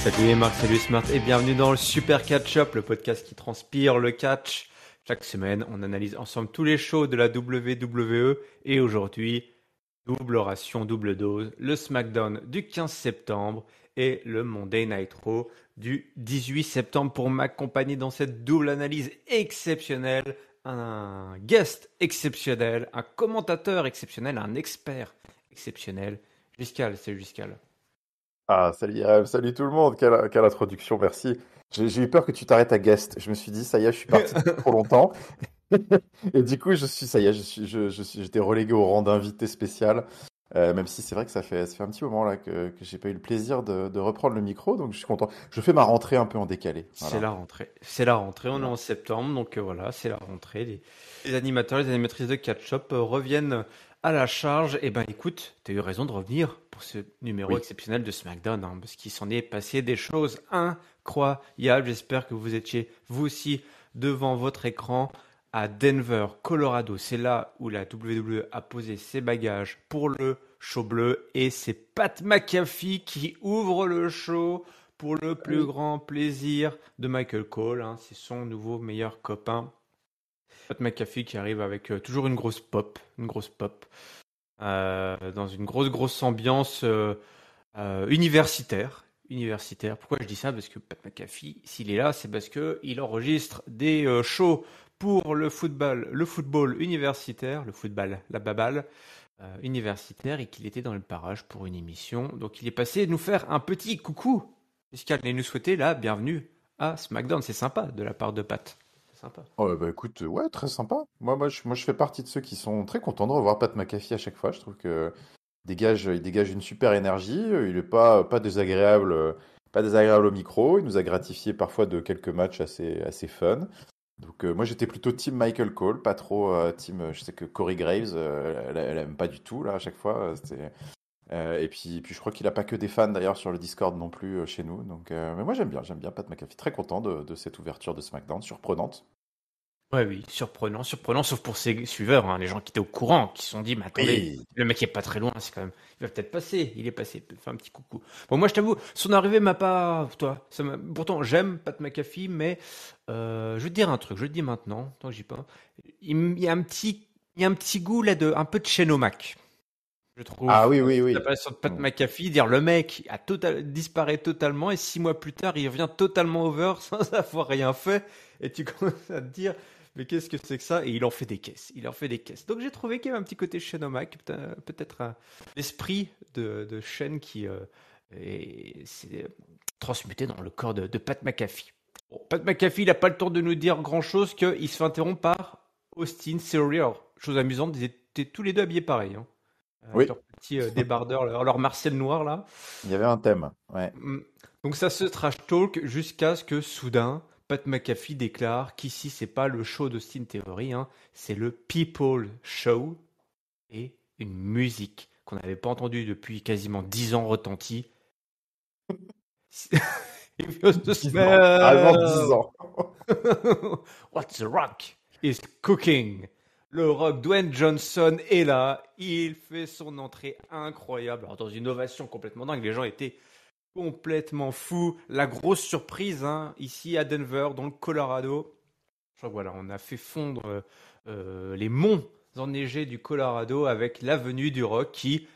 Salut Marc, salut Smart et bienvenue dans le Super Catch-Up, le podcast qui transpire le catch. Chaque semaine, on analyse ensemble tous les shows de la WWE et aujourd'hui, double ration, double dose, le SmackDown du 15 septembre et le Monday Night Raw du 18 septembre pour m'accompagner dans cette double analyse exceptionnelle. Un guest exceptionnel, un commentateur exceptionnel, un expert exceptionnel. Giscal, salut Giscal. Ah, salut, salut tout le monde, quelle introduction, merci. J'ai eu peur que tu t'arrêtes à guest. Je me suis dit, ça y est, je suis parti depuis trop longtemps. Et du coup, ça y est, j'étais relégué au rang d'invité spécial. Même si c'est vrai que ça fait un petit moment là que j'ai pas eu le plaisir de reprendre le micro, donc je suis content. Je fais ma rentrée un peu en décalé. C'est Voilà. la rentrée. C'est la rentrée, on est Voilà. en septembre, donc voilà, c'est la rentrée. Les animateurs, les animatrices de Catch-Up reviennent à la charge. Et ben écoute, t'as eu raison de revenir pour ce numéro Oui. exceptionnel de SmackDown, hein, parce qu'il s'en est passé des choses incroyables. J'espère que vous étiez, vous aussi, devant votre écran à Denver, Colorado. C'est là où la WWE a posé ses bagages pour le show bleu. Et c'est Pat McAfee qui ouvre le show pour le plus Oui. grand plaisir de Michael Cole, hein, c'est son nouveau meilleur copain. Pat McAfee qui arrive avec toujours une grosse pop, dans une grosse ambiance universitaire. Universitaire. Pourquoi je dis ça? Parce que Pat McAfee, s'il est là, c'est parce que il enregistre des shows pour le football universitaire, le football, la baballe universitaire, et qu'il était dans le parage pour une émission. Donc il est passé nous faire un petit coucou. Puisqu'elle allait nous souhaiter la bienvenue à SmackDown. C'est sympa de la part de Pat. C'est sympa. Oh, bah écoute, ouais, très sympa. Moi, je fais partie de ceux qui sont très contents de revoir Pat McAfee à chaque fois. Je trouve que il dégage une super énergie. Il est pas désagréable, pas désagréable au micro. Il nous a gratifié parfois de quelques matchs assez fun. Donc moi j'étais plutôt team Michael Cole, pas trop team. Je sais que Corey Graves, elle aime pas du tout là à chaque fois. Et puis je crois qu'il a pas que des fans d'ailleurs sur le Discord non plus chez nous. Donc mais moi j'aime bien Pat McAfee. Très content de cette ouverture de SmackDown, surprenante. Ouais, oui, surprenant, sauf pour ses suiveurs, hein, les gens qui étaient au courant, qui se sont dit, mais attendez, Oui. le mec est pas très loin, c'est quand même, il va peut-être passer, il est passé, peut-être faire un petit coucou. Bon, moi, je t'avoue, son arrivée m'a pas, toi, pourtant, j'aime Pat McAfee, mais je vais te dire un truc, je le dis maintenant, tant que j'y pense, il y a il y a un petit goût là un peu de Shane O'Mac, je Ah trouve. oui, oui, oui. L'apparition de Pat Mm. McAfee, dire le mec disparaît totalement et 6 mois plus tard, il revient totalement over sans avoir rien fait. Et tu commences à te dire, mais qu'est-ce que c'est que ça? Et il en fait des caisses. Il en fait des caisses. Donc j'ai trouvé qu'il y avait un petit côté Shane O'Mac, peut-être l'esprit de Shane qui s'est transmuté dans le corps de Pat McAfee. Bon, Pat McAfee, il n'a pas le temps de nous dire grand-chose qu'il se fait interrompre par Austin Theory. Alors, chose amusante, ils étaient tous les deux habillés pareil, hein, avec Oui, leurs petits débardeurs, leur Martial noir là. il y avait un thème. Ouais. Mm. Donc ça se trash talk jusqu'à ce que soudain, Pat McAfee déclare qu'ici c'est pas le show d'Austin Theory, hein, c'est le People Show et une musique qu'on n'avait pas entendue depuis quasiment 10 ans retentit. If you're the 10 ans, carrément 10 smell, ans. what's the rock is cooking. Le Rock, Dwayne Johnson est là, il fait son entrée incroyable, alors dans une ovation complètement dingue, les gens étaient complètement fous. La grosse surprise, hein, ici à Denver, dans le Colorado, je crois que voilà, on a fait fondre les monts enneigés du Colorado avec la venue du Rock qui,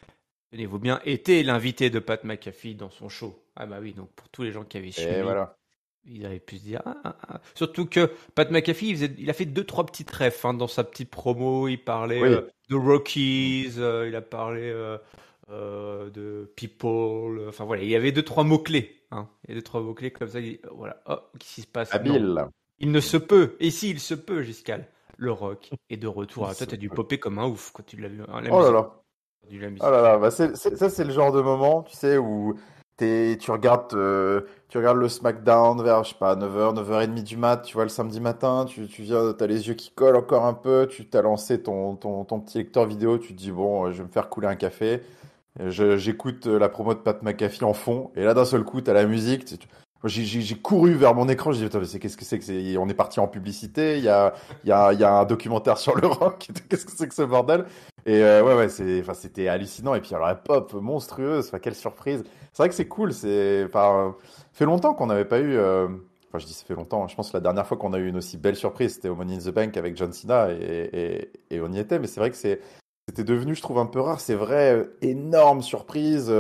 tenez-vous bien, était l'invité de Pat McAfee dans son show. Ah bah oui, donc pour tous les gens qui avaient Et suivi, voilà. ils avaient pu se dire. Surtout que Pat McAfee, il a fait deux, trois petites refs hein, dans sa petite promo. Il parlait Oui. de Mm. Rockies, il a parlé de People. Enfin voilà, il y avait deux, trois mots-clés. Hein. Il y a deux, trois mots-clés comme ça. Voilà, oh, qu'est-ce qui se passe? Non, Habile. il ne se peut. Et si, il se peut, Giscal. Le rock est de retour. Il Ah, toi, se t'as dû peut. popper comme un ouf quand tu l'as vu. Hein, la Oh là musique. là. La Oh musique. là là, bah ça c'est le genre de moment, tu sais, où tu regardes le SmackDown vers, je sais pas, 9h, 9h30 du mat, tu vois, le samedi matin, tu viens, t'as les yeux qui collent encore un peu, tu t'as lancé ton petit lecteur vidéo, tu te dis, bon, je vais me faire couler un café, j'écoute la promo de Pat McAfee en fond, et là d'un seul coup, t'as la musique, moi, j'ai couru vers mon écran, j'ai dit, attends, mais qu'est-ce que c'est que c'est, on est parti en publicité, il y a un documentaire sur le rock, qu'est-ce que c'est que ce bordel? Et ouais, c'était hallucinant. Et puis alors la pop monstrueuse, enfin, quelle surprise. C'est vrai que c'est cool. Fait longtemps qu'on n'avait pas eu. Enfin, je dis ça fait longtemps. Je pense que la dernière fois qu'on a eu une aussi belle surprise, c'était au Money in the Bank avec John Cena et on y était. Mais c'est vrai que c'était devenu, je trouve, un peu rare. C'est vrai, énorme surprise.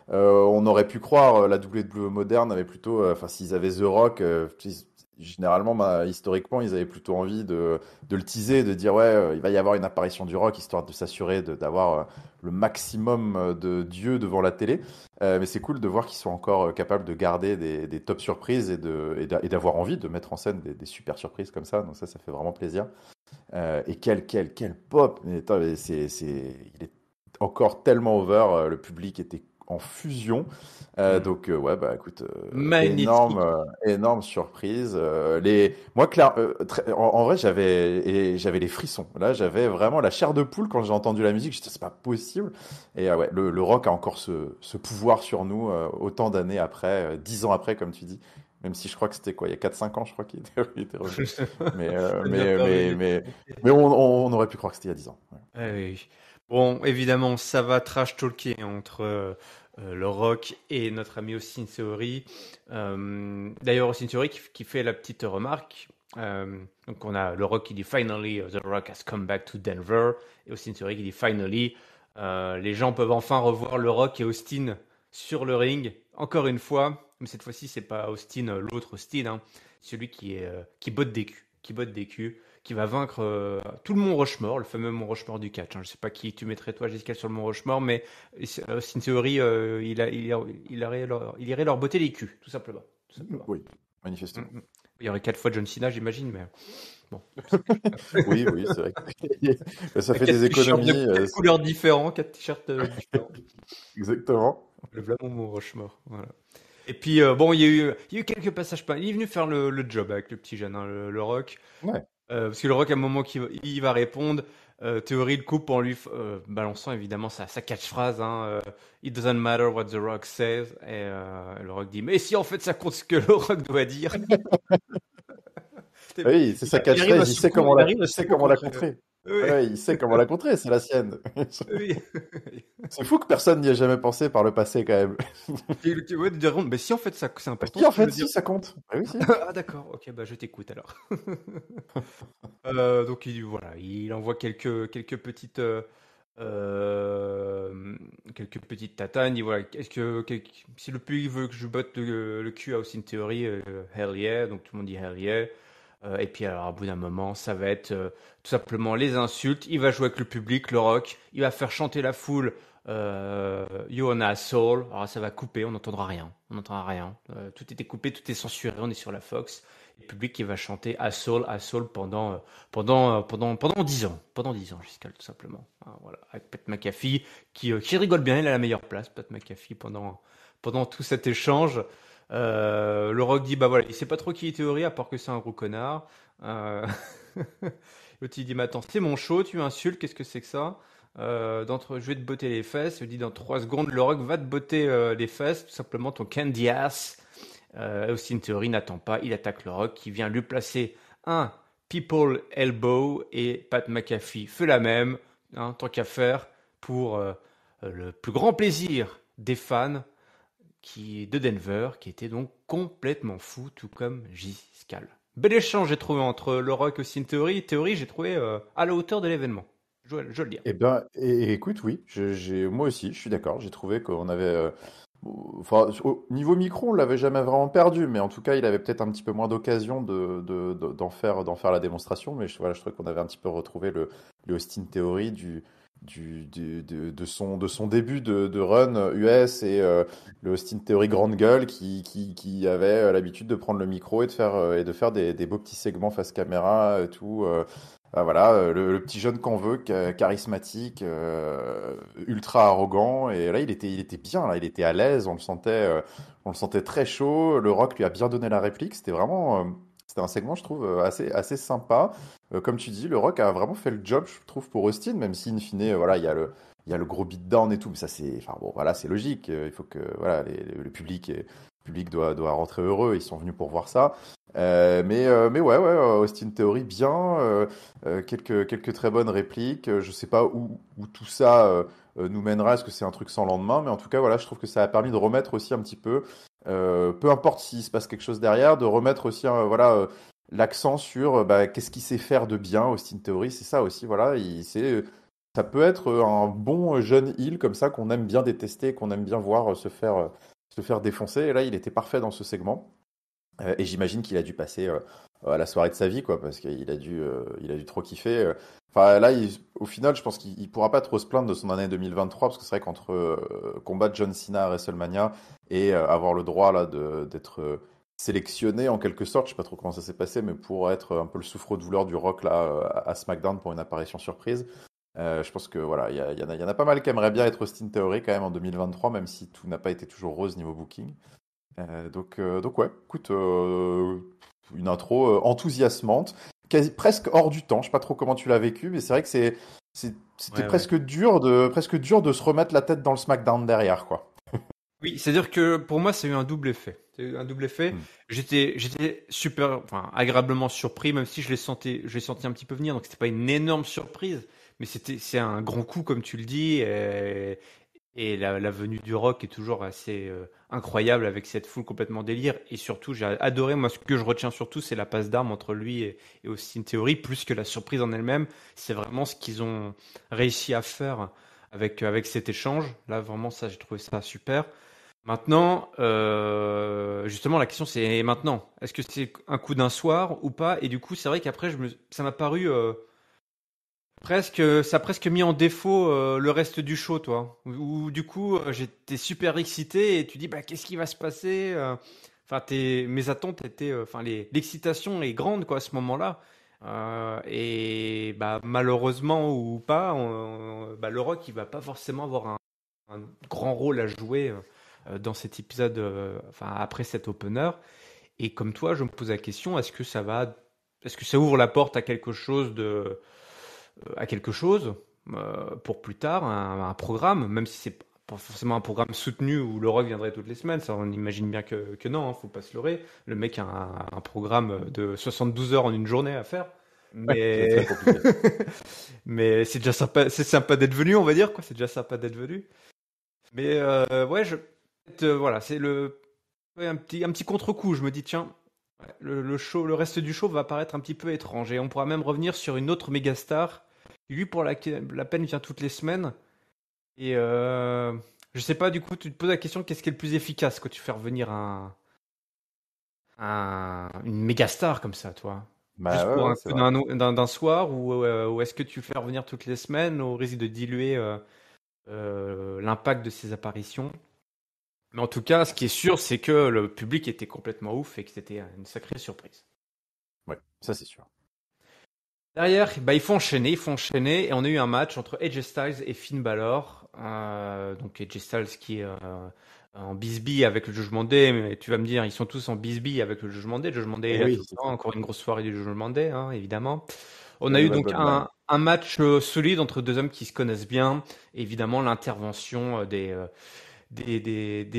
On aurait pu croire la WWE moderne avait plutôt, enfin, s'ils avaient The Rock, généralement, historiquement, ils avaient plutôt envie de le teaser, de dire ouais, il va y avoir une apparition du Rock, histoire de s'assurer d'avoir le maximum de dieux devant la télé. Mais c'est cool de voir qu'ils sont encore capables de garder des top surprises et d'avoir envie de mettre en scène des super surprises comme ça. Donc ça fait vraiment plaisir. Et quel pop! Mais attends, mais il est encore tellement over. Le public était en fusion. Mm. Donc ouais, bah écoute, Magnétique. énorme surprise. Moi, en vrai, j'avais les frissons. Là, j'avais vraiment la chair de poule quand j'ai entendu la musique. J'étais, c'est pas possible. Et ouais, le rock a encore ce pouvoir sur nous autant d'années après, 10 ans après, comme tu dis. Même si je crois que c'était quoi, il y a 4-5 ans, je crois il était revenu. Mais, euh, Ça n'a mais, pas mais, résisté. mais, mais on aurait pu croire que c'était il y a 10 ans. Ouais. Ah oui. Bon, évidemment, ça va trash talker entre le Rock et notre ami Austin Theory. D'ailleurs, Austin Theory qui fait la petite remarque. Donc, on a le Rock qui dit Finally, The Rock has come back to Denver. Et Austin Theory qui dit Finally, les gens peuvent enfin revoir le Rock et Austin sur le ring. Encore une fois, mais cette fois-ci, c'est pas Austin, l'autre Austin, hein, celui qui botte des culs. Qui botte des culs, qui va vaincre tout le Mont Rushmore, le fameux Mont Rushmore du catch. Hein. Je sais pas qui tu mettrais toi, Jessica, sur le Mont Rushmore, mais Austin Theory, il irait leur botter les culs, tout simplement. Tout simplement. Oui, Mm, manifestement. mm. Il y aurait 4 fois John Cena, j'imagine, mais bon. Oui, c'est vrai. Ça fait Quatre des t-shirts de économies. 4 couleurs différents, 4 t-shirts différents. Exactement. Le Vlamon Mont Rushmore, voilà. Et puis, bon, il y a eu quelques passages pas. Il est venu faire le job avec le petit jeune, hein, le Rock. Ouais. Parce que le Rock, à un moment il va répondre, Theory le coupe en lui balançant évidemment sa catchphrase, hein, It doesn't matter what the Rock says. Et le Rock dit, mais si en fait ça compte ce que le Rock doit dire. Oui, c'est sa catchphrase. Il arrive à Il sait comment la secouer. contrer. Oui, Ouais, il sait comment la contrer. C'est la sienne. oui. C'est fou que personne n'y ait jamais pensé par le passé, quand même. Ouais, de dire, mais si en fait c'est important Si, ce en que je fait, veux dire. si, ça compte. Ah oui, si. Ah d'accord, ok, bah je t'écoute alors. Donc voilà, il envoie euh, quelques petites tatanes. Il dit, voilà, si le public veut que je botte le cul à Austin Theory, hell yeah. Donc tout le monde dit hell yeah. Et puis alors, à bout d'un moment, ça va être tout simplement les insultes. Il va jouer avec le public, le Rock. Il va faire chanter la foule. You on a soul. Alors ça va couper, on n'entendra rien. On n'entendra rien. Tout était coupé, tout est censuré. On est sur la Fox. Et le public qui va chanter à soul pendant 10 ans. Pendant 10 ans, jusqu'à tout simplement. Hein, voilà. Avec Pat McAfee qui rigole bien. Il a la meilleure place, Pat McAfee, pendant tout cet échange. Le Rock dit, bah voilà, il sait pas trop qui est Théorie, à part que c'est un gros connard. L'autre il dit, mais attends, c'est mon show, tu insultes, qu'est-ce que c'est que ça? Je vais te botter les fesses. Il dit, dans 3 secondes, le Rock va te botter les fesses, tout simplement ton candy ass. Austin Theory n'attend pas, il attaque le Rock, qui vient lui placer un People Elbow, et Pat McAfee fait la même, hein, tant qu'à faire, pour le plus grand plaisir des fans de Denver, qui était donc complètement fou, tout comme J-Scal. Bel échange, j'ai trouvé, entre le Rock et Austin Theory. Theory, j'ai trouvé à la hauteur de l'événement. Je le dis. Eh ben, écoute, oui, moi aussi, je suis d'accord. J'ai trouvé qu'on avait, enfin, au niveau micro, on l'avait jamais vraiment perdu, mais en tout cas, il avait peut-être un petit peu moins d'occasion d'en faire la démonstration. Mais voilà, je trouvais qu'on avait un petit peu retrouvé le Austin Theory de son début de run US et le Austin Theory grande gueule qui avait l'habitude de prendre le micro et de faire des beaux petits segments face caméra et tout. Ah, voilà, le petit jeune qu'on veut, charismatique, ultra arrogant. Et là, il était bien, là, il était à l'aise, on le sentait très chaud. Le Rock lui a bien donné la réplique. C'était un segment, je trouve, assez sympa. Comme tu dis, le Rock a vraiment fait le job, je trouve, pour Austin, même si, in fine, voilà, il y a le gros beatdown et tout. Mais ça, enfin bon, voilà, c'est logique. Il faut que, voilà, le public Le public doit rentrer heureux, ils sont venus pour voir ça. Mais ouais, Austin Theory, bien. Quelques très bonnes répliques. Je sais pas où tout ça nous mènera. Est-ce que c'est un truc sans lendemain? Mais en tout cas, voilà, je trouve que ça a permis de remettre aussi un petit peu, peu importe s'il se passe quelque chose derrière, de remettre aussi l'accent sur qu'est-ce qu'il sait faire de bien, Austin Theory. C'est ça aussi, voilà. Ça peut être un bon jeune heel comme ça qu'on aime bien détester, qu'on aime bien voir se faire défoncer. Et là, il était parfait dans ce segment. Et j'imagine qu'il a dû passer à la soirée de sa vie, quoi, parce il a dû trop kiffer. Enfin, là, au final, je pense qu'il pourra pas trop se plaindre de son année 2023, parce que c'est vrai qu'entre combattre John Cena à WrestleMania et avoir le droit là d'être sélectionné en quelque sorte, je sais pas trop comment ça s'est passé, mais pour être un peu le souffre-douleur du Rock là à SmackDown pour une apparition surprise. Je pense que voilà, il y en a pas mal qui aimeraient bien être Austin Theory quand même en 2023, même si tout n'a pas été toujours rose niveau booking. Donc ouais, écoute, une intro enthousiasmante, presque hors du temps. Je sais pas trop comment tu l'as vécu, mais c'est vrai que c'était Ouais, ouais. presque dur de se remettre la tête dans le SmackDown derrière, quoi. Oui, c'est-à-dire que pour moi, ça a eu un double effet. Ça a eu un double effet. Hmm. J'étais super, enfin, agréablement surpris, même si je l'ai senti un petit peu venir. Donc, c'était pas une énorme surprise, mais c'est un grand coup, comme tu le dis. Et la venue du Rock est toujours assez incroyable avec cette foule complètement délire. Et surtout, j'ai adoré, moi, ce que je retiens surtout, c'est la passe d'armes entre lui et Austin Theory, plus que la surprise en elle-même. C'est vraiment ce qu'ils ont réussi à faire avec cet échange. Là, vraiment, ça, j'ai trouvé ça super. Maintenant, justement, la question c'est et maintenant. Est-ce que c'est un coup d'un soir ou pas? Et du coup, c'est vrai qu'après, ça m'a paru presque, ça a presque mis en défaut le reste du show, toi. Où, du coup, j'étais super excité et tu dis, bah, qu'est-ce qui va se passer? Enfin, mes attentes étaient, enfin, l'excitation est grande, quoi, à ce moment-là. Et bah, malheureusement ou pas, bah, le Rock, il va pas forcément avoir un grand rôle à jouer dans cet épisode, enfin, après cet opener. Et comme toi, je me pose la question, est-ce que ça ouvre la porte à à quelque chose pour plus tard, un programme, même si c'est pas forcément un programme soutenu où le Rock viendrait toutes les semaines, ça on imagine bien que non, hein, faut pas se leurrer. Le mec a un programme de 72 heures en une journée à faire. Ouais, c'est Mais très compliqué. mais c'est sympa d'être venu, on va dire quoi. C'est déjà sympa d'être venu. Mais ouais, voilà, c'est ouais, un petit contre-coup. Je me dis tiens, ouais, le reste du show va paraître un petit peu étrange et on pourra même revenir sur une autre méga star qui lui pour la peine vient toutes les semaines. Et je sais pas, du coup, tu te poses la question, qu'est-ce qui est le plus efficace quand tu fais revenir une méga star comme ça, toi? Bah Juste pour ouais, un ouais, c'est coup vrai. d'un soir ou est-ce que tu le fais revenir toutes les semaines au risque de diluer l'impact de ses apparitions? Mais en tout cas, ce qui est sûr, c'est que le public était complètement ouf et que c'était une sacrée surprise. Ouais, ça c'est sûr. Derrière, bah, il faut enchaîner, et on a eu un match entre AJ Styles et Finn Balor. Donc AJ Styles qui est en bisbille avec le Judgment Day, mais tu vas me dire, ils sont tous en bisbille avec le Judgment Day. Le Judgment Day est Et là tout oui, le c'est temps, ça. encore une grosse soirée du Judgment Day, hein, évidemment. On La a eu nouvelle donc Bloodline. un match solide entre deux hommes qui se connaissent bien. Évidemment, l'intervention des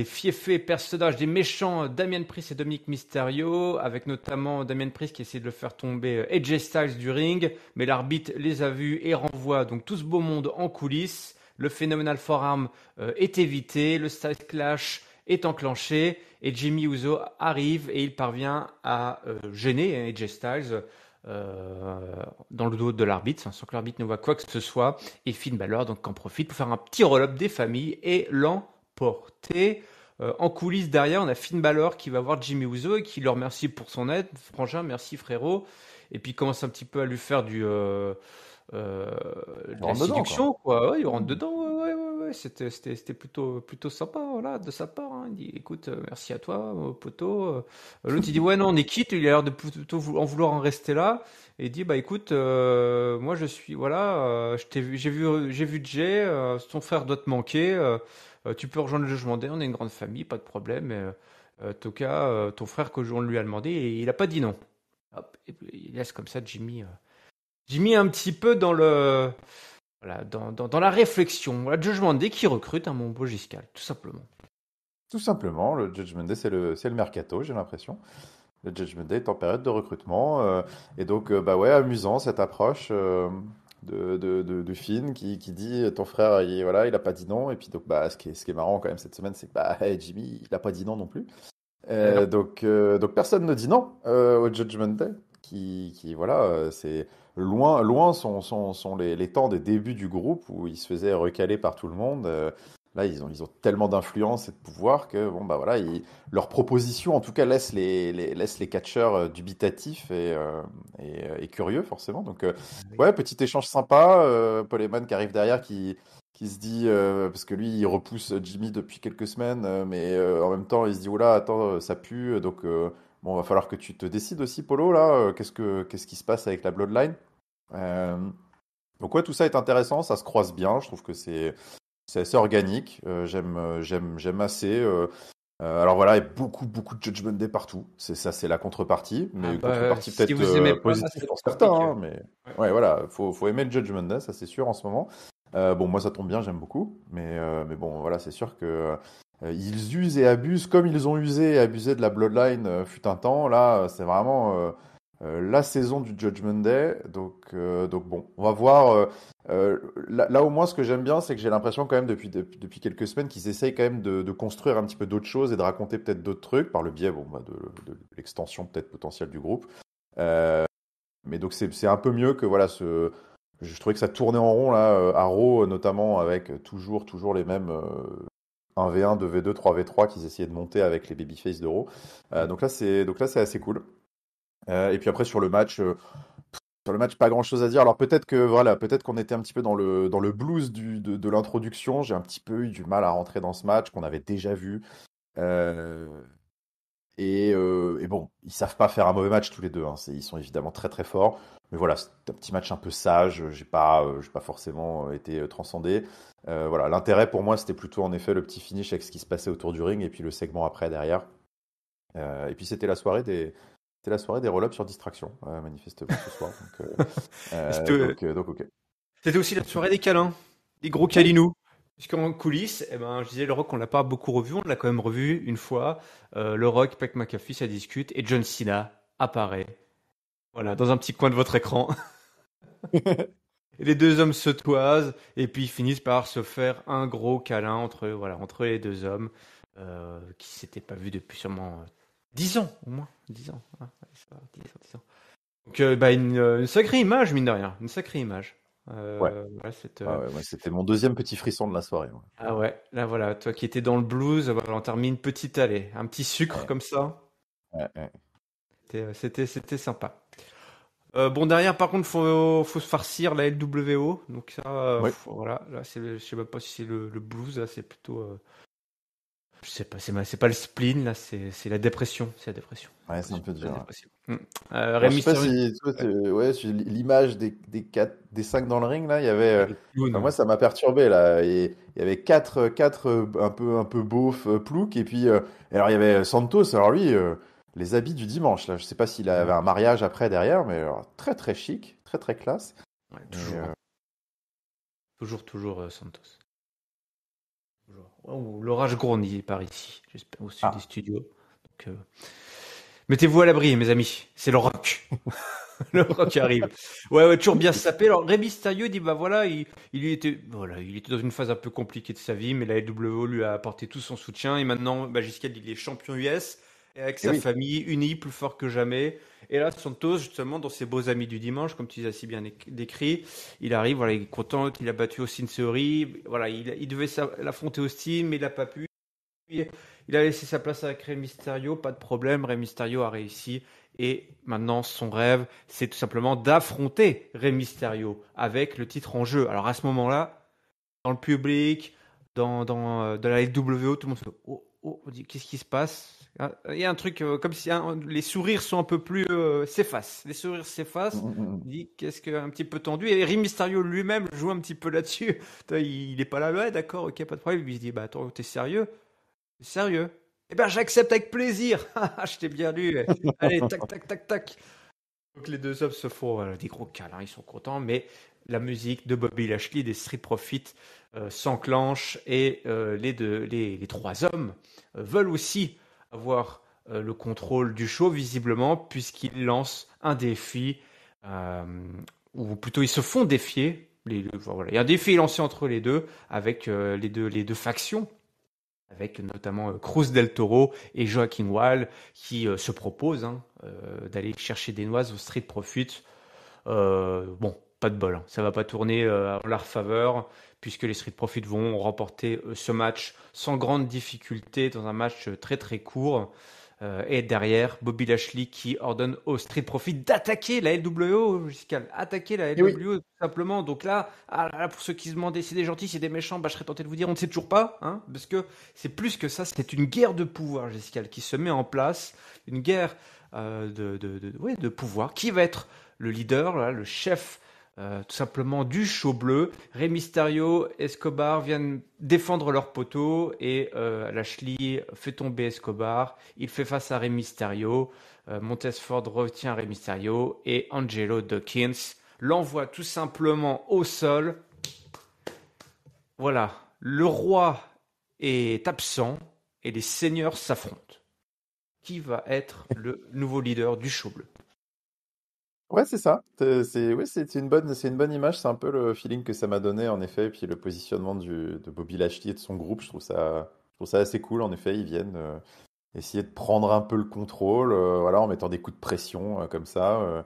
fiefés personnages, des méchants Damien Priest et Dominic Mysterio, avec notamment Damien Priest qui essaie de le faire tomber AJ Styles du ring, mais l'arbitre les a vus et renvoie donc tout ce beau monde en coulisses. Le Phenomenal Forearm est évité, le Styles Clash est enclenché et Jimmy Uso arrive et il parvient à gêner AJ Styles dans le dos de l'arbitre, sans que l'arbitre ne voit quoi que ce soit. Et Finn Balor donc en profite pour faire un petit roll-up des familles et l'emporter. En coulisses derrière, on a Finn Balor qui va voir Jimmy Uso et qui le remercie pour son aide. Frangin, merci frérot. Et puis il commence un petit peu à lui faire euh, Tu de la rentres dedans, quoi. séduction, quoi. Ouais, il rentre Hmm. dedans, ouais. C'était plutôt sympa, voilà, de sa part, hein. Il dit, écoute, merci à toi, poteau. L'autre, il dit, ouais, non, on est quitte. Il a l'air de plutôt en vouloir en rester là. Et il dit, bah écoute, moi je suis, voilà, je t'ai vu, j'ai vu Jay, ton frère doit te manquer. Tu peux rejoindre le Jugement Day, on est une grande famille, pas de problème. En tout cas, ton frère que on lui a demandé et il a pas dit non. Hop, et puis, il laisse comme ça Jimmy un petit peu dans le voilà dans la réflexion. Voilà, Judgment Day qui recrute un mon beau Giscal, tout simplement. Tout simplement, le Judgment Day, c'est le mercato, j'ai l'impression. Le Judgment Day est en période de recrutement. Et donc, bah ouais, amusant cette approche de Finn qui dit ton frère, voilà, il a pas dit non. Et puis, donc, bah, ce qui est marrant quand même cette semaine, c'est que bah, Jimmy, il a pas dit non non plus. Eh non. Donc personne ne dit non au Judgment Day, voilà, c'est loin sont les temps des débuts du groupe où ils se faisaient recaler par tout le monde. Là, ils ont tellement d'influence et de pouvoir que bon bah voilà, leurs propositions en tout cas laissent les catcheurs dubitatifs et curieux forcément. Donc Ah oui. ouais, petit échange sympa. Paul Heyman qui arrive derrière qui se dit, parce que lui, il repousse Jimmy depuis quelques semaines, mais en même temps, il se dit, oula, attends, ça pue, donc bon, va falloir que tu te décides aussi, Polo, là, qu'est-ce qui se passe avec la Bloodline? Euh, donc ouais, tout ça est intéressant, ça se croise bien, je trouve que c'est assez organique, j'aime assez. Alors voilà, il y a beaucoup de Judgment Day partout, c'est la contrepartie, Ah mais bah, contrepartie si peut-être vous aimez pas, là, positive c'est pour certains, compliqué. hein, mais Ouais. ouais, voilà, faut aimer le Judgment Day, ça c'est sûr en ce moment. Bon, moi ça tombe bien, j'aime beaucoup, mais bon, voilà, c'est sûr que ils usent et abusent comme ils ont usé et abusé de la Bloodline fut un temps. Là, c'est vraiment la saison du Judgment Day, donc bon, on va voir. Là, au moins, ce que j'aime bien, c'est que j'ai l'impression quand même depuis quelques semaines qu'ils essayent quand même de construire un petit peu d'autres choses et de raconter peut-être d'autres trucs par le biais bon, bah, de l'extension peut-être potentielle du groupe. Euh, mais donc c'est un peu mieux que voilà je trouvais que ça tournait en rond là à Raw notamment avec toujours les mêmes 1v1, 2v2, 3v3 qu'ils essayaient de monter avec les babyface de Raw. Mm. Donc là c'est assez cool. Et puis après sur le match, pas grand-chose à dire. Alors peut-être que voilà, peut-être qu'on était un petit peu dans le blues de l'introduction. J'ai un petit peu eu du mal à rentrer dans ce match qu'on avait déjà vu. Euh, et bon, ils savent pas faire un mauvais match tous les deux, hein. Ils sont évidemment très très forts. Mais voilà, c'est un petit match un peu sage. J'ai pas forcément été transcendé. Voilà, l'intérêt pour moi, c'était plutôt en effet le petit finish avec ce qui se passait autour du ring et puis le segment après derrière. Et puis c'était la soirée des roll-ups sur distraction, manifestement ce soir. Et Donc ok. c'était aussi la soirée des câlins, des gros Oui. câlinous. Puisqu'en coulisses, eh ben, je disais, le Rock, on l'a pas beaucoup revu, on l'a quand même revu une fois. Le Rock, Pat McAfee, ça discute, et John Cena apparaît. Voilà, dans un petit coin de votre écran. Et les deux hommes se toisent, et puis ils finissent par se faire un gros câlin entre les deux hommes, qui s'étaient pas vus depuis sûrement 10 ans, au moins. 10 ans. Ouais, c'est ça, 10 ans, 10 ans. Donc, bah, une sacrée image, mine de rien. Une sacrée image. Ouais. Voilà, cette, Ah ouais, moi, c'était mon deuxième petit frisson de la soirée. Ouais. Ah ouais, là voilà, toi qui étais dans le blues, voilà, on t'a remis une petite allée, un petit sucre Ouais, comme ça. ouais. C'était sympa. Bon, derrière, par contre, faut se farcir la LWO. Donc ça, Oui, voilà, là, je sais même pas si c'est le blues, là, c'est plutôt, je sais pas, c'est pas le spleen, là, c'est la dépression, c'est la dépression. ouais, c'est un Dépression, peu la dur. Ouais. dépression. Alors, Rey je sais pas Mysterio, si toi, ouais, ouais, sur l'image des cinq dans le ring là, il y avait. avec le Enfin, clown. moi, ça m'a perturbé là. Et il y avait quatre un peu beauf ploucs et puis et alors il y avait Santos. Alors lui, les habits du dimanche là. Je sais pas s'il avait Ouais, un mariage après derrière, mais alors, très très chic, très très classe. ouais, Et, toujours, hein. Toujours, Santos. Toujours. Oh, l'orage gronde par ici, j'espère, au sud des ah, studios. Donc, mettez-vous à l'abri, mes amis. C'est le rock. Le rock arrive. Ouais, ouais, toujours bien sapé. Alors, Rey Mysterio dit, bah voilà, il était dans une phase un peu compliquée de sa vie, mais la LWO lui a apporté tout son soutien. Et maintenant, bah, jusqu'à il est champion US, et avec et sa oui. famille, unis, plus fort que jamais. Et là, Santos, justement, dans ses beaux amis du dimanche, comme tu les as si bien décrit, il arrive, voilà, il est content, il a battu Austin Theory. Voilà, il devait l'affronter Austin, mais il n'a pas pu. Il a laissé sa place avec Rey Mysterio, pas de problème. Rey Mysterio a réussi. Et maintenant, son rêve, c'est tout simplement d'affronter Rey Mysterio avec le titre en jeu. Alors à ce moment-là, dans le public, dans la LWO, tout le monde se dit oh, oh, on dit, qu'est-ce qui se passe? Il y a un truc comme si les sourires sont un peu plus s'effacent. Les sourires s'effacent. Mm. On dit qu'est-ce que un petit peu tendu. Et Rey Mysterio lui-même joue un petit peu là-dessus. Il est pas là, ouais, d'accord, ok, pas de problème. Il se dit bah attends, t'es sérieux? Sérieux? Eh ben, j'accepte avec plaisir. Je t'ai bien lu. Allez, tac, tac, tac, tac. Donc les deux hommes se font des gros câlins, ils sont contents, mais la musique de Bobby Lashley des Street Profits s'enclenche et les trois hommes veulent aussi avoir le contrôle du show visiblement puisqu'ils lancent un défi euh, ou plutôt ils se font défier. Voilà. Il y a un défi lancé entre les deux avec les deux factions avec notamment Cruz del Toro et Joaquin Wild qui se proposent d'aller chercher des noises au Street Profits. Bon, pas de bol, hein. Ça va pas tourner en leur faveur puisque les Street Profits vont remporter ce match sans grande difficulté dans un match très très court. Et derrière, Bobby Lashley qui ordonne aux Street Profits d'attaquer la LWO, Giscal, attaquer la Et oui. LWO tout simplement. Donc là, pour ceux qui se demandaient c'est des gentils, c'est des méchants, bah, je serais tenté de vous dire on ne sait toujours pas, hein, parce que c'est plus que ça, c'est une guerre de pouvoir, Giscal, qui se met en place, une guerre ouais, de pouvoir. Qui va être le leader, là, le chef tout simplement du show bleu? Rey Mysterio, Escobar viennent défendre leur poteau et Lashley fait tomber Escobar. Il fait face à Rey Mysterio. Montez Ford retient Rey Mysterio et Angelo Dawkins l'envoie tout simplement au sol. Voilà, le roi est absent et les seigneurs s'affrontent. Qui va être le nouveau leader du show bleu? Ouais, c'est ça. Oui, c'est une bonne image. C'est un peu le feeling que ça m'a donné, en effet. Et puis le positionnement de Bobby Lashley et de son groupe, je trouve ça assez cool. En effet, ils viennent essayer de prendre un peu le contrôle, voilà, en mettant des coups de pression comme ça.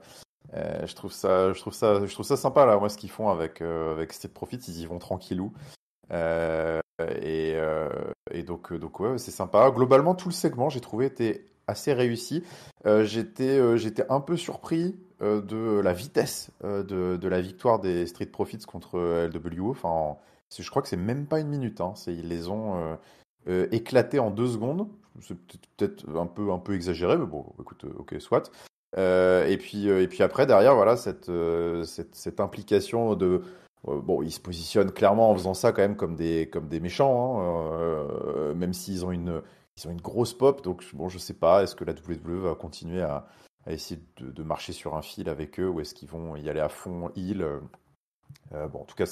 Je trouve ça sympa là. Moi, ce qu'ils font avec Street Profits, ils y vont tranquillou. Euh, donc ouais, c'est sympa. Globalement, tout le segment, j'ai trouvé, était assez réussi. J'étais un peu surpris de la vitesse de la victoire des Street Profits contre LWO. Enfin, je crois que c'est même pas une minute, hein. Ils les ont éclatés en 2 secondes. C'est peut-être un peu exagéré, mais bon, écoute, ok, soit. Et puis après, derrière, voilà, cette implication de bon, ils se positionnent clairement en faisant ça quand même comme des méchants, hein, même ils ont une grosse pop. Donc, bon, je sais pas, est-ce que la WWE va continuer à essayer de marcher sur un fil avec eux ou est-ce qu'ils vont y aller à fond heel? Bon, en tout cas,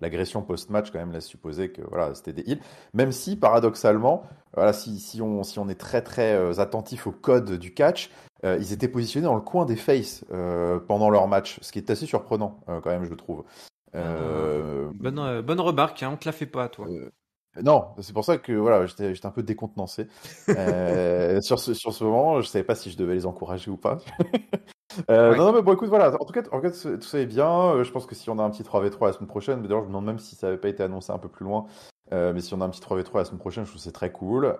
l'agression post-match quand même laisse supposer que voilà, c'était des heals. Même si, paradoxalement, voilà, si on est très très attentif au code du catch, ils étaient positionnés dans le coin des faces pendant leur match, ce qui est assez surprenant quand même, je trouve. Ah, Euh, bonne remarque, hein, on te la fait pas à toi. euh, non, c'est pour ça que voilà, j'étais un peu décontenancé sur ce moment. Je savais pas si je devais les encourager ou pas. Ouais. Non, mais bon, écoute, voilà. En tout cas, tout ça est bien. Je pense que si on a un petit 3v3 la semaine prochaine, d'ailleurs, je me demande même si ça n'avait pas été annoncé un peu plus loin. Mais si on a un petit 3v3 la semaine prochaine, je trouve que c'est très cool.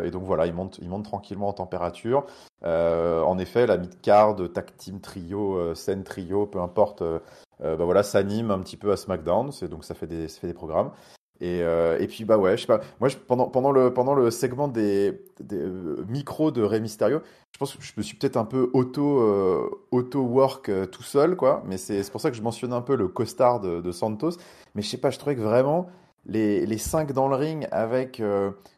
Et donc voilà, ils montent tranquillement en température. En effet, la mid-card, tag team trio, scène trio, peu importe, bah voilà, s'anime un petit peu à SmackDown. Donc ça fait des programmes. Et puis bah ouais, je sais pas. Moi, pendant le segment des micros de Rey Mysterio, je pense que je me suis peut-être un peu auto work tout seul, quoi. Mais c'est pour ça que je mentionne un peu le costard de Santos. Mais je sais pas, je trouvais que vraiment les 5 dans le ring avec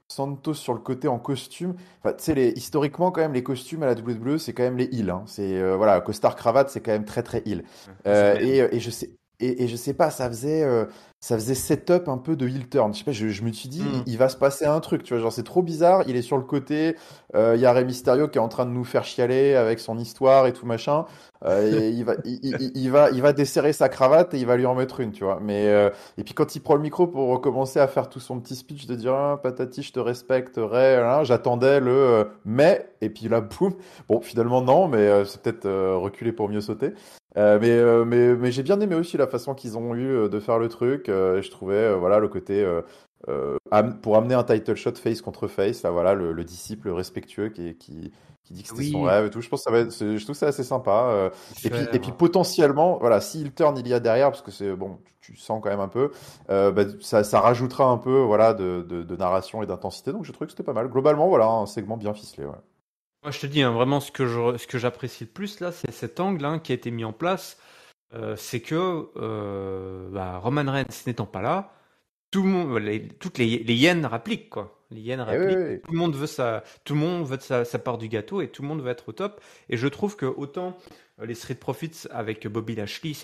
Santos sur le côté en costume. Enfin, tu sais, historiquement quand même les costumes à la WWE, c'est quand même les heels, hein. C'est voilà, costard cravate, c'est quand même très très heel. Ouais, c'est clair. Et je sais. Et je sais pas, ça faisait setup un peu de heel turn. Je sais pas, je me suis dit, Hmm. il va se passer un truc, tu vois, genre c'est trop bizarre, il est sur le côté, il y a Rey Mysterio qui est en train de nous faire chialer avec son histoire et tout machin, et il va desserrer sa cravate et il va lui en mettre une, tu vois. Et puis quand il prend le micro pour recommencer à faire tout son petit speech de dire, ah, patati, je te respecte, Ray, hein, j'attendais le mais, et puis là, boum, bon, finalement non, mais c'est peut-être reculer pour mieux sauter. Mais j'ai bien aimé aussi la façon qu'ils ont eu de faire le truc. Je trouvais voilà le côté pour amener un title shot face contre face, là voilà le disciple respectueux qui dit que c'était son Oui, rêve et tout. Je pense que je trouve ça assez sympa. Et puis faire. potentiellement voilà si il turn il y a derrière parce que c'est bon tu sens quand même un peu bah, ça rajoutera un peu voilà de narration et d'intensité. Donc je trouve que c'était pas mal. Globalement voilà un segment bien ficelé. Ouais. Moi, je te dis, hein, vraiment, ce que j'apprécie le plus, là, c'est cet angle hein, qui a été mis en place. C'est que bah, Roman Reigns n'étant pas là, tout le monde, les yens rappliquent, quoi. Les yens Et oui, rappliquent. oui, Tout le monde veut tout le monde veut sa part du gâteau et tout le monde veut être au top. Et je trouve que autant les Street Profits avec Bobby Lashley,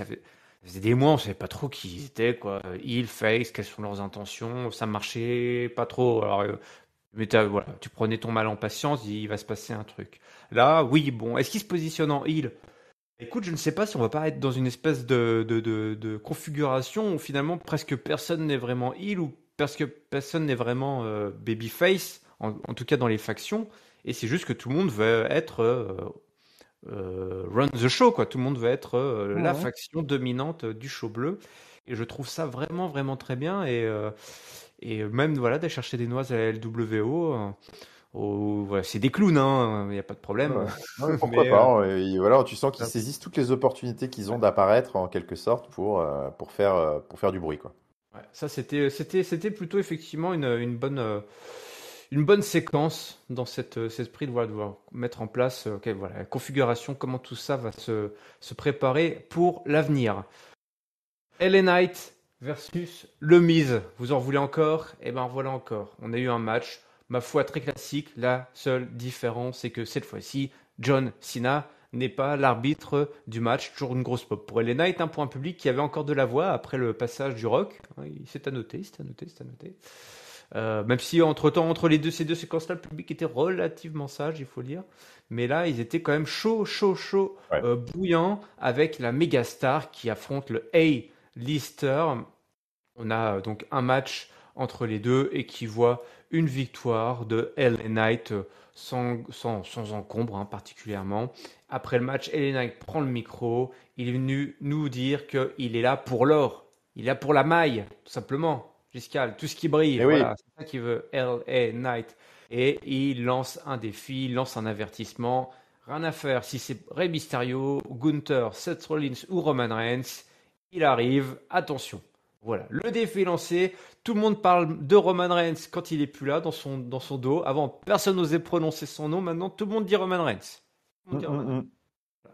Ça faisait des mois, on savait pas trop qui ils étaient, quoi. Heel, face, quelles sont leurs intentions, ça marchait pas trop. Alors, mais voilà, tu prenais ton mal en patience, il va se passer un truc. Là, oui, bon, est-ce qu'il se positionne en heel? Écoute, je ne sais pas si on va pas être dans une espèce de configuration où finalement presque personne n'est vraiment heel ou presque personne n'est vraiment babyface, en tout cas dans les factions, et c'est juste que tout le monde veut être run the show, quoi. Tout le monde veut être la Mhm. faction dominante du show bleu, et je trouve ça vraiment, vraiment très bien, et même voilà, d'aller chercher des noises à la LWO, voilà, c'est des clowns, hein, il n'y a pas de problème, Ouais. Non, mais pourquoi mais pas, hein, et voilà, tu sens qu'ils saisissent toutes les opportunités qu'ils ont d'apparaître en quelque sorte pour faire du bruit, quoi. ouais, ça, c'était plutôt effectivement une bonne séquence dans cet esprit de, voilà, de devoir mettre en place ok, voilà, la configuration, comment tout ça va se préparer pour l'avenir. LA Knight versus Le Miz. Vous en voulez encore? Eh ben voilà encore. On a eu un match, ma foi, très classique. La seule différence, c'est que cette fois-ci, John Cena n'est pas l'arbitre du match. Toujours une grosse pop pour LA Knight, hein, pour un public qui avait encore de la voix après le passage du Rock. C'est à noter, c'est à noter, c'est à noter. Même si entre-temps, entre ces deux séquences-là, le public était relativement sage, il faut le dire. Mais là, ils étaient quand même chaud, chaud, chaud, Ouais. bouillant avec la méga star qui affronte le A-Lister. On a donc un match entre les deux et qui voit une victoire de LA Knight sans encombre, hein, particulièrement. Après le match, LA Knight prend le micro. Il est venu nous dire qu'il est là pour l'or. Il est là pour la maille, tout simplement. Giscal, tout ce qui brille, Et oui, voilà, c'est ça qu'il veut, LA Knight. Et il lance un défi, il lance un avertissement. Rien à faire si c'est Rey Mysterio, Gunther, Seth Rollins ou Roman Reigns. Il arrive, attention. Voilà, le défi est lancé. Tout le monde parle de Roman Reigns quand il est plus là, dans son dos. Avant, personne n'osait prononcer son nom. Maintenant, tout le monde dit Roman Reigns. Tout le monde dit Roman Reigns. mm. Oui,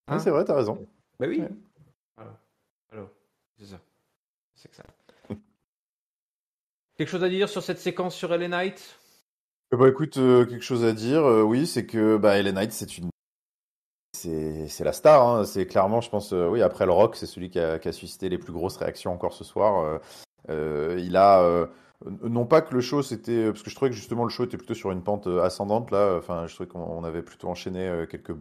Hein? c'est vrai, t'as raison. Bah Ouais. oui. Voilà. Alors, c'est ça. C'est que ça. Quelque chose à dire sur cette séquence sur LA Knight? Bah écoute, quelque chose à dire, oui, c'est que bah, LA Knight, c'est la star, hein. C'est clairement, je pense, oui, après le Rock, c'est celui qui a suscité les plus grosses réactions encore ce soir. Il a, non pas que le show c'était, parce que je trouvais que justement le show était plutôt sur une pente ascendante là. Enfin, je trouvais qu'on avait plutôt enchaîné quelques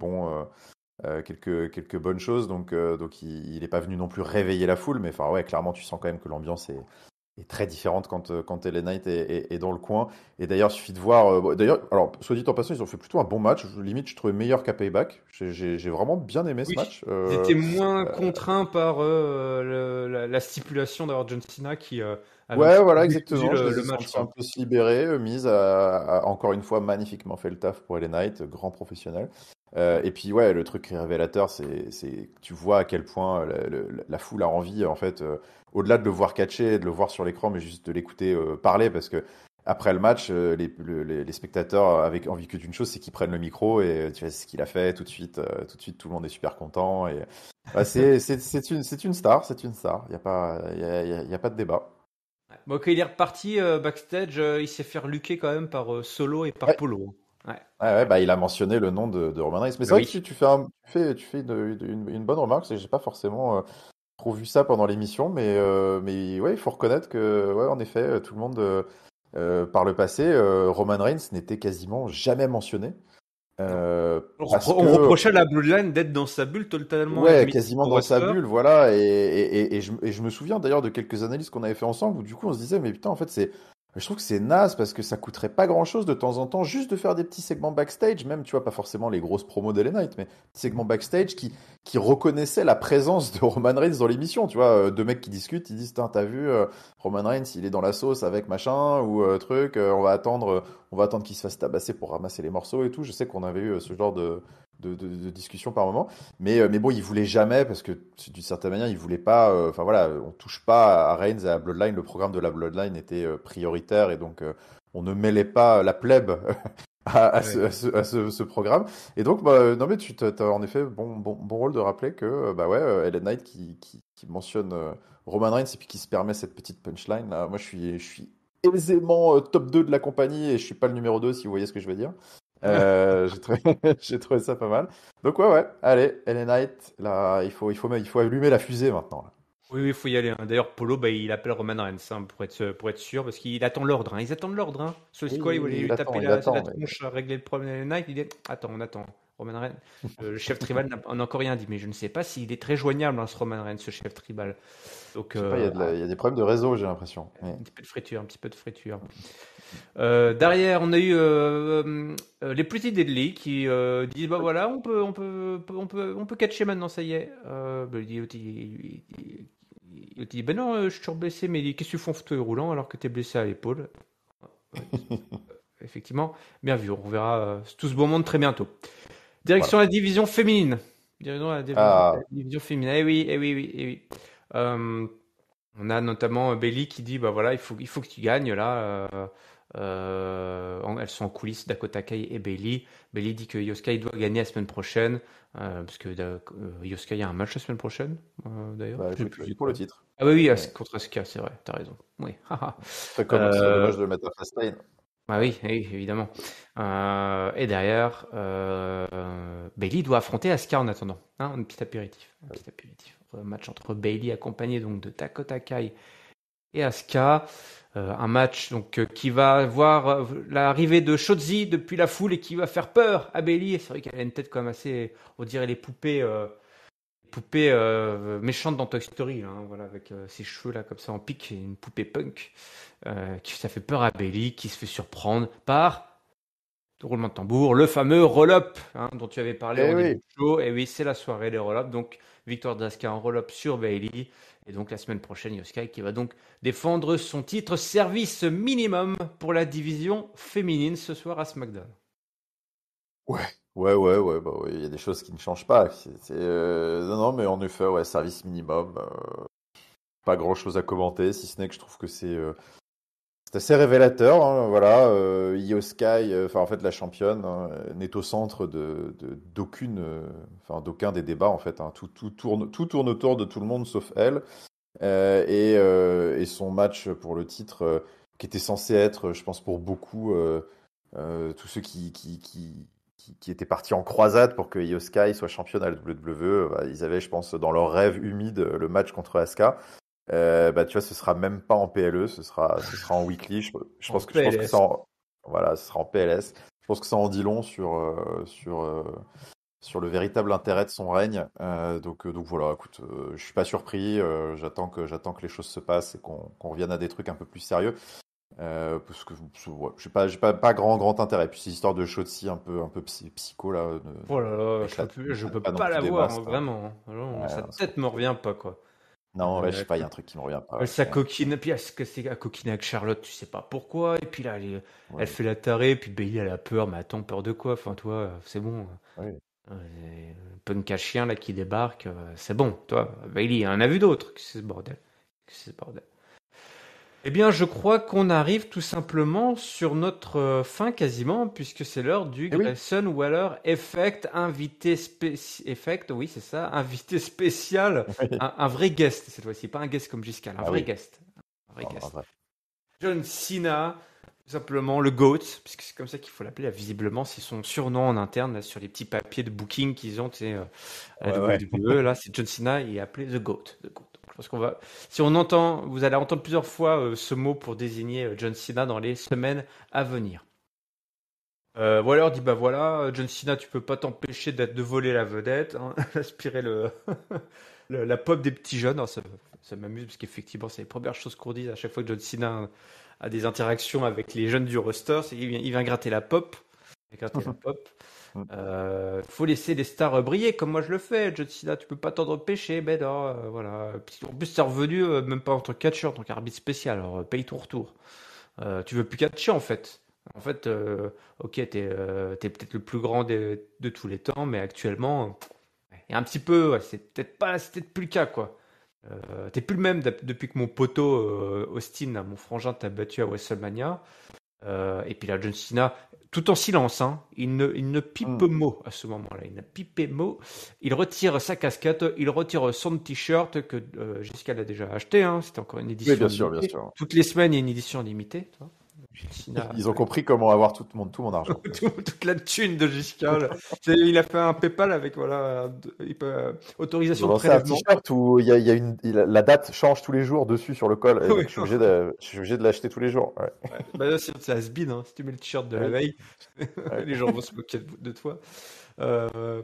bonnes choses. Donc il est pas venu non plus réveiller la foule, mais enfin ouais, clairement tu sens quand même que l'ambiance est très différente quand LA Knight est dans le coin. Et d'ailleurs, il suffit de voir. D'ailleurs, alors, soit dit en passant, ils ont fait plutôt un bon match. Limite, je trouvais meilleur qu'à Payback. J'ai vraiment bien aimé ce Oui. match. Ils étaient moins contraints par la stipulation d'avoir John Cena qui avait un Ouais, petit peu voilà, décousu exactement. Je les le ai match, sentis un quoi. peu se libérer. Mise a encore une fois magnifiquement fait le taf pour LA Knight, grand professionnel. Et puis, ouais, le truc révélateur, c'est que tu vois à quel point la foule a envie, en fait, au-delà de le voir catcher, de le voir sur l'écran, mais juste de l'écouter parler, parce que après le match, les spectateurs avaient envie que d'une chose, c'est qu'ils prennent le micro et tu vois, c'est ce qu'il a fait tout de suite. Tout de suite, tout le monde est super content. Et bah, c'est une star, c'est une star. Il y a pas, il y a pas de débat. Bon, quand il est reparti backstage, il s'est fait reluquer quand même par Solo et par Ouais, Polo. Ouais, ouais, ouais, bah, il a mentionné le nom de Roman Reigns. Mais c'est bah vrai que oui. tu fais une bonne remarque. C'est que j'ai pas forcément trop vu ça pendant l'émission, mais ouais, il faut reconnaître que, ouais, en effet, tout le monde, par le passé, Roman Reigns n'était quasiment jamais mentionné. Non. Parce On que reprochait à la Bloodline d'être dans sa bulle totalement Ouais, hermétique quasiment au dans sa roster. bulle, voilà. Et je me souviens d'ailleurs de quelques analyses qu'on avait fait ensemble où du coup on se disait, mais putain, en fait, je trouve que c'est naze parce que ça coûterait pas grand-chose de temps en temps juste de faire des petits segments backstage, même, tu vois, pas forcément les grosses promos d'Ellen Knight, mais des segments backstage qui reconnaissaient la présence de Roman Reigns dans l'émission, tu vois. Deux mecs qui discutent, ils disent, t'as vu, Roman Reigns, il est dans la sauce avec machin ou truc, on va attendre qu'il se fasse tabasser pour ramasser les morceaux et tout. Je sais qu'on avait eu ce genre de discussion par moment. Mais bon, il voulait jamais parce que d'une certaine manière, il voulait pas. Enfin voilà, on touche pas à Reigns et à Bloodline. Le programme de la Bloodline était prioritaire et donc on ne mêlait pas la plèbe Ouais. ce programme. Et donc, bah, non mais tu as en effet bon rôle de rappeler que bah ouais, Ellen Knight qui mentionne Roman Reigns et puis qui se permet cette petite punchline là. Moi, je suis aisément top 2 de la compagnie et je suis pas le numéro 2 si vous voyez ce que je veux dire. J'ai trouvé... j'ai trouvé ça pas mal. Donc ouais, allez, LA Knight, là, il faut allumer la fusée maintenant, là. Oui, il faut y aller, hein. D'ailleurs, Polo, bah, il appelle Roman Reigns, hein, pour être sûr, parce qu'il attend l'ordre, hein. Ils attendent l'ordre, hein. Oui, Squad, il oui, voulait il lui taper attend, il la attend. tronche, régler le problème de la Night. Il dit, attends, on attend. Roman Reigns. Le chef tribal n'a encore rien dit, mais je ne sais pas s'il est très joignable, hein, ce Roman Reigns, ce chef tribal. Donc, Je sais pas, il y a des problèmes de réseau, j'ai l'impression. un petit peu de friture, un petit peu de friture. Derrière, on a eu les Pretty Deadly qui disent bah voilà, on peut catcher maintenant, ça y est. Bah, il dit ben non, je suis toujours blessé, mais il dit, qu'est-ce que tu fais en fauteuil roulant alors que tu es blessé à l'épaule? Ouais, effectivement, bien vu, on verra tout ce beau monde très bientôt. Direction Voilà. la division féminine. Direction la Ah, division féminine. Eh oui, eh oui, oui, eh oui. Euh, on a notamment Bailey qui dit bah voilà, il faut que tu gagnes là. Elles sont en coulisses, Dakota Kai et Bailey. Bailey dit que Yosuke doit gagner la semaine prochaine parce que Yosuke a un match la semaine prochaine d'ailleurs. bah Je sais écoute, plus c'est pour le quoi. titre. Ah bah oui, Mais contre Asuka, c'est vrai, t'as raison. Oui. haha. ce serait Euh, dommage de le mettre à Fastlane. ah oui, oui, évidemment. Et derrière, Bailey doit affronter Asuka en attendant. Hein, un petit apéritif. Un petit apéritif. Match entre Bailey accompagné donc de Dakota Kai et Asuka. Un match donc qui va voir l'arrivée de Shotzi depuis la foule et qui va faire peur à Bailey. C'est vrai qu'elle a une tête quand même assez, on dirait les poupées méchantes dans Toy Story, là, hein, voilà, avec ses cheveux là comme ça en pique, et une poupée punk. Ça fait peur à Bailey qui se fait surprendre par roulement de tambour, le fameux roll-up hein, dont tu avais parlé Eh en début oui, de show. Et oui, c'est la soirée des roll-up. Donc, victoire d'Asuka en roll-up sur Bailey. Et donc, la semaine prochaine, Yosuke qui va donc défendre son titre service minimum pour la division féminine ce soir à SmackDown. ouais, bah ouais, il y a des choses qui ne changent pas. Non, non, mais en effet, ouais, service minimum. Pas grand-chose à commenter, si ce n'est que je trouve que c'est assez révélateur, hein, voilà. Io Sky, enfin en fait la championne, hein, n'est au centre d'aucun des débats en fait, hein. Tout tourne autour de tout le monde sauf elle. Et son match pour le titre, qui était censé être, je pense pour beaucoup, tous ceux qui étaient partis en croisade pour que Io Sky soit championne à la WWE, bah, ils avaient, je pense, dans leur rêve humide, le match contre Asuka. Bah, tu vois, ce sera même pas en PLE, ce sera en weekly. En Je pense que PLS. voilà, ce sera en PLS. Je pense que ça en dit long sur le véritable intérêt de son règne. Donc voilà, écoute, je suis pas surpris. J'attends que les choses se passent et qu'on revienne à des trucs un peu plus sérieux. Parce que ouais, j'ai pas grand intérêt. Puis ces histoires de Shotzi un peu psycho là, Oh là là, je m'éclatent peux pas non pas plus la des voir, masses, hein, hein. vraiment, hein. Vraiment, Ouais, sa c'est tête me revient pas, quoi. non, ouais, je sais Elle pas, il y a un truc qui me revient pas. Elle Ouais, s'acoquine, puis est-ce que c'est à coquiner avec Charlotte, tu sais pas pourquoi, et puis là, elle ouais, fait la tarée, puis Bailey, elle a peur, mais attends, peur de quoi? Enfin, toi, c'est bon. ouais. Punk à chien, là, qui débarque, c'est bon, toi. Bailey, on en a vu d'autres. Qu'est-ce que c'est ce bordel? Qu'est-ce que c'est ce bordel? Eh bien, je crois qu'on arrive tout simplement sur notre fin quasiment, puisque c'est l'heure du Et oui. Grayson Waller Effect, Effect, oui, c'est ça, invité spécial, un vrai guest cette fois-ci, pas un guest comme Giscal, un Ah vrai oui, guest. Un vrai en guest. vrai. John Cena, tout simplement le GOAT, puisque c'est comme ça qu'il faut l'appeler, là, visiblement, c'est son surnom en interne, là, sur les petits papiers de booking qu'ils ont, tu sais, à la Ouais, ouais. WWE, là, c'est John Cena, il est appelé The GOAT. The GOAT. Donc, je pense qu'on va, si on entend, vous allez entendre plusieurs fois ce mot pour désigner John Cena dans les semaines à venir. Waller dit bah voilà, John Cena, tu peux pas t'empêcher de voler la vedette, hein, aspirer la pop des petits jeunes. Alors, ça m'amuse parce qu'effectivement, c'est les premières choses qu'on dit à chaque fois que John Cena a des interactions avec les jeunes du roster, c'est qu'il vient gratter la pop. Il vient gratter la pop. Faut laisser les stars briller comme moi je le fais. John Cena, tu peux pas t'en empêcher, ben non, voilà. Puis, en plus, c'est revenu même pas en tant que catcheur, en tant qu'arbitre spécial. Alors paye ton retour. Tu veux plus catcher en fait. En fait, ok, t'es peut-être le plus grand de tous les temps, mais actuellement, il y a un petit peu, ouais, c'est peut-être plus le cas quoi. T'es plus le même depuis que mon poteau Austin, là, mon frangin, t'a battu à WrestleMania. Et puis là, John Cena, tout en silence, hein, il ne pipe Mm. mot à ce moment-là. Il n'a pipé mot. Il retire sa casquette, il retire son t-shirt que Jessica l'a déjà acheté. Hein, c'était encore une Oui, édition bien limitée. sûr. Toutes les semaines, il y a une édition limitée. Tu vois. Cena, Ils ont compris comment avoir tout mon argent. toute la thune de Giscard. Il a fait un PayPal avec Ils ont autorisation de lancé un prélèvement. t-shirt où la date change tous les jours dessus sur le col, et Oui. donc je suis obligé de l'acheter tous les jours. Ouais. Ouais. Bah là, c'est has-been, hein. Si tu mets le t-shirt de la Oui. veille, Ouais. les gens vont se moquer de toi. Euh,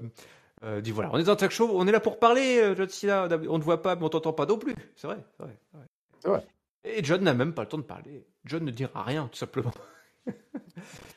dis voilà, on est dans un talk show, on est là pour parler, John Cena. On ne voit pas, mais on t'entend pas non plus. C'est vrai, c'est vrai, c'est vrai. C'est vrai. Et John n'a même pas le temps de parler. John ne dira rien, tout simplement.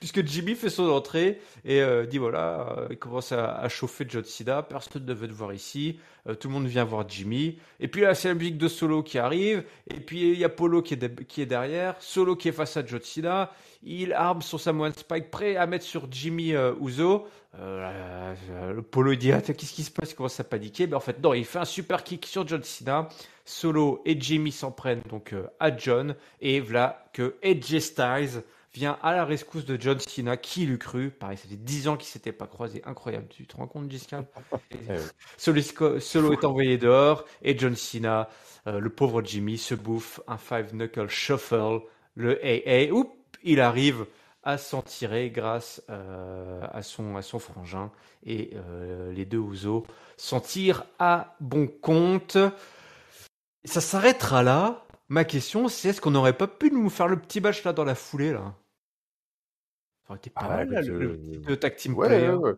Puisque Jimmy fait son entrée et dit voilà, il commence à chauffer John Cena, personne ne veut te voir ici, tout le monde vient voir Jimmy. Et puis là, c'est la musique de Solo qui arrive, et puis il y a Polo qui est derrière, Solo qui est face à John Cena, il arme son Samoan Spike prêt à mettre sur Jimmy Uso. Le Polo il dit ah, qu'est-ce qui se passe, il commence à paniquer. Mais en fait, non, il fait un super kick sur John Cena. Solo et Jimmy s'en prennent donc à John, et voilà que AJ Styles vient à la rescousse de John Cena, qui l'eût cru. Pareil, ça fait 10 ans qu'ils ne s'étaient pas croisés. Incroyable, tu te rends compte, Giscard? Eh oui. Solo est envoyé dehors, et John Cena, le pauvre Jimmy, se bouffe un Five Knuckle Shuffle, le AA. Oups, il arrive à s'en tirer grâce à son frangin, et les deux Ouzo s'en tirent à bon compte. Ça s'arrêtera là. Ma question, c'est est-ce qu'on n'aurait pas pu nous faire le petit match là dans la foulée là? Ça aurait été pas Ah, mal là, écoute, le petit tag team ouais, ouais, player. ouais.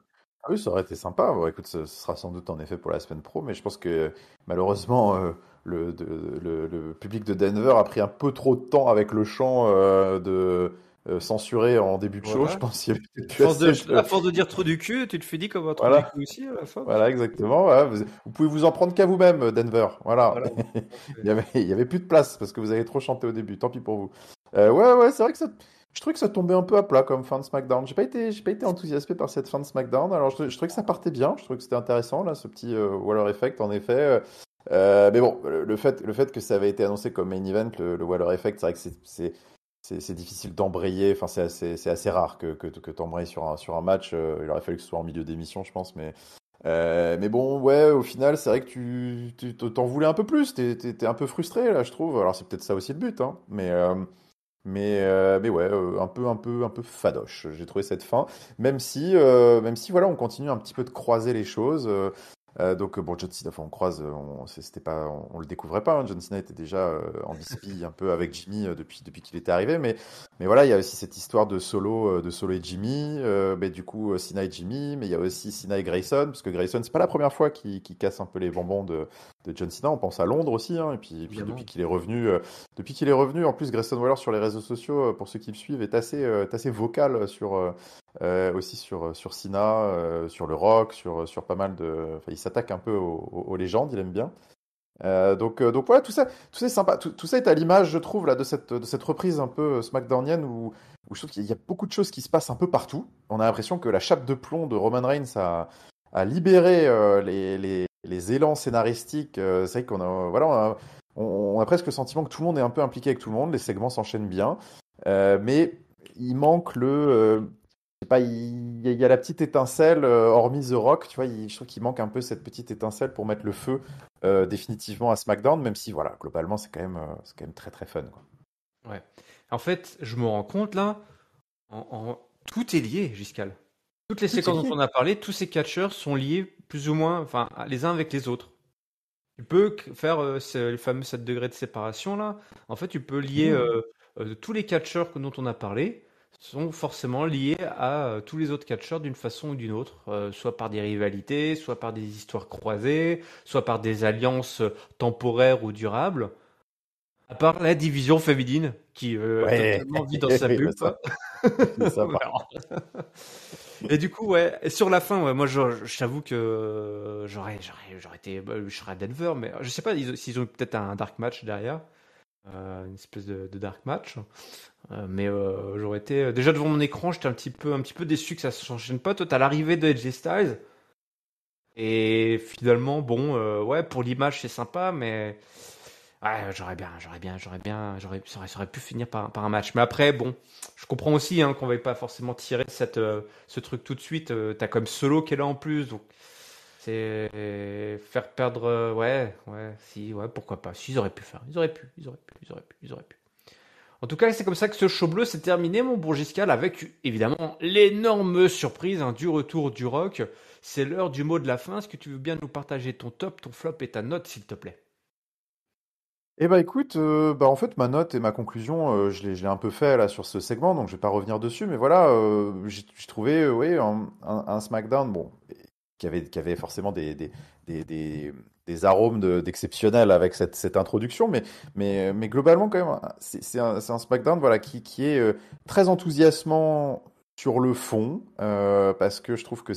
Ah oui, ça aurait été sympa. Bon, écoute, ce sera sans doute en effet pour la semaine pro, mais je pense que malheureusement, le public de Denver a pris un peu trop de temps avec le chant censuré en début de show. Je Voilà. pense qu'il y avait peut-être plus assez À de... force de dire trop du cul, tu te fais dit comme un trou du Voilà, cul aussi à la fin. voilà, exactement. Voilà. Vous pouvez vous en prendre qu'à vous-même, Denver. Voilà. Voilà. Il y avait plus de place parce que vous avez trop chanté au début. Tant pis pour vous. Ouais, ouais, c'est vrai que je trouvais que ça tombait un peu à plat comme fin de SmackDown. J'ai pas été enthousiasmé par cette fin de SmackDown. Alors, je trouvais que ça partait bien. Je trouvais que c'était intéressant, là, ce petit Waller Effect, en effet. Mais bon, le fait que ça avait été annoncé comme main event, le Waller Effect, c'est vrai que c'est difficile d'embrayer. Enfin, c'est assez rare que t'embrayes sur un match. Il aurait fallu que ce soit en milieu d'émission, je pense. Mais bon, ouais, au final, c'est vrai que tu t'en voulais un peu plus. T'es un peu frustré, là, je trouve. Alors, c'est peut-être ça aussi le but, hein. Mais ouais, un peu fadoche. J'ai trouvé cette fin, même si voilà, on continue un petit peu de croiser les choses. Donc bon, John Cena, enfin, on croise, c'était pas, on le découvrait pas, hein. John Cena était déjà en bisbille un peu avec Jimmy depuis qu'il était arrivé, mais voilà, il y a aussi cette histoire de Solo et Jimmy, mais du coup Cena et Jimmy, mais il y a aussi Cena et Grayson, parce que Grayson, c'est pas la première fois qu'il casse un peu les bonbons de John Cena. On pense à Londres aussi, hein, et puis Évidemment. depuis qu'il est revenu, en plus Grayson Waller sur les réseaux sociaux, pour ceux qui le suivent, est assez vocal aussi sur Cena, sur le rock, sur pas mal de. Enfin, il s'attaque un peu aux légendes, il aime bien. Donc voilà, tout ça est sympa. Tout ça est à l'image, je trouve, là, de cette reprise un peu SmackDownienne où je trouve qu'il y a beaucoup de choses qui se passent un peu partout. On a l'impression que la chape de plomb de Roman Reigns a libéré les élans scénaristiques. C'est vrai qu'on a, voilà, on a presque le sentiment que tout le monde est un peu impliqué avec tout le monde. Les segments s'enchaînent bien. Mais il manque je sais pas, il y a la petite étincelle, hormis The Rock, tu vois, je trouve qu'il manque un peu cette petite étincelle pour mettre le feu définitivement à SmackDown, même si, voilà, globalement, c'est quand même très très fun, quoi. Ouais. En fait, je me rends compte là, tout est lié, Giscal. Toutes les Tout est séquences dont lié. on a parlé, tous ces catcheurs sont liés plus ou moins, enfin, les uns avec les autres. Tu peux faire les fameux 7 degrés de séparation là. En fait, tu peux lier Mhm. tous les catcheurs dont on a parlé sont forcément liés à tous les autres catcheurs d'une façon ou d'une autre, soit par des rivalités, soit par des histoires croisées, soit par des alliances temporaires ou durables. À part la division féminine qui Ouais, totalement vit dans sa oui, bah bulle, ça, quoi. ça On va. verra. Et du coup, ouais, et sur la fin, ouais, moi, je t'avoue que j'aurais été, je serais à Denver, mais je sais pas s'ils ont peut-être un dark match derrière, une espèce de dark match. Mais j'aurais été déjà devant mon écran, j'étais un petit peu déçu que ça s'enchaîne pas. Toi, t'as l'arrivée de AJ Styles, et finalement, bon, ouais, pour l'image, c'est sympa, mais ouais, ça aurait pu finir par un match. Mais après, bon, je comprends aussi hein, qu'on ne veuille pas forcément tirer ce truc tout de suite. T'as comme Solo qui est là en plus, donc c'est faire perdre. Ouais, ouais, si, ouais, pourquoi pas. Si, ils auraient pu faire. Ils auraient pu. En tout cas, c'est comme ça que ce show bleu s'est terminé, mon bon Giscal, avec évidemment l'énorme surprise du retour du rock. C'est l'heure du mot de la fin. Est-ce que tu veux bien nous partager ton top, ton flop et ta note, s'il te plaît? Eh ben écoute, en fait ma note et ma conclusion, je l'ai un peu fait là sur ce segment, donc je vais pas revenir dessus, mais voilà, j'ai trouvé, oui, un SmackDown, bon, qui avait forcément des, des, des arômes d'exceptionnel avec cette introduction, mais globalement quand même, c'est un SmackDown voilà qui est très enthousiasmant sur le fond, parce que je trouve que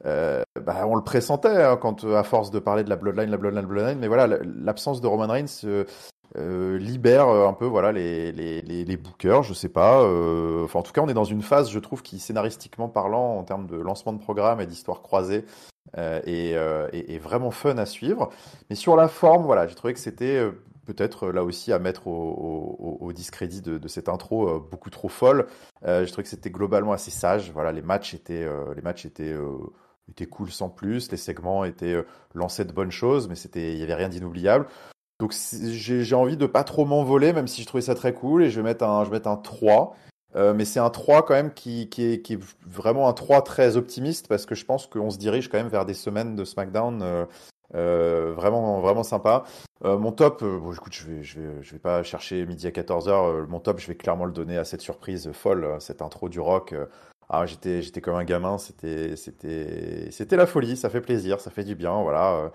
on le pressentait quand, à force de parler de la Bloodline, mais voilà, l'absence de Roman Reigns libère un peu voilà les bookers, je sais pas. Enfin, en tout cas, on est dans une phase, je trouve, qui scénaristiquement parlant, en termes de lancement de programme et d'histoire croisée, est vraiment fun à suivre. Mais sur la forme, voilà, j'ai trouvé que c'était peut-être là aussi à mettre au discrédit de cette intro beaucoup trop folle. J'ai trouvé que c'était globalement assez sage. Voilà, les matchs étaient cool sans plus, les segments étaient lancés de bonnes choses, mais il y avait rien d'inoubliable. Donc j'ai envie de pas trop m'envoler, même si je trouvais ça très cool, et je vais mettre un 3. Mais c'est un 3 quand même qui est vraiment un 3 très optimiste, parce que je pense qu'on se dirige quand même vers des semaines de SmackDown vraiment, vraiment sympa. Mon top, bon, écoute, je vais pas chercher midi à 14h. Mon top, je vais clairement le donner à cette surprise folle, cette intro du rock. J'étais comme un gamin, c'était la folie, ça fait plaisir, ça fait du bien, voilà.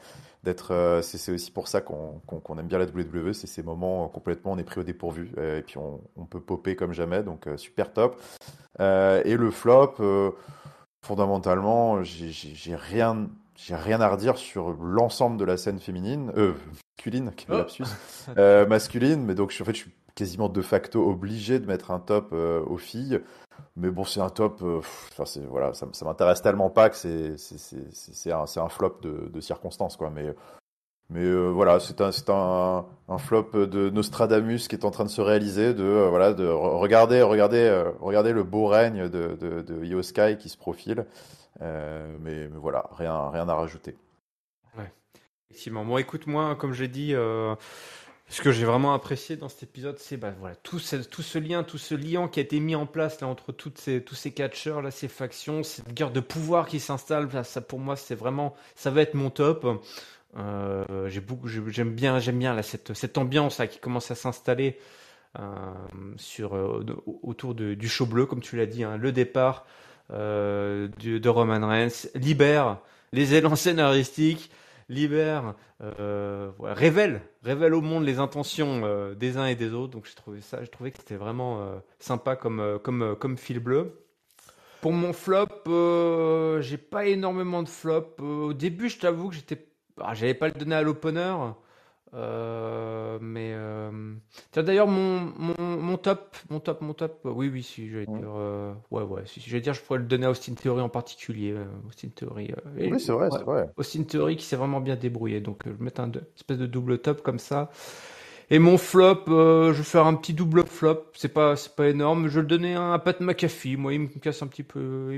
C'est aussi pour ça qu'on aime bien la WWE, c'est ces moments complètement on est pris au dépourvu, et puis on peut popper comme jamais, donc super top. Et le flop, fondamentalement, j'ai rien à redire sur l'ensemble de la scène féminine, masculine, quel Oh. lapsus, masculine, mais donc en fait je suis quasiment de facto obligé de mettre un top aux filles. Mais bon, c'est un top. Enfin, voilà, ça m'intéresse tellement pas que c'est un flop de circonstances, quoi. Mais voilà, c'est un flop de Nostradamus qui est en train de se réaliser. Voilà, regarder le beau règne de Io Sky qui se profile. Mais voilà, rien à rajouter. Ouais, effectivement. Bon, écoute, moi, comme j'ai dit, ce que j'ai vraiment apprécié dans cet épisode, c'est bah, voilà, tout ce lien, tout ce liant qui a été mis en place là, entre tous ces catcheurs, là, ces factions, cette guerre de pouvoir qui s'installe. Là, ça, pour moi, ça va être mon top. J'aime bien là, cette ambiance là, qui commence à s'installer autour du show bleu, comme tu l'as dit, hein, le départ de Roman Reigns, libère les élans scénaristiques, libère, voilà, révèle au monde les intentions des uns et des autres. Donc je trouvais que c'était vraiment sympa comme fil bleu. Pour mon flop, j'ai pas énormément de flop. Au début, je t'avoue que j'allais pas le donner à l'opener. Mais tiens, d'ailleurs mon top, oui oui si j'allais Mm. dire ouais si j'allais dire je pourrais le donner à Austin Theory en particulier, Austin Theory Oui, c'est vrai, ouais, c'est vrai. Austin Theory qui s'est vraiment bien débrouillé, donc je vais mettre espèce de double top comme ça. Et mon flop, je vais faire un petit double flop, c'est pas énorme, je vais le donner à Pat McAfee. Moi il me casse un petit peu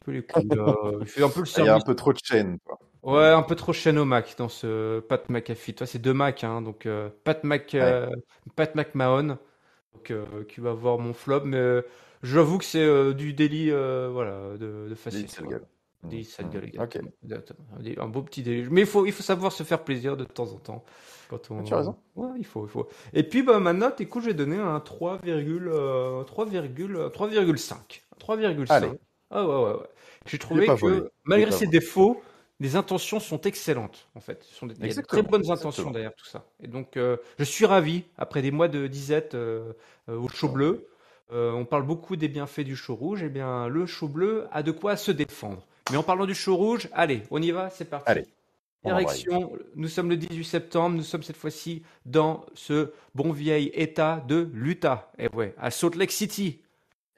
les couilles là. Il fait un peu le Il y a un service. peu trop de chaînes, quoi. Ouais, un peu trop Shane O'Mac dans ce Pat McAfee. Toi, c'est deux Mac, hein, donc Ouais. Pat McMahon, donc, qui va avoir mon flop, mais j'avoue que c'est du délit, voilà, de Dis, facile, sale quoi. gueule. Mm, Délit sale mm. gueule, Ok. exactement. Un beau petit délit. Mais il faut savoir se faire plaisir de temps en temps. Ah, tu as raison. Ouais, il faut. Et puis, bah, ma note, écoute, j'ai donné un 3,5. 3,5. Allez, Ah ouais, ouais, ouais. J'ai il est trouvé pas volé. que, Il est malgré pas ses volé. défauts, les intentions sont excellentes, en fait. Il y a de très Exactement, bonnes intentions exactement. derrière tout ça. Et donc, je suis ravi, après des mois de disette au chaud bleu. On parle beaucoup des bienfaits du chaud rouge. Eh bien, le chaud bleu a de quoi se défendre. Mais en parlant du chaud rouge, allez, on y va, c'est parti. Allez, on embraye. Direction, nous sommes le 18 septembre, nous sommes cette fois-ci dans ce bon vieil état de l'Utah. Et ouais, à Salt Lake City,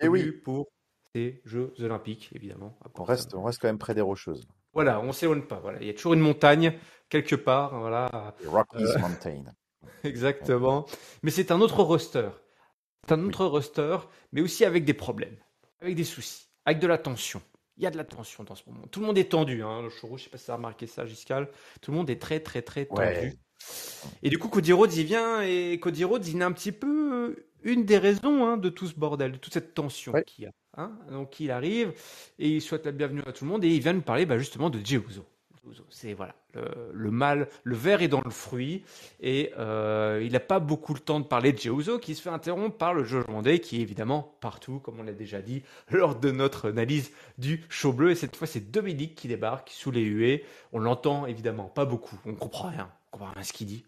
Et connu oui, pour ces Jeux Olympiques, évidemment. À on part ça. reste, on reste quand même près des Rocheuses. Voilà, on s'éloigne pas. Voilà, il y a toujours une montagne quelque part. Voilà, Les euh, Rockies Mountain. Ouais. exactement. Mais c'est un autre roster. C'est un Oui. autre roster, mais aussi avec des problèmes, avec des soucis, avec de la tension. Il y a de la tension dans ce moment. Tout le monde est tendu, hein. Le show rouge, je sais pas si tu as remarqué ça, Giscal. Tout le monde est très, très, très tendu. Ouais. Et du coup, Cody Rhodes, il vient et Cody Rhodes, il est un petit peu une des raisons de tout ce bordel, de toute cette tension Ouais. qu'il y a. Donc il arrive et il souhaite la bienvenue à tout le monde et il vient nous parler justement de Jey Uso. C'est voilà, le mal, le ver est dans le fruit et il n'a pas beaucoup le temps de parler de Jey Uso qui se fait interrompre par le Judgment Day qui est évidemment partout, comme on l'a déjà dit lors de notre analyse du show bleu. Et cette fois, c'est Dominique qui débarque sous les huées. On l'entend évidemment pas beaucoup, on comprend rien. On comprend rien à ce qu'il dit.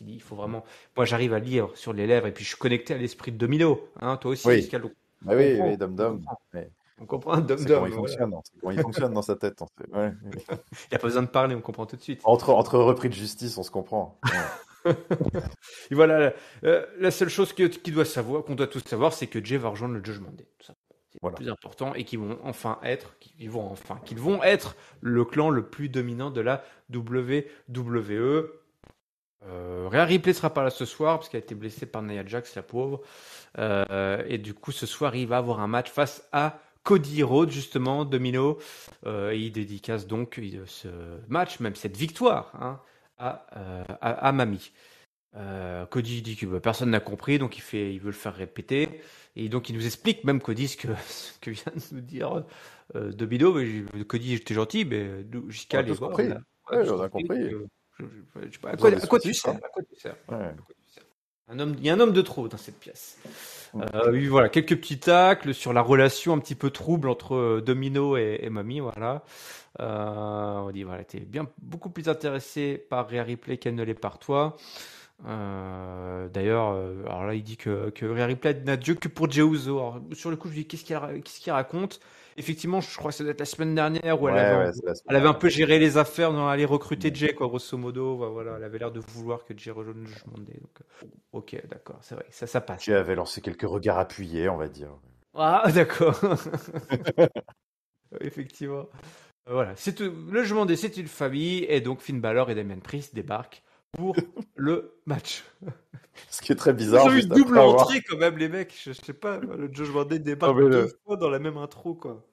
Il faut vraiment. Moi, j'arrive à lire sur les lèvres et puis je suis connecté à l'esprit de Domino. Toi aussi, Oui. Scaldo. Bah On oui, comprend. oui, Dom On Dom. comprend. Ouais. On comprend un On sait comment dom-dom. il Voilà. fonctionne. On sait comment il fonctionne dans sa tête. Ouais. Il n'y a pas besoin de parler, on comprend tout de suite. Entre repris de justice, on se comprend. Ouais. Et voilà, la seule chose qu'on doit tous savoir, c'est que Jay va rejoindre le Judgment Day. Tout ça. C'est Voilà. le plus important et qu'ils vont être le clan le plus dominant de la WWE. Rhea Ripley sera pas là ce soir parce qu'elle a été blessée par Nia Jax, la pauvre. Et du coup, ce soir, il va avoir un match face à Cody Rhodes, justement, Domino. Et il dédicace donc ce match, même cette victoire, à Mami. Cody dit que personne n'a compris, donc il veut le faire répéter. Et donc il nous explique, même Cody, ce que vient de nous dire Domino. Cody, j'étais gentil, mais On a jusqu'à les tous voir. compris. Ouais, on a compris. Je sais pas, à Besoin quoi tu d'explicatif, sers? hein. À quoi tu sers? Ouais. À quoi tu sers? Il y a un homme de trop dans cette pièce. Mm. Oui, voilà, quelques petits tacles sur la relation un petit peu trouble entre Domino et Mami, voilà. On dit, voilà, t'es beaucoup plus intéressé par Rhea Ripley qu'elle ne l'est par toi. D'ailleurs, alors là, il dit que Rhea Ripley n'a Dieu que pour Jey Uso. Alors, sur le coup, je lui dis, qu'est-ce qu'il raconte? Effectivement, je crois que ça doit être la semaine dernière où Ouais, c'est la semaine elle avait un dernière. peu géré les affaires dans aller recruter Mm. Jay, quoi, grosso modo. Voilà, elle avait l'air de vouloir que Jay rejoigne le Judgment Day. Donc, ok, d'accord, c'est vrai, ça passe. Qui avait lancé quelques regards appuyés, on va dire. Ah, d'accord. Effectivement. Voilà, c'est tout. Le Judgment Day, c'est une famille, et donc Finn Balor et Damien Priest débarquent pour le match. Ce qui est très Ils bizarre, ont eu une juste après double avoir. entrée quand même, les mecs. Je sais pas, le Judgment Day Non, débarque mais deux fois dans la même intro, quoi.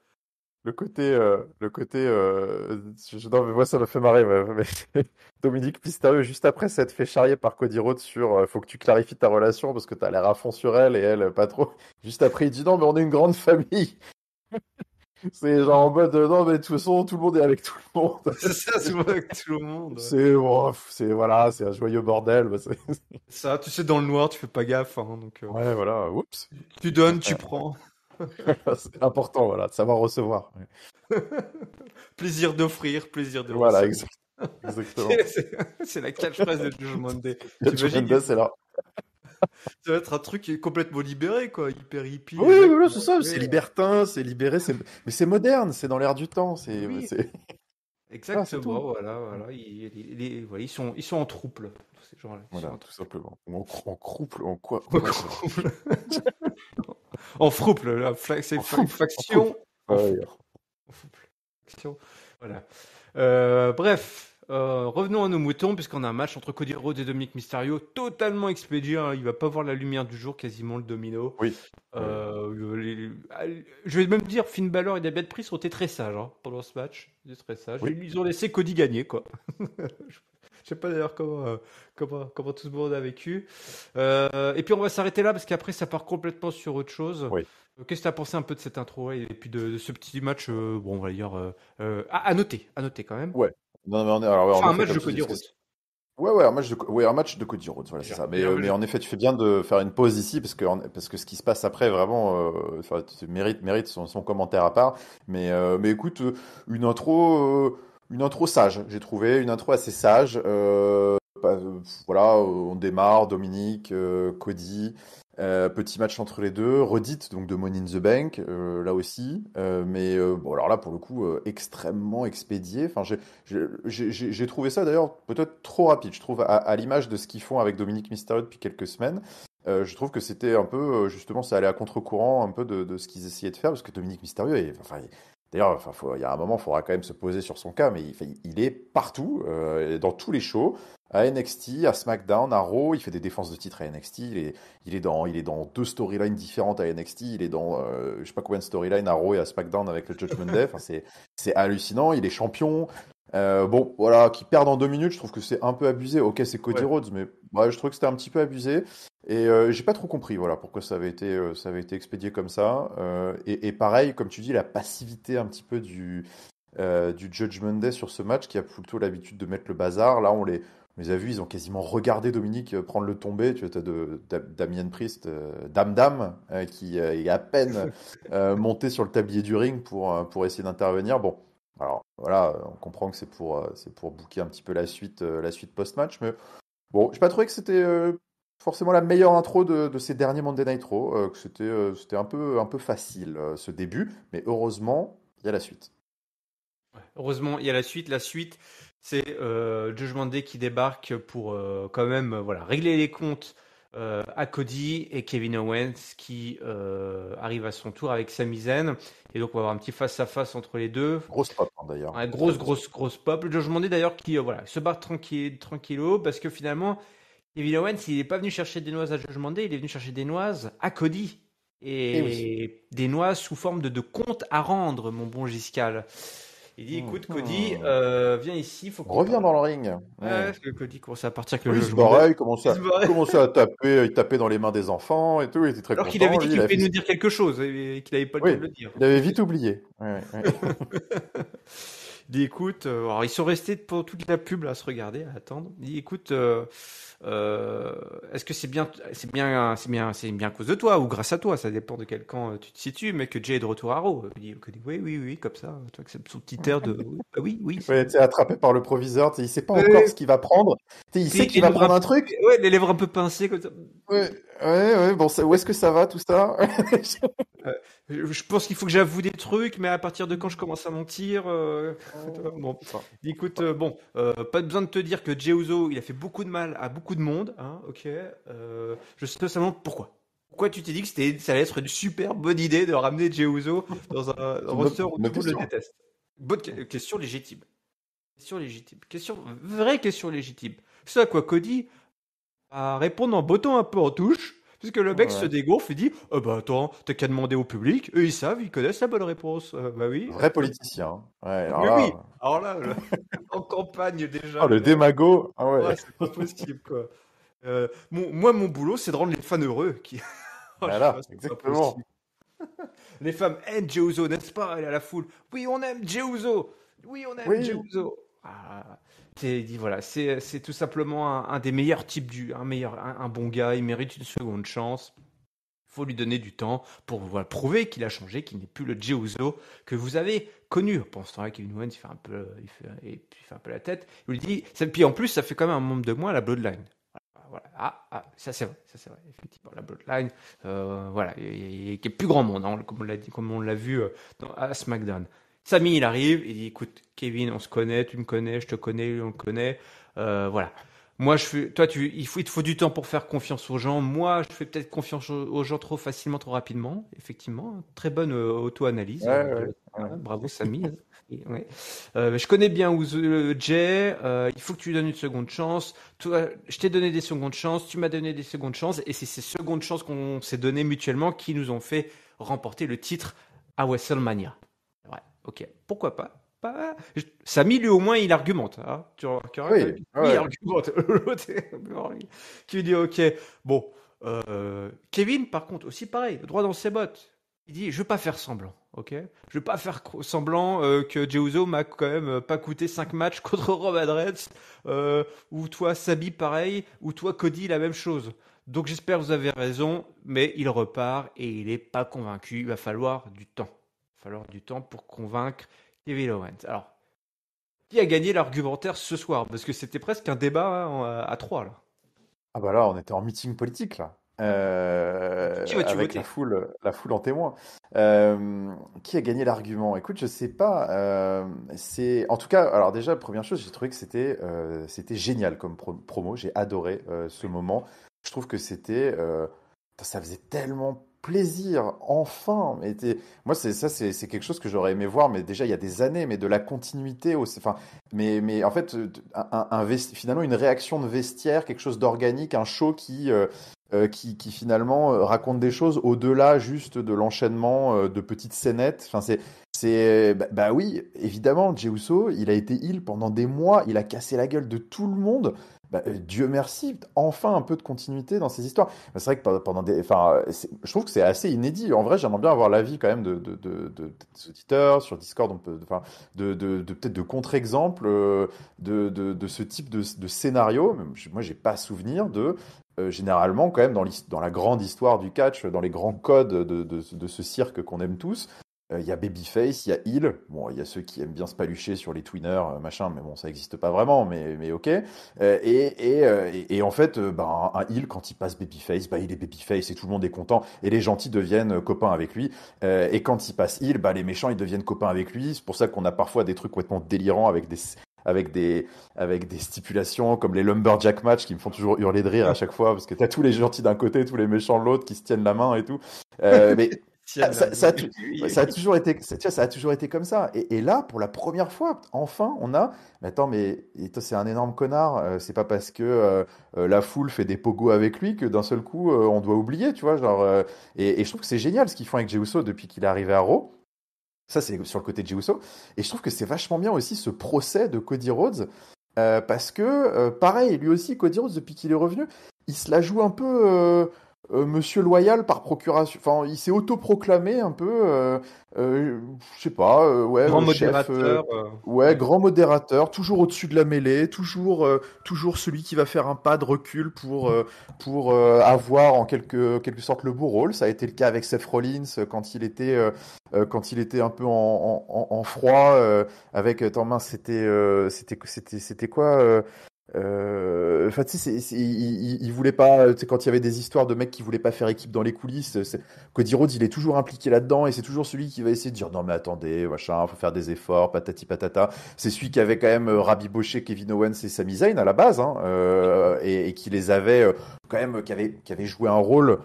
non, mais moi ça m'a fait marrer. Mais Dominique Mysterio, juste après, s'être fait charrier par Cody Rhodes sur faut que tu clarifies ta relation parce que t'as l'air à fond sur elle et elle pas trop. Juste après, il dit non, mais on est une grande famille. C'est genre en mode non, mais de toute façon, tout le monde est avec tout le monde. C'est ça, souvent avec tout le monde. C'est bon, voilà, c'est un joyeux bordel. Bah, Ça, tu sais, dans le noir, tu fais pas gaffe, donc ouais, voilà, oups. tu donnes, tu prends. C'est important, voilà, de savoir recevoir. Plaisir d'offrir, plaisir de Voilà, recevoir. exactement. C'est la catchphrase de Judgment Day. John T'imagines, Mendes, c'est là. ça va être un truc qui est complètement libéré, quoi, hyper hippie, les Oui, mecs. voilà, c'est ça, Ouais, c'est libertin, c'est libéré, mais c'est moderne, c'est dans l'air du temps, oui, c'est... Ah, c'est exactement, tout. voilà. Voilà, ils sont en trouble, là, tous ces gens-là. Ils sont Voilà, en tout simplement. On crouple, on quoi? trouble. En frouple, là, c'est En frouple, faction. En ouais, frouple. En frouple. Faction. Voilà. Bref, revenons à nos moutons, puisqu'on a un match entre Cody Rhodes et Dominic Mysterio, totalement expédié. Il va pas voir la lumière du jour, quasiment le domino. oui. Je vais même dire, Finn Balor et Damien Priest ont été très sages pendant ce match. Ils étaient très sages. Oui. Ils ont laissé Cody gagner, quoi. Je sais pas d'ailleurs comment tout le monde a vécu. Et puis on va s'arrêter là parce qu'après ça part complètement sur autre chose. Oui. Qu'est-ce que tu as pensé un peu de cette intro et puis de ce petit match bon, on va dire à noter quand même. Ouais. Non, mais alors, ouais, Enfin, en un effet, match comme de tu dis, Cody parce que Rhodes. ouais, un match de Cody Rhodes, voilà, c'est ça. Mais en effet, tu fais bien de faire une pause ici, parce que ce qui se passe après, vraiment, enfin, mérite son commentaire à part. Mais écoute, une intro sage, j'ai trouvé, une intro assez sage. Voilà, on démarre, Dominique, Cody, petit match entre les deux, redite donc de Money in the Bank, là aussi. Bon, alors là, pour le coup, extrêmement expédié. Enfin, j'ai trouvé ça d'ailleurs peut-être trop rapide. Je trouve à l'image de ce qu'ils font avec Dominique Mysterio depuis quelques semaines. Je trouve que c'était un peu, justement, ça allait à contre-courant un peu de ce qu'ils essayaient de faire, parce que Dominique Mysterio, d'ailleurs, enfin, il y a un moment, il faudra quand même se poser sur son cas, mais il est partout, dans tous les shows, à NXT, à SmackDown, à Raw, il fait des défenses de titre à NXT, il est dans deux storylines différentes à NXT, il est dans, je sais pas combien de storylines à Raw et à SmackDown avec le Judgment Day, enfin, c'est hallucinant, il est champion. Bon, voilà, qui perd en 2 minutes, je trouve que c'est un peu abusé. Ok, c'est Cody Ouais. Rhodes, mais ouais, je trouve que c'était un petit peu abusé. Et j'ai pas trop compris, voilà, pourquoi ça avait été expédié comme ça. Et pareil, comme tu dis, la passivité un petit peu du Judgment Day sur ce match, qui a plutôt l'habitude de mettre le bazar. Là, on les a vus, ils ont quasiment regardé Dominique prendre le tombé. Tu vois, t'as Damien Priest, Dame, qui est à peine monté sur le tablier du ring pour essayer d'intervenir. Bon, alors voilà, on comprend que c'est pour booker un petit peu la suite post-match, mais bon, j'ai pas trouvé que c'était forcément la meilleure intro de ces derniers Monday Night Raw, que c'était un peu facile ce début, mais heureusement, il y a la suite. Heureusement, il y a la suite. La suite, c'est Judgment Day qui débarque pour quand même voilà, régler les comptes à Cody et Kevin Owens qui arrive à son tour avec Sami Zayn. Et donc, on va avoir un petit face-à-face entre les deux. Grosse pop hein, d'ailleurs. Ouais, grosse pop. Le Judgment Day d'ailleurs qui voilà, se barre tranquillo parce que finalement, Kevin Owens, il n'est pas venu chercher des noises à Judgment Day, il est venu chercher des noises à Cody. Et oui, Et des noises sous forme de compte à rendre, mon bon Giscal. Il dit, écoute, Cody, mhm. viens ici, faut qu'on Reviens parle. dans le ring. Ouais, Ouais. parce que Cody commence à partir avec le Oui, il se Judgment Day. barrait, Il se barrait. il commençait à taper, il tapait dans les mains des enfants et tout, il était très Alors qu'il avait content. dit Lui, qu'il il a voulait fait. nous dire quelque chose et qu'il n'avait pas le temps Oui, de le dire. il avait vite oublié. Ouais, ouais. Il dit, écoute, alors ils sont restés pour toute la pub là, à se regarder, à attendre. Il dit, écoute, euh, est-ce que c'est bien à cause de toi ou grâce à toi, ça dépend de quel camp tu te situes, mais que Jay est de retour à Raw. Il dit, oui, comme ça, tu vois que c'est son petit air de, oui, bah oui, c'est Ouais, bon. tu sais, attrapé par le proviseur, tu sais, il sait pas encore Ouais, ce qu'il va prendre. Tu sais, il sait puis qu'il va prendre un truc. les lèvres un peu pincées comme ça. Ouais, ouais, bon, où est-ce que ça va tout ça? Euh, je pense qu'il faut que j'avoue des trucs, mais à partir de quand je commence à mentir, bon, C'est ça. écoute, bon, pas besoin de te dire que Jey Uso, il a fait beaucoup de mal à beaucoup de monde, hein, ok. Je sais seulement pourquoi. Pourquoi tu t'es dit que ça allait être une super bonne idée de ramener Jey Uso dans un C'est roster où bonne tout le monde le question. déteste? Question légitime. Vraie question légitime. C'est à quoi Cody à répondre en bottant un peu en touche, puisque le mec se Ouais. dégonfle et dit bah attends, t'as qu'à demander au public, eux ils savent, ils connaissent la bonne réponse. Bah oui. Vrai politicien. Hein. Ouais, alors Mais oui, là. alors là, en campagne déjà, Oh, le le mec, démago. Ah ah, ouais. c'est pas possible quoi. Moi, mon boulot, c'est de rendre les fans heureux. Oh, je suis là, Voilà, c'est pas possible. exactement. Les femmes aiment Jey Uso, n'est-ce pas? Elle est à la foule. Oui, on aime Jey Uso. Oui, on aime Jey Oui. Uso. Ah, voilà, c'est tout simplement un des meilleurs types un bon gars. Il mérite une seconde chance. Il faut lui donner du temps pour voilà, prouver qu'il a changé, qu'il n'est plus le Jey Uso que vous avez connu. Pendant ce temps-là, Kevin Owens, il fait un peu la tête. Il lui dit, puis en plus, ça fait quand même un membre de moins à la Bloodline. Voilà. Ça c'est vrai, effectivement, la Bloodline, voilà, il y a plus grand monde, hein, comme on l'a vu à SmackDown. Sami, il arrive, il dit, écoute, Kevin, on se connaît, tu me connais, je te connais, on le connaît, voilà. Moi, il te faut du temps pour faire confiance aux gens. Moi, je fais peut-être confiance aux gens trop facilement, trop rapidement. Effectivement, très bonne auto-analyse Ouais, de ouais, la ouais. bravo Sami. Ouais. Je connais bien Jay. Il faut que tu lui donnes une seconde chance. Toi, je t'ai donné des secondes chances. Tu m'as donné des secondes chances. Et c'est ces secondes chances qu'on s'est données mutuellement qui nous ont fait remporter le titre à WrestleMania. Ouais, ok. Pourquoi pas? Samy, lui, au moins, il argumente. Hein. Tu remarqueras quand même. Oui, Oui, il ouais. argumente. L'autre, qui dit, ok, bon. Kevin, par contre, aussi pareil, droit dans ses bottes. Il dit, je veux pas faire semblant, ok? Je veux pas faire semblant que Jey Uso m'a quand même pas coûté 5 matchs contre Roman Reigns, ou toi, Sabi, pareil, ou toi, Cody, la même chose. Donc j'espère que vous avez raison, mais il repart et il est pas convaincu. Il va falloir du temps. Il va falloir du temps pour convaincre Kevin Owens. Alors, qui a gagné l'argumentaire ce soir? Parce que c'était presque un débat hein, à 3 là. Ah bah là, on était en meeting politique là. Pour qui vas-tu Avec voter? la foule en témoin. Euh, qui a gagné l'argument? Écoute, je sais pas. C'est en tout cas. Alors déjà, première chose, j'ai trouvé que c'était génial comme promo. J'ai adoré ce moment. Je trouve que ça faisait tellement plaisir. Enfin, moi c'est quelque chose que j'aurais aimé voir, mais déjà il y a des années, mais de la continuité. Enfin, mais en fait, finalement une réaction de vestiaire, quelque chose d'organique, un show qui finalement raconte des choses au-delà juste de l'enchaînement de petites scénettes. Enfin, Bah oui, évidemment, Jey Uso, il a été heel pendant des mois, il a cassé la gueule de tout le monde. Dieu merci, enfin un peu de continuité dans ces histoires. C'est vrai que pendant je trouve que c'est assez inédit. En vrai, j'aimerais bien avoir l'avis quand même des auditeurs sur Discord, enfin, peut-être de contre-exemples de ce type de scénario. Moi, j'ai pas souvenir de. Généralement, quand même, dans la grande histoire du catch, dans les grands codes de ce cirque qu'on aime tous, il y a Babyface, il y a Heel. Bon, il y a ceux qui aiment bien se palucher sur les tweeners, machin, mais bon, ça n'existe pas vraiment, mais ok. Et en fait, un Heel, quand il passe Babyface, il est Babyface et tout le monde est content. Et les gentils deviennent copains avec lui. Et quand il passe Heel, les méchants, ils deviennent copains avec lui. C'est pour ça qu'on a parfois des trucs complètement délirants avec des, avec des stipulations comme les Lumberjack match qui me font toujours hurler de rire à chaque fois parce que t'as tous les gentils d'un côté, tous les méchants de l'autre qui se tiennent la main et tout. Mais Tienne la main. Oui, ça a toujours été, tu vois, ça a toujours été comme ça. Et là, pour la première fois, enfin, on a. Mais attends, mais toi, c'est un énorme connard. C'est pas parce que la foule fait des pogos avec lui que d'un seul coup, on doit oublier, tu vois. Genre, et je trouve que c'est génial ce qu'ils font avec Jey Uso depuis qu'il est arrivé à Raw. Ça, c'est sur le côté de Jey Uso. Et je trouve que c'est vachement bien aussi ce procès de Cody Rhodes. Parce que, pareil, lui aussi, Cody Rhodes, depuis qu'il est revenu, il se la joue un peu Monsieur Loyal par procuration. Enfin, il s'est autoproclamé un peu, je sais pas, ouais, grand chef, modérateur. ouais, Ouais. grand modérateur, toujours au-dessus de la mêlée, toujours celui qui va faire un pas de recul pour avoir en quelque sorte le beau rôle. Ça a été le cas avec Seth Rollins quand il était un peu en froid avec attends mince c'était quoi enfin, tu sais, il voulait pas, tu sais, quand il y avait des histoires de mecs qui voulaient pas faire équipe dans les coulisses, Cody Rhodes, il est toujours impliqué là-dedans et c'est toujours celui qui va essayer de dire non mais attendez, machin, faut faire des efforts, patati patata. C'est celui qui avait quand même rabiboché Kevin Owens et Sami Zayn à la base, hein, et qui les avait quand même, qui avait joué un rôle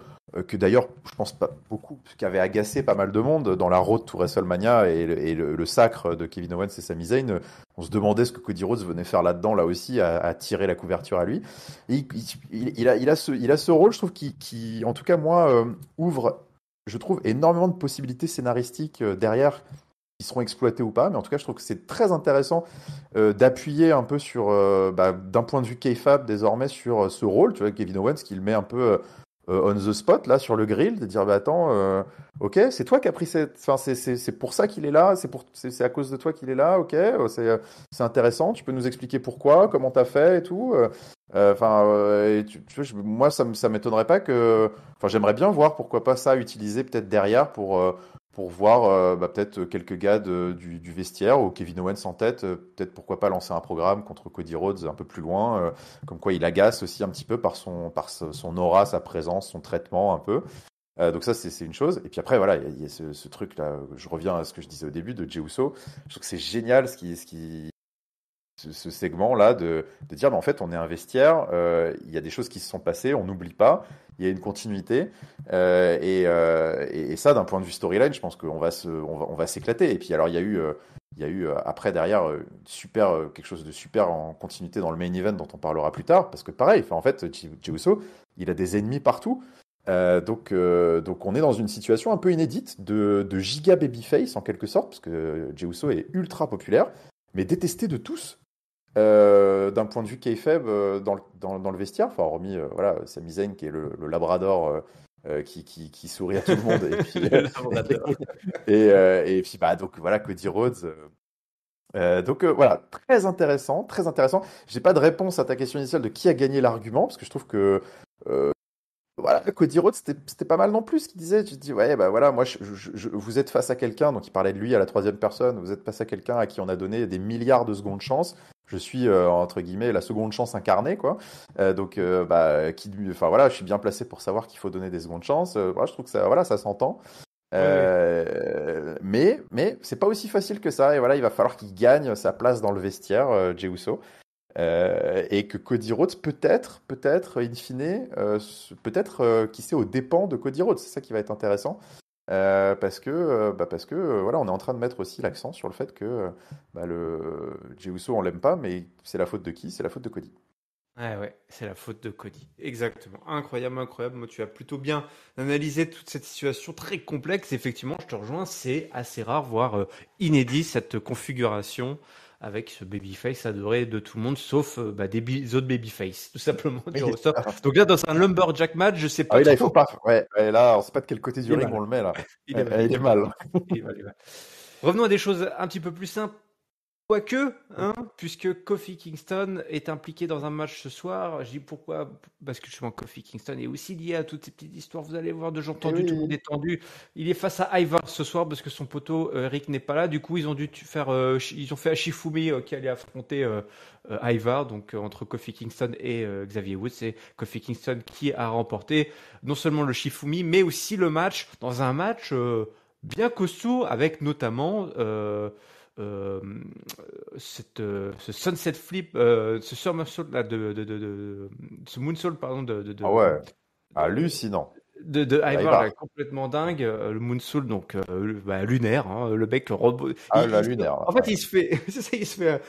que d'ailleurs, je pense pas beaucoup, qui avait agacé pas mal de monde dans la road to WrestleMania et le sacre de Kevin Owens et Sami Zayn. On se demandait ce que Cody Rhodes venait faire là-dedans, là aussi, à tirer la couverture à lui. Et il a ce rôle, je trouve, qui en tout cas, moi, ouvre, je trouve, énormément de possibilités scénaristiques derrière qui seront exploitées ou pas. Mais en tout cas, je trouve que c'est très intéressant d'appuyer un peu sur, d'un point de vue kayfabe désormais, sur ce rôle. Tu vois, Kevin Owens, qui le met un peu on the spot, là, sur le grill, de dire, bah attends, ok, c'est toi qui as pris cette. Enfin, c'est pour ça qu'il est là, c'est à cause de toi qu'il est là, ok, c'est intéressant, tu peux nous expliquer pourquoi, comment t'as fait et tout. Enfin, tu vois, moi, ça m'étonnerait pas que. Enfin, j'aimerais bien voir pourquoi pas ça utilisé peut-être derrière pour voir peut-être quelques gars du vestiaire ou Kevin Owens en tête, peut-être pourquoi pas lancer un programme contre Cody Rhodes un peu plus loin, comme quoi il agace aussi un petit peu son aura, sa présence, son traitement un peu. Donc ça, c'est une chose. Et puis après, voilà, il y a ce truc-là, je reviens à ce que je disais au début de Jey Uso. Je trouve que c'est génial ce segment-là de dire, mais en fait, on est un vestiaire, il y a des choses qui se sont passées, on n'oublie pas, il y a une continuité. Et ça, d'un point de vue storyline, je pense on va s'éclater. Et puis alors, il y a eu après, derrière, quelque chose de super en continuité dans le main event dont on parlera plus tard. Parce que pareil, enfin, en fait, Jey Uso, il a des ennemis partout. Donc on est dans une situation un peu inédite de giga babyface en quelque sorte, parce que Jey Uso est ultra populaire, mais détesté de tous. D'un point de vue kayfabe dans le vestiaire, enfin hormis voilà, Sami Zayn qui est le Labrador qui sourit à tout le monde et puis Le labrador. et puis bah donc voilà Cody Rhodes. Donc voilà, très intéressant, très intéressant. J'ai pas de réponse à ta question initiale de qui a gagné l'argument parce que je trouve que voilà, Cody Rhodes, c'était pas mal non plus ce qu'il disait. Tu te dis, ouais, bah voilà, moi, vous êtes face à quelqu'un, donc il parlait de lui à la troisième personne, vous êtes face à quelqu'un à qui on a donné des milliards de secondes chance. Je suis, entre guillemets, la seconde chance incarnée, quoi. Donc, enfin voilà, je suis bien placé pour savoir qu'il faut donner des secondes chances. Voilà, je trouve que ça, voilà, ça s'entend. Oui, oui. Mais c'est pas aussi facile que ça. Et voilà, il va falloir qu'il gagne sa place dans le vestiaire, Jey Uso. Et que Cody Rhodes peut-être, in fine, peut-être, qui sait, aux dépens de Cody Rhodes. C'est ça qui va être intéressant. Parce que voilà, on est en train de mettre aussi l'accent sur le fait que le Jey Uso, on l'aime pas, mais c'est la faute de qui? C'est la faute de Cody. Ouais, c'est la faute de Cody. Exactement. Incroyable, incroyable. Moi, tu as plutôt bien analysé toute cette situation très complexe. Effectivement, je te rejoins, c'est assez rare, voire inédit, cette configuration avec ce babyface adoré de tout le monde, sauf des autres babyface, tout simplement, du Oui. ressort. Donc là, dans un lumberjack match, je sais Ah pas oui, là, il faut trop. pas. Ouais, ouais, là, on sait pas de quel côté Il du est ring mal. on le met, là. Il est Ouais, mal, ouais, il il est est mal. mal. Il est mal, il est mal. Revenons à des choses un petit peu plus simples. Quoique, hein, puisque Kofi Kingston est impliqué dans un match ce soir, je dis pourquoi? Parce que justement Kofi Kingston est aussi lié à toutes ces petites histoires. Vous allez voir de gens Eh tendus, tout le monde oui. est tendu. Il est face à Ivar ce soir parce que son poteau Rick n'est pas là. Du coup, ils ont dû faire, ils ont fait à Shifumi qui allait affronter Ivar, donc entre Kofi Kingston et Xavier Woods. C'est Kofi Kingston qui a remporté non seulement le Shifumi, mais aussi le match dans un match bien costaud avec notamment euh, ce sunset flip, ce somersault là ce moonsault pardon Ah ouais, hallucinant. de Ivar là Ivar. complètement dingue, le moonsault donc lunaire, hein, le mec Ah, la lunaire, là. en fait Ouais. il se fait c'est ça, il se fait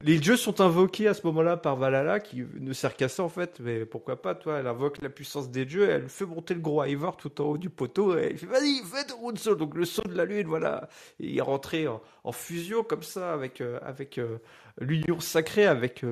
les dieux sont invoqués à ce moment-là par Valhalla qui ne sert qu'à ça en fait, mais pourquoi pas, toi, elle invoque la puissance des dieux, elle fait monter le gros Ivar tout en haut du poteau et elle fait vas-y, fais ton moonsault, donc le saut de la lune, voilà, et il est rentré en fusion comme ça avec l'union sacrée avec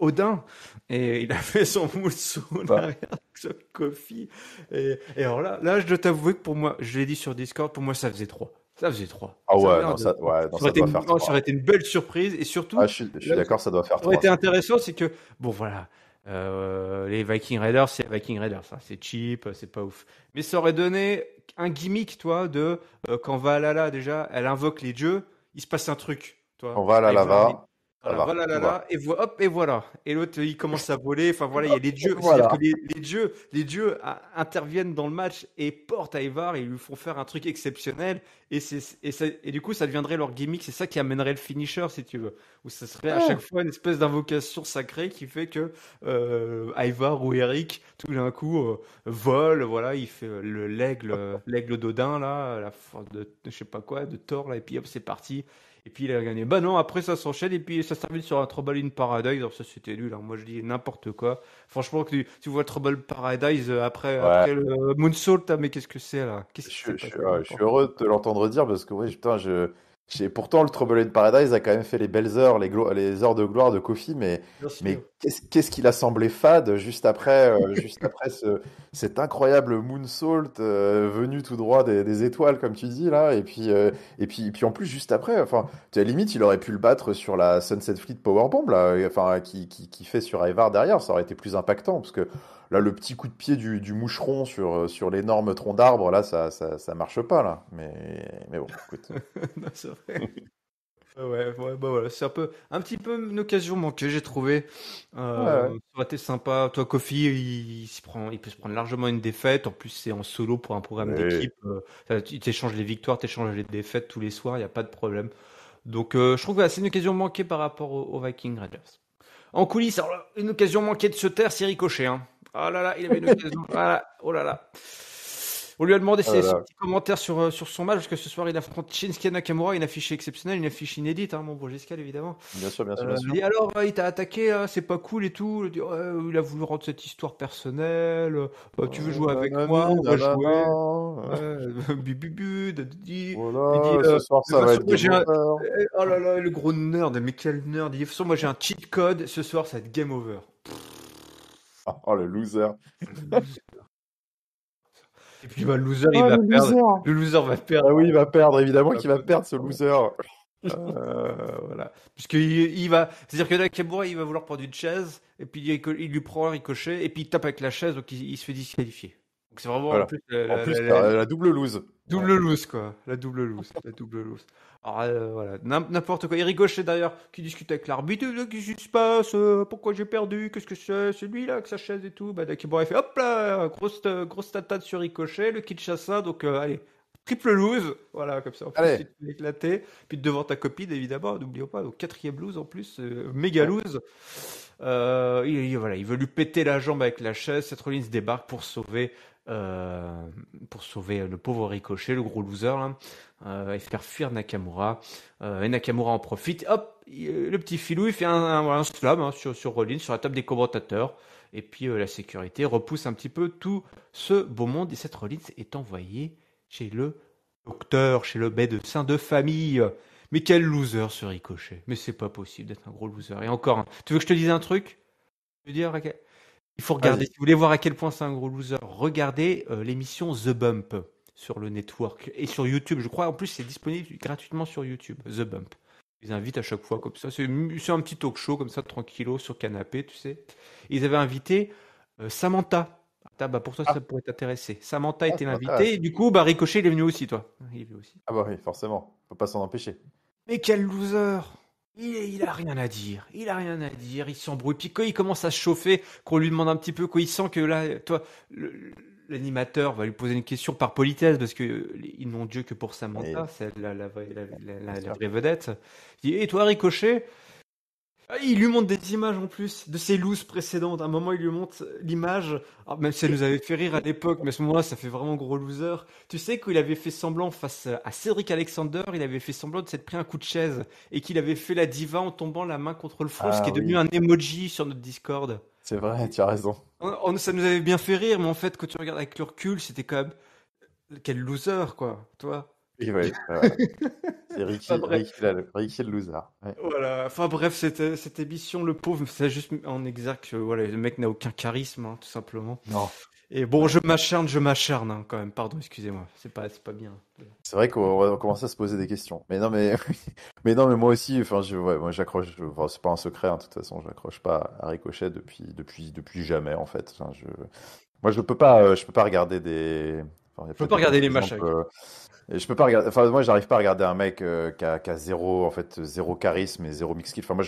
Odin, et il a fait son moonsault Bah, derrière ce Kofi, et alors là je dois t'avouer que pour moi, je l'ai dit sur Discord, pour moi ça faisait 3. Ça faisait 3. ah Ça avait ouais, l'air non, de ça, 3. ouais, non, Ça aurait ça été doit faire ça aurait 3. été une belle surprise. Et Ah, surtout, je suis là où ça d'accord, ça doit faire aurait 3, été ça. intéressant, c'est que, bon voilà, les Viking Raiders, c'est Viking Raiders. Ça. C'est cheap, c'est pas ouf. Mais ça aurait donné un gimmick, toi, de quand Valhalla, déjà, elle invoque les dieux, il se passe un truc, On toi. va à la Ivar, lava, ça voilà, va, voilà, là, tout va. là, et hop, et voilà. Et l'autre, il commence à voler. Enfin voilà, il y a les dieux. C'est-à-dire que Voilà. interviennent dans le match et portent Ivar et lui font faire un truc exceptionnel. Et du coup, ça deviendrait leur gimmick. C'est ça qui amènerait le finisher, si tu veux. Où ça serait à chaque Ouais. fois une espèce d'invocation sacrée qui fait que Ivar ou Eric, tout d'un coup, vole. Voilà, il fait l'aigle d'Odin là, la force de je sais pas quoi, de Thor là, et puis hop, c'est parti. Et puis il a gagné. Bah non, après ça s'enchaîne et puis ça se termine sur un Trouble in Paradise. Alors ça c'était nul, hein. Moi je dis n'importe quoi. Franchement, que tu vois le Trouble Paradise Ouais. après le Moonsault, mais qu'est-ce que c'est là? Qu'est-ce qui s'est passé? Je suis heureux de te l'entendre dire parce que, oui, putain, pourtant, le Trouble in Paradise a quand même fait les belles heures, les heures de gloire de Kofi, Bien sûr. mais qu'est-ce qu'il a semblé fade juste après cet incroyable moonsault venu tout droit des étoiles, comme tu dis là, et puis en plus, juste après, enfin, à la limite, il aurait pu le battre sur la Sunset Fleet Powerbomb, là, enfin, qui fait sur Ivar derrière, ça aurait été plus impactant, parce que là, le petit coup de pied du moucheron sur l'énorme tronc d'arbre, là, ça marche pas, là. Mais bon, écoute. Non, c'est vrai. Ouais, bah voilà, c'est un petit peu une occasion manquée, j'ai trouvé. Ouais, ouais. Ça aurait été sympa. Toi, Kofi, il peut se prendre largement une défaite. En plus, c'est en solo pour un programme Oui. d'équipe. Il t'échange les victoires, t'échanges les défaites tous les soirs, il n'y a pas de problème. Donc, je trouve que voilà, c'est une occasion manquée par rapport aux Viking Raiders. En coulisses, alors là, une occasion manquée de se taire, c'est Ricochet. Hein. Ah là là, il avait une occasion. Voilà, oh là là. On lui a demandé Oh là ses là. petits commentaires sur son match, parce que ce soir il affronte Shinsuke Nakamura, une affiche exceptionnelle, une affiche inédite, hein, mon beau Giscal évidemment. Bien sûr, bien sûr, bien sûr. Il dit alors, il t'a attaqué, c'est pas cool et tout. Il dit, ouais, il a voulu rendre cette histoire personnelle. Tu veux jouer avec moi? Nanani, On va nanana. jouer. Ouais, bububu, dadadi. Il dit, Voilà, ce soir, de toute ça va façon, être moi game j'ai un. over. Oh là là, le gros nerd, mais quel nerd. Il dit, de toute façon, moi j'ai un cheat code. Ce soir, ça va être game over. Oh, le loser. Et puis bah, le loser, il Oh, va le perdre. loser. Le loser va perdre. Ah oui, il va perdre, évidemment À qu'il va cause de perdre, ce ça. loser. Voilà. Puisqu'il va. C'est-à-dire que Nakamura, il va vouloir prendre une chaise, et puis il lui prend un ricochet, et puis il tape avec la chaise, donc il se fait disqualifier. Donc c'est vraiment en Voilà. plus En plus, la double lose. Ouais. double lose, quoi. La double lose. La double lose. Alors voilà. N'importe quoi. Et Ricochet d'ailleurs, qui discute avec l'arbitre. Qu'est-ce qui se passe? Pourquoi j'ai perdu? Qu'est-ce que c'est lui là, avec sa chaise et tout? Bah, Nakamura, il fait hop là, grosse tatane sur Ricochet, le Kinshasa, donc allez. Triple lose, voilà, comme ça. En plus, tu Allez. te fais éclater. Puis devant ta copine, évidemment, n'oublions pas. Donc, quatrième lose en plus, méga Ouais. lose. Voilà, il veut lui péter la jambe avec la chaise. Seth Rollins débarque euh, pour sauver le pauvre Ricochet, le gros loser, là, et faire fuir Nakamura. Et Nakamura en profite. Hop, le petit filou, il fait un slam sur Rollins, sur la table des commentateurs. Et puis la sécurité repousse un petit peu tout ce beau monde. Et Seth Rollins est envoyé chez le docteur, chez le médecin de famille. Mais quel loser ce Ricochet. Mais c'est pas possible d'être un gros loser. Et encore, tu veux que je te dise un truc? Je veux dire, il faut regarder. Si vous voulez voir à quel point c'est un gros loser, regardez l'émission The Bump sur le network et sur YouTube. Je crois en plus c'est disponible gratuitement sur YouTube. The Bump. Ils invitent à chaque fois comme ça. C'est un petit talk show comme ça, tranquillo, sur canapé, tu sais. Ils avaient invité Samantha. Pour toi, ça pourrait t'intéresser. Samantha était l'invitée. Et du coup, Ricochet, il est venu aussi, toi. Il est venu aussi. Ah bah oui, forcément. Faut pas s'en empêcher. Mais quel loser! Il a rien à dire. Il a rien à dire. Il s'embrouille. Puis quand il commence à se chauffer, qu'on lui demande un petit peu, quand il sent que là, toi, l'animateur va lui poser une question par politesse, parce que ils n'ont Dieu que pour Samantha, c'est la vraie vedette. Il dit, et toi, Ricochet? Il lui montre des images en plus de ses looses précédentes. À un moment, il lui montre l'image, même si elle nous avait fait rire à l'époque, mais à ce moment-là, ça fait vraiment gros loser. Tu sais qu'il avait fait semblant face à Cédric Alexander, il avait fait semblant de s'être pris un coup de chaise et qu'il avait fait la diva en tombant la main contre le front, ce qui est devenu un emoji sur notre Discord. C'est vrai, tu as raison. Ça nous avait bien fait rire, mais en fait, quand tu regardes avec le recul, c'était quand même quel loser, quoi, toi. Oui, ouais. C'est Ricky le loser. Ouais. Voilà. Enfin bref, cette émission, le pauvre, c'est juste en exact que voilà, le mec n'a aucun charisme, tout simplement. Non. Et bon, je m'acharne quand même. Pardon, excusez-moi. C'est pas bien. C'est vrai qu'on va commencer à se poser des questions. Mais non, mais moi aussi. Enfin, moi j'accroche. Enfin, c'est pas un secret. De toute façon, j'accroche pas à Ricochet depuis jamais en fait. Enfin, moi, je peux pas regarder des. Enfin, je peux pas regarder les matchs. Et je peux pas regarder. Enfin, moi, j'arrive pas à regarder un mec qui a zéro charisme et zéro mix skill. Enfin, moi,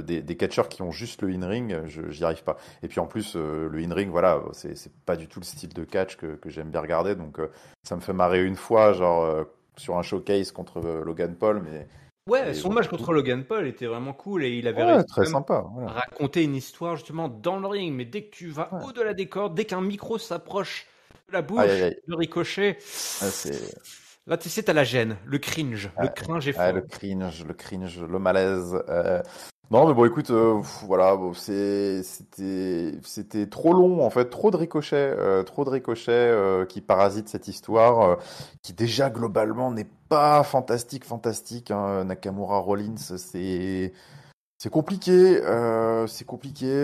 des catcheurs qui ont juste le in-ring, j'y arrive pas. Et puis en plus, le in-ring, voilà, c'est pas du tout le style de catch que j'aime bien regarder. Donc, ça me fait marrer une fois, genre sur un showcase contre Logan Paul, mais. Ouais, son match contre Logan Paul était vraiment cool et il avait réussi très sympa, à raconter une histoire justement dans le ring. Mais dès que tu vas au-delà des cordes, dès qu'un micro s'approche de la bouche de Ricochet, là, tu sais, t'as la gêne, le cringe, le cringe est fort. Le cringe, le malaise. Non, mais bon, écoute, voilà, c'était trop long, en fait, trop de ricochets qui parasitent cette histoire, qui déjà, globalement, n'est pas fantastique, hein. Nakamura Rollins, c'est compliqué,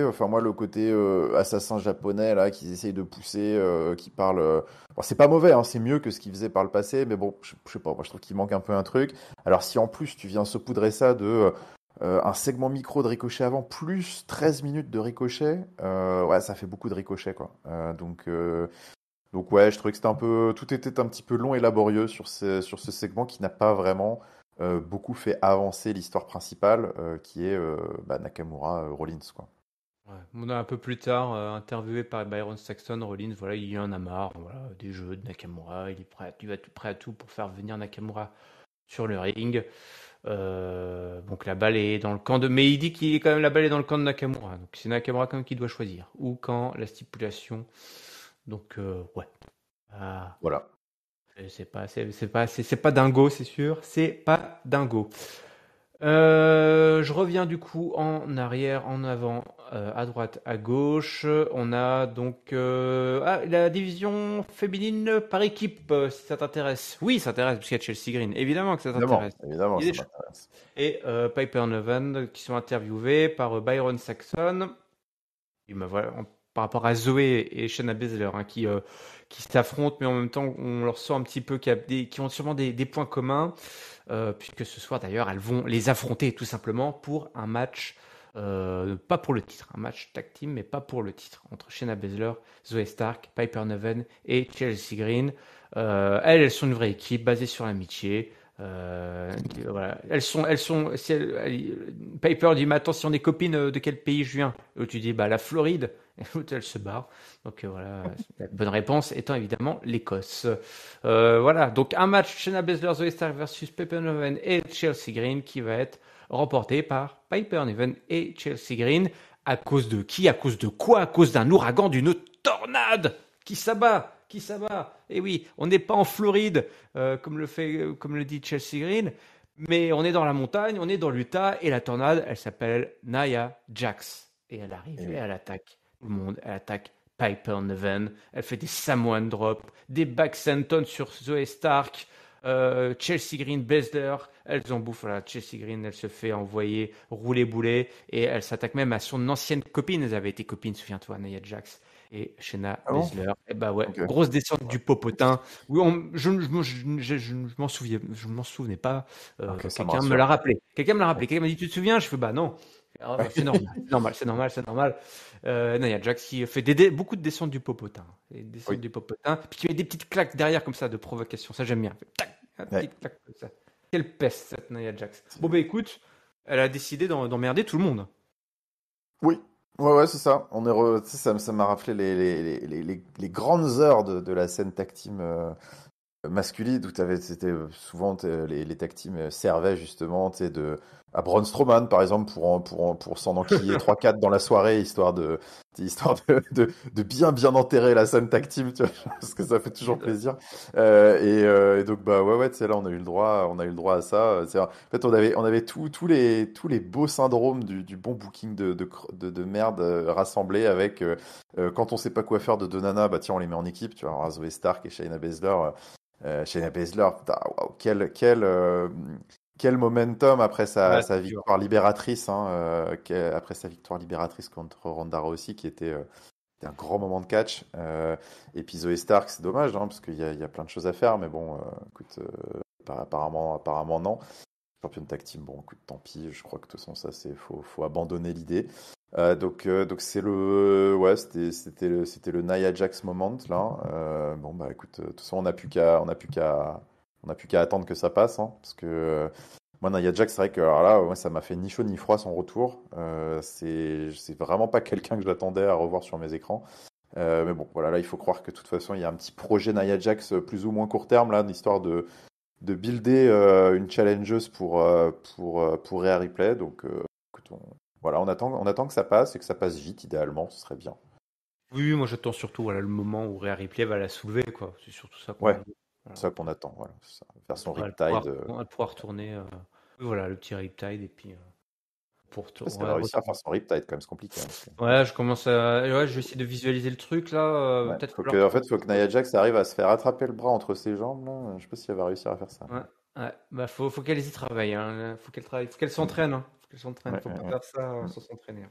Enfin, moi, le côté assassin japonais là, qu'ils essayent de pousser, qui parle. Bon, c'est pas mauvais, hein, c'est mieux que ce qu'ils faisaient par le passé, mais bon, je sais pas. Moi, je trouve qu'il manque un peu un truc. Alors, si en plus tu viens saupoudrer ça de un segment micro de ricochet avant, plus 13 minutes de ricochet, ouais, ça fait beaucoup de ricochet, quoi. Donc ouais, je trouvais que tout était un petit peu long et laborieux sur ce segment qui n'a pas vraiment beaucoup fait avancer l'histoire principale, qui est Nakamura Rollins, quoi. Ouais. On a un peu plus tard, interviewé par Byron Saxton, Rollins, voilà, il en a marre, voilà, des jeux de Nakamura, il va être prêt à tout pour faire venir Nakamura sur le ring. Donc la balle est dans le camp de, mais il dit qu'il est quand même la balle est dans le camp de Nakamura. Donc c'est Nakamura quand même qui doit choisir, ou quand la stipulation. Donc ouais. Voilà. C'est pas dingo, c'est sûr. C'est pas dingo. Je reviens du coup en arrière, en avant, à droite, à gauche. On a donc la division féminine par équipe, si ça t'intéresse. Oui, ça t'intéresse, parce qu'il y a Chelsea Green. Évidemment que ça t'intéresse. Évidemment, ça m'intéresse. Et Piper Niven, qui sont interviewés par Byron Saxton. Et voilà, par rapport à Zoé et Shayna Baszler, hein, qui s'affrontent, mais en même temps, on leur sent un petit peu qui ont sûrement des points communs, puisque ce soir, d'ailleurs, elles vont les affronter tout simplement pour un match, pas pour le titre, un match tag team, mais pas pour le titre, entre Shayna Baszler, Zoé Stark, Piper Niven et Chelsea Green. Elles sont une vraie équipe basée sur l'amitié. Voilà. Piper dit, mais attends, si on est copines, de quel pays je viens? Et tu dis, la Floride. Et elle se barre. Donc voilà, la bonne réponse étant évidemment l'Écosse. Voilà, donc un match Shayna Baszler, Zoe Stark versus Piper Niven et Chelsea Green qui va être remporté par Piper Niven et Chelsea Green. À cause de qui? À cause de quoi? À cause d'un ouragan, d'une tornade qui s'abat. Et oui, on n'est pas en Floride, comme le dit Chelsea Green, Mais on est dans la montagne, on est dans l'Utah, et la tornade, elle s'appelle Nia Jax. Et elle arrive et elle attaque tout le monde. Elle attaque Piper Niven, elle fait des Samoan Drop, des back senton sur Zoe Stark, Chelsea Green, Baszler, elles en bouffent. Voilà, Chelsea Green, elle se fait envoyer rouler boulet, et elle s'attaque même à son ancienne copine. Elles avaient été copines, souviens-toi, Nia Jax et Shayna Ah bon? Baszler. Et bah ouais, Ok. grosse descente du popotin. Oui, je m'en souvenais pas. Ok, ça me Quelqu'un me l'a rassure. rappelé. Quelqu'un me l'a rappelé. Ok. Quelqu'un m'a dit, tu te souviens? Je fais, bah non. Ah, c'est normal, c'est normal, c'est normal, c'est normal. Non, il y a Jax qui fait beaucoup de descentes du popotin. Des descentes Oui. du popotin. Puis qui met des petites claques derrière comme ça de provocation. Ça, j'aime bien. Fait tac, une Ouais. petite claque comme ça. Quelle peste, cette Nia Jax. Bon, bah écoute, elle a décidé d'emmerder tout le monde. Oui. Ouais, c'est ça. Tu sais, ça m'a rappelé les grandes heures de la scène tag team masculine où c'était souvent les tag teams servaient justement, tu sais, à Braun Strowman par exemple pour s'en enquiller 3-4 dans la soirée histoire de bien enterrer la scène tag team, tu vois, parce que ça fait toujours plaisir. Et donc bah ouais, tu sais, là on a eu le droit à ça. En fait on avait tous les beaux syndromes du bon booking de merde rassemblés avec quand on sait pas quoi faire de deux nanas, bah tiens on les met en équipe, tu vois, alors, Zoe Stark et Shayna Baszler. Shayna Baszler, putain, waouh, quel momentum après Ouais, sa c'est dur. victoire libératrice, hein, après sa victoire libératrice contre Ronda Rousey, qui était un grand moment de catch. Et puis Zoe Stark, c'est dommage, hein, parce qu'il y a plein de choses à faire, mais bon, écoute, apparemment non. Championne tag team, bon, écoute, tant pis, je crois que de toute façon, faut abandonner l'idée. Donc ouais, c'était le Nia Jax moment là. Bon bah écoute, de toute façon on n'a plus qu'à attendre que ça passe, hein, parce que moi Nia Jax, c'est vrai que alors là, moi, ça m'a fait ni chaud ni froid son retour. C'est vraiment pas quelqu'un que j'attendais à revoir sur mes écrans. Mais bon, voilà, là il faut croire que de toute façon il y a un petit projet Nia Jax plus ou moins court terme là, histoire de builder une challengeuse pour Rhea Ripley. Donc écoute, voilà, on attend que ça passe et que ça passe vite, idéalement, ce serait bien. Oui, moi j'attends surtout voilà, le moment où Rhea Ripley va la soulever, quoi. C'est surtout ça qu'on Ouais, veut. Voilà. c'est ça qu'on attend, voilà, c'est ça. Faire son Elle Riptide. elle va pouvoir tourner. Voilà, le petit Riptide, et puis Parce qu'elle ouais, va réussir à faire son Riptide, quand même, c'est compliqué, hein, ouais, je commence à. Ouais, je vais essayer de visualiser le truc là. Ouais, Peut-être falloir en fait, trouver. faut que Nia Jax arrive à se faire attraper le bras entre ses jambes, là. Je sais pas si elle va réussir à faire ça. Ouais, ouais. Bah, faut qu'elle y travaille. Hein. Faut qu'elle travaille. Faut qu'elle s'entraîne. Hein. Faut qu'elle s'entraîne. Ouais, Faut ouais, pas ouais. faire ça Mm. sans s'entraîner.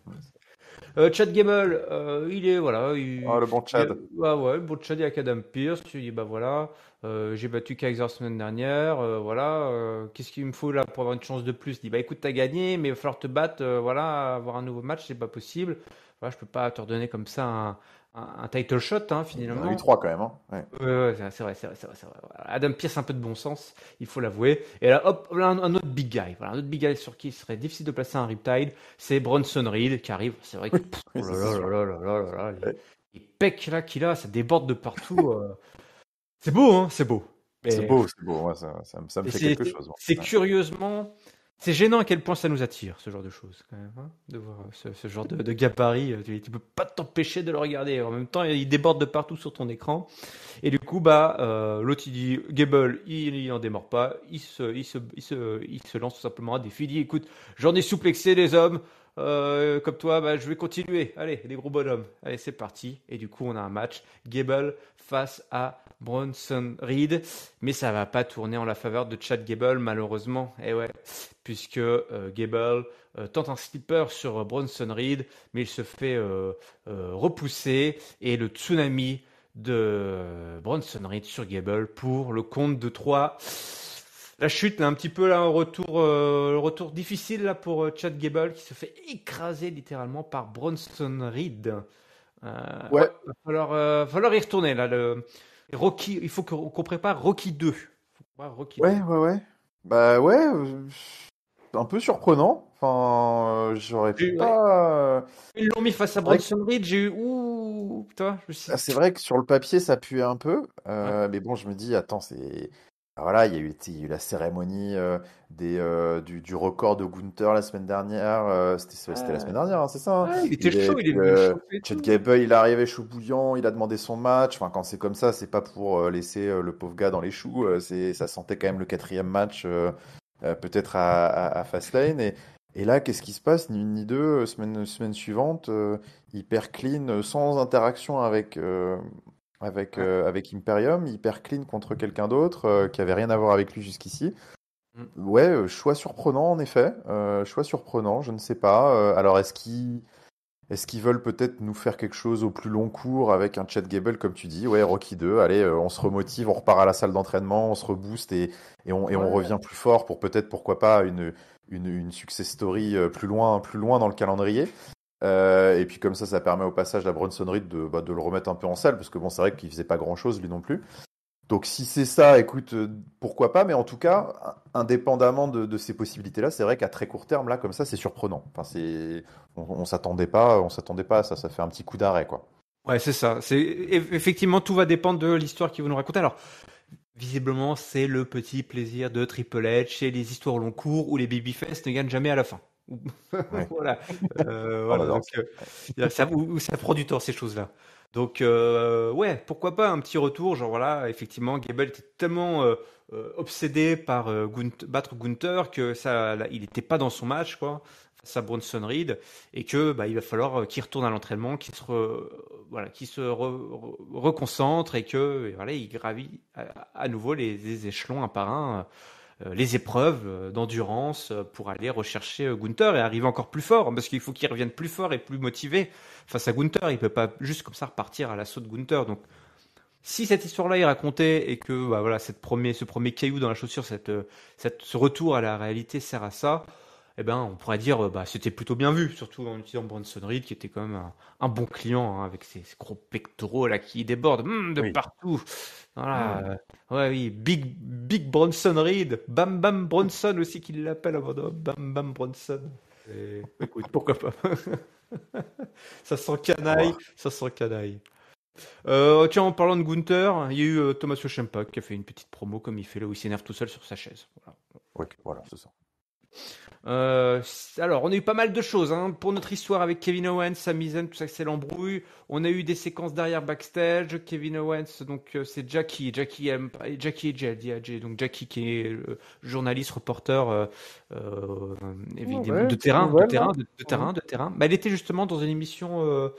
Chad Gable, il est voilà, Oh, le bon Chad. ouais, ouais, bon Chad avec Adam Pearce. Tu dis bah voilà, j'ai battu Kaiser la semaine dernière, voilà, qu'est-ce qu'il me faut là pour avoir une chance de plus? Il dit bah écoute, t'as gagné, mais il va falloir te battre, voilà, avoir un nouveau match, c'est pas possible. Voilà, je peux pas te redonner comme ça un title shot, hein, Il y en a eu finalement. 3 quand même, hein. Ouais. Ouais, ouais, c'est vrai, c'est vrai, c'est vrai, c'est vrai. Voilà. Adam Pearce, un peu de bon sens, il faut l'avouer. Et là, hop, là, un autre big guy. Voilà, un autre big guy sur qui il serait difficile de placer un Riptide, c'est Bronson Reed qui arrive. C'est vrai que, Oui, oh là ça c'est là sûr. là là là là là, Ouais. les pecs là qu'il a, ça déborde de partout. C'est beau, hein, c'est beau. Mais C'est beau, ouais, ça me et fait quelque chose. c'est Ouais. curieusement, c'est gênant à quel point ça nous attire, ce genre de choses, quand même, hein, de voir ce genre de gabarit. Tu peux pas t'empêcher de le regarder. En même temps, il déborde de partout sur ton écran. Et du coup, bah, l'autre il dit, Gable, il en démord pas, il se lance tout simplement un défi. Il dit, écoute, j'en ai souplexé les hommes, comme toi, bah, je vais continuer. Allez, les gros bonhommes. Allez, c'est parti. Et du coup, on a un match, Gable face à Bronson Reed, mais ça va pas tourner en la faveur de Chad Gable, malheureusement. Et ouais, puisque Gable tente un slipper sur Bronson Reed, mais il se fait repousser, et le tsunami de Bronson Reed sur Gable pour le compte de 3. La chute, là, un petit peu là, un retour difficile là pour Chad Gable qui se fait écraser littéralement par Bronson Reed. Ouais, Ouais, falloir y retourner là. Rocky, il faut qu'on prépare Rocky 2. Faut qu'on prépare Rocky 2. ouais. Bah ouais, un peu surprenant. Enfin, j'aurais Ouais. pas. Ils l'ont mis face à C'est vrai Bronson Reed, j'ai eu ouh, putain, je sais. C'est vrai que sur le papier, ça puait un peu. Ouais. Mais bon, je me dis, attends, c'est. Ah, voilà, il y a eu la cérémonie du record de Gunther la semaine dernière. C'était la semaine dernière, hein, c'est ça, hein. Ouais, il était Et chaud, il est puis, venu le chauffer et Chad tout. Gable, il est arrivé chaud bouillant, il a demandé son match. Enfin, quand c'est comme ça, c'est pas pour laisser le pauvre gars dans les choux. Ça sentait quand même le quatrième match. peut-être à Fastlane. Et là, qu'est-ce qui se passe? Ni une ni deux, semaine suivante, il perd clean sans interaction Ouais. avec Imperium, il perd clean contre quelqu'un d'autre qui avait rien à voir avec lui jusqu'ici. Mm. Ouais, choix surprenant en effet. Choix surprenant, je ne sais pas. Alors est-ce qu'ils veulent peut-être nous faire quelque chose au plus long cours avec un Chad Gable comme tu dis? Ouais, Rocky 2, allez, on se remotive, on repart à la salle d'entraînement, on se rebooste et on Ouais. revient plus fort pour peut-être, pourquoi pas, une success story plus loin dans le calendrier. Et puis comme ça permet au passage à Bronson Reed de le remettre un peu en salle, parce que bon, c'est vrai qu'il faisait pas grand-chose lui non plus. Donc si c'est ça, écoute, pourquoi pas, mais en tout cas, indépendamment de ces possibilités-là, c'est vrai qu'à très court terme, là, comme ça, c'est surprenant. Enfin, on s'attendait pas à ça, ça fait un petit coup d'arrêt, quoi. Ouais, c'est ça. Effectivement, tout va dépendre de l'histoire qu'ils vont nous raconter. Alors, visiblement, c'est le petit plaisir de Triple H et les histoires au long cours où les babyface ne gagnent jamais à la fin. Ouais, Voilà. on Voilà. adore Donc, ça. où ça prend du temps, ces choses-là. Donc, ouais, pourquoi pas un petit retour. Genre, voilà, effectivement, Gable était tellement obsédé par battre Gunther que ça, là, il n'était pas dans son match, quoi, face à Bronson Reed, et que bah, il va falloir qu'il retourne à l'entraînement, voilà, qu'il se reconcentre et que et voilà, il gravit à nouveau les échelons un par un, les épreuves d'endurance pour aller rechercher Gunther et arriver encore plus fort, parce qu'il faut qu'il revienne plus fort et plus motivé face à Gunther. Il peut pas juste comme ça repartir à l'assaut de Gunther. Donc, si cette histoire-là est racontée et que bah, voilà, ce premier caillou dans la chaussure, ce retour à la réalité sert à ça, eh ben, on pourrait dire bah, c'était plutôt bien vu, surtout en utilisant Bronson Reed, qui était quand même un bon client, hein, avec ses gros pectoraux là qui débordent de Oui. partout. Voilà, Hmm. ouais, oui, Big Bronson Reed, Bam Bam Bronson aussi qu'il l'appelle avant de Bam Bam Bronson. Écoute, pourquoi pas. Ça sent À canaille, voir. ça sent canaille. Tiens, en parlant de Gunther, il y a eu Thomas Ciampa qui a fait une petite promo comme il fait là où il s'énerve tout seul sur sa chaise. Voilà. Oui, voilà, c'est ça. Alors, on a eu pas mal de choses hein, pour notre histoire avec Kevin Owens, Sami Zayn, tout ça, c'est l'embrouille. On a eu des séquences derrière backstage. Kevin Owens, donc c'est Jackie J, donc Jackie qui est journaliste, reporter, Oh, évidemment ouais, une petite nouvelle, là. Hmm. de terrain. Bah, elle était justement dans une émission.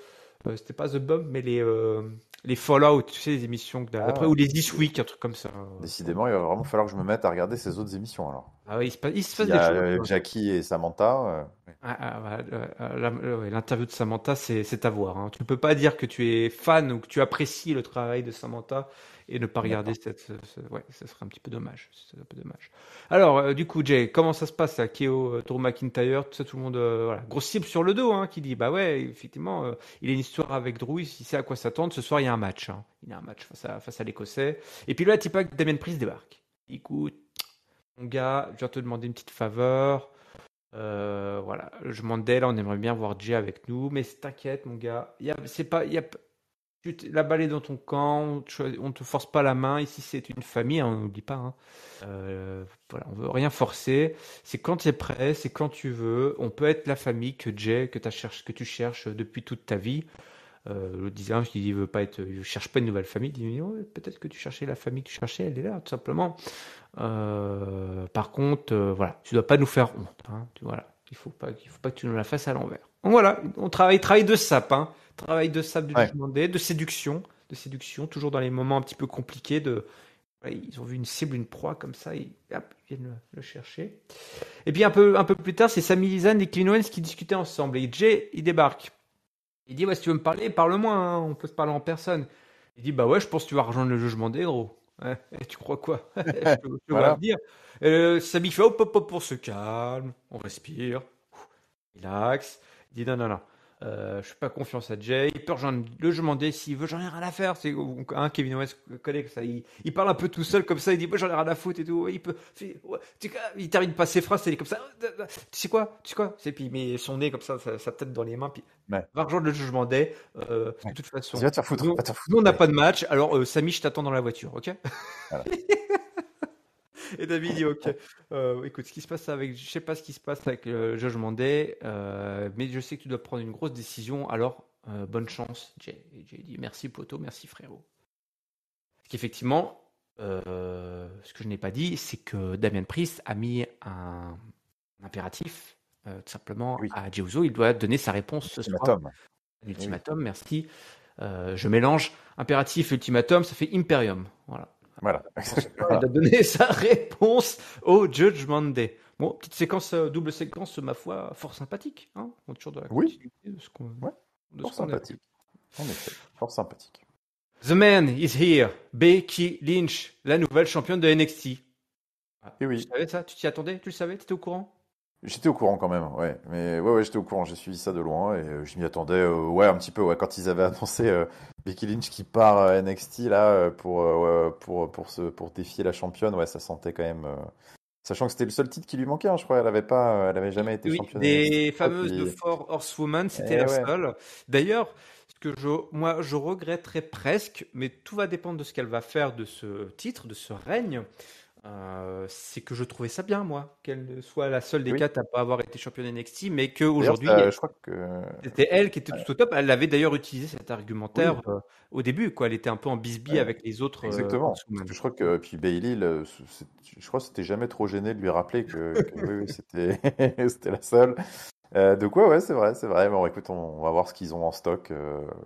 C'était pas The Bomb, mais les Fallout, tu sais, les émissions d'après Ah, ou les This Week, un truc comme ça. décidément, il va vraiment falloir que je me mette à regarder ces autres émissions, alors. Ah oui, il se S'il passe y des a choses. Jackie et Samantha, ouais. Voilà, ouais, l'interview de Samantha, c'est à voir. Hein. Tu ne peux pas dire que tu es fan ou que tu apprécies le travail de Samantha et ne pas regarder D'accord. ouais, ça serait un petit peu dommage. C'est un peu dommage. Alors, du coup, Jay, comment ça se passe à Keo, Drew McIntyre, tout ça, tout le monde, voilà, grosse cible sur le dos, hein, qui dit, bah ouais, effectivement, il a une histoire avec Drew, il sait à quoi s'attendre. Ce soir, il y a un match. Hein. Il y a un match face à l'Écossais. Et puis là, Tipak Damien Priest débarque. Écoute, mon gars, je viens te demander une petite faveur. Voilà, je Mandel, on aimerait bien voir Jay avec nous, mais t'inquiète, mon gars, c'est pas, la balle est dans ton camp, on te force pas la main. Ici, c'est une famille, hein, on n'oublie pas. Hein. Voilà, on veut rien forcer. C'est quand tu es prêt, c'est quand tu veux. On peut être la famille que Jay, que tu cherches depuis toute ta vie. Le designer qui dit, il cherche pas une nouvelle famille, il dit, ouais, peut-être que tu cherchais la famille que tu cherchais, elle est là, tout simplement. Par contre, voilà, tu dois pas nous faire honte. Hein, voilà, il faut pas que tu nous la fasses à l'envers. Donc voilà, on travaille de sape, hein, travail de sape du Ouais. Judgment Day, de séduction, toujours dans les moments un petit peu compliqués. Ouais, ils ont vu une cible, une proie comme ça, et hop, ils viennent le chercher. Et puis un peu plus tard, c'est Sami Zayn et Kevin Owens qui discutaient ensemble. Et Jay, il débarque. Il dit, ouais, si tu veux me parler, parle-moi, hein, on peut se parler en personne. Il dit, bah ouais, je pense que tu vas rejoindre le jugement des gros. Ouais, et tu crois quoi? Je te vois Voilà. venir. Samy fait, hop, hop, hop, on se calme, on respire, relax. Il dit, non, non, non, je fais pas confiance à Jay. Il peut rejoindre le jugement des s'il veut, j'en ai rien à faire. C'est un Kevin Owens connaît que ça. Il parle un peu tout seul comme ça, il dit, moi j'en ai rien à foutre et tout. Ouais, ouais, il termine pas ses phrases, il est comme ça. Tu sais quoi? Tu sais quoi? Puis il met son nez comme ça, sa tête dans les mains, puis Ouais. va rejoindre le jugement day. De Ouais. toute Vas-y, façon, va te faire foutre, nous, va te faire foutre. nous, on n'a Allez. pas de match, alors Samy, je t'attends dans la voiture, ok? Voilà. Et David dit ok. Écoute, ce qui se passe avec, je sais pas ce qui se passe avec le jugement day, mais je sais que tu dois prendre une grosse décision, alors bonne chance, Jay. Et Jay dit merci poto, merci frérot. Parce qu'effectivement, Ce que je n'ai pas dit, c'est que Damien Priest a mis un impératif, tout simplement, Oui, à Jey Uso. Il doit donner sa réponse ce soir. ultimatum. Eh oui, L'ultimatum, merci. Je mélange impératif et ultimatum, ça fait Imperium. Voilà. voilà. Ce soir, il doit donner sa réponse au Judgment Day. Bon, petite séquence, double séquence, ma foi, fort sympathique. Hein, on est toujours dans la Oui, continuité de ce qu'on ouais, fort a vu. sympathique. En effet, fort sympathique. The man is here. Becky Lynch, la nouvelle championne de NXT. Ah, Et tu oui, savais ça? Tu t'y attendais? Tu le savais? Tu étais au courant? j'étais au courant quand même, ouais. Mais ouais, j'étais au courant. J'ai suivi ça de loin et je m'y attendais, ouais, un petit peu. Ouais, quand ils avaient annoncé Becky Lynch qui part NXT là ouais, pour défier la championne, ouais, ça sentait quand même. Sachant que c'était le seul titre qui lui manquait, hein, je crois. Elle avait jamais été Oui, championne NXT. des Et fameuses de puis, Four Horsewoman, c'était eh la ouais. seule. D'ailleurs, ce que moi, je regretterais presque, mais tout va dépendre de ce qu'elle va faire de ce titre, de ce règne. C'est que je trouvais ça bien, moi, qu'elle soit la seule des Oui. quatre à pas avoir été championne NXT, mais D'ailleurs, qu'aujourd'hui, je crois que c'était elle qui était tout au top. Elle avait d'ailleurs utilisé cet argumentaire oui. au début, quoi. Elle était un peu en bisbille Ouais, avec les autres exactement. Parce Horsewomen. que je crois que puis Bailey, je crois que c'était jamais trop gêné de lui rappeler que oui, oui, c'était c'était la seule. Donc ouais, c'est vrai. Bon, écoute, on va voir ce qu'ils ont en stock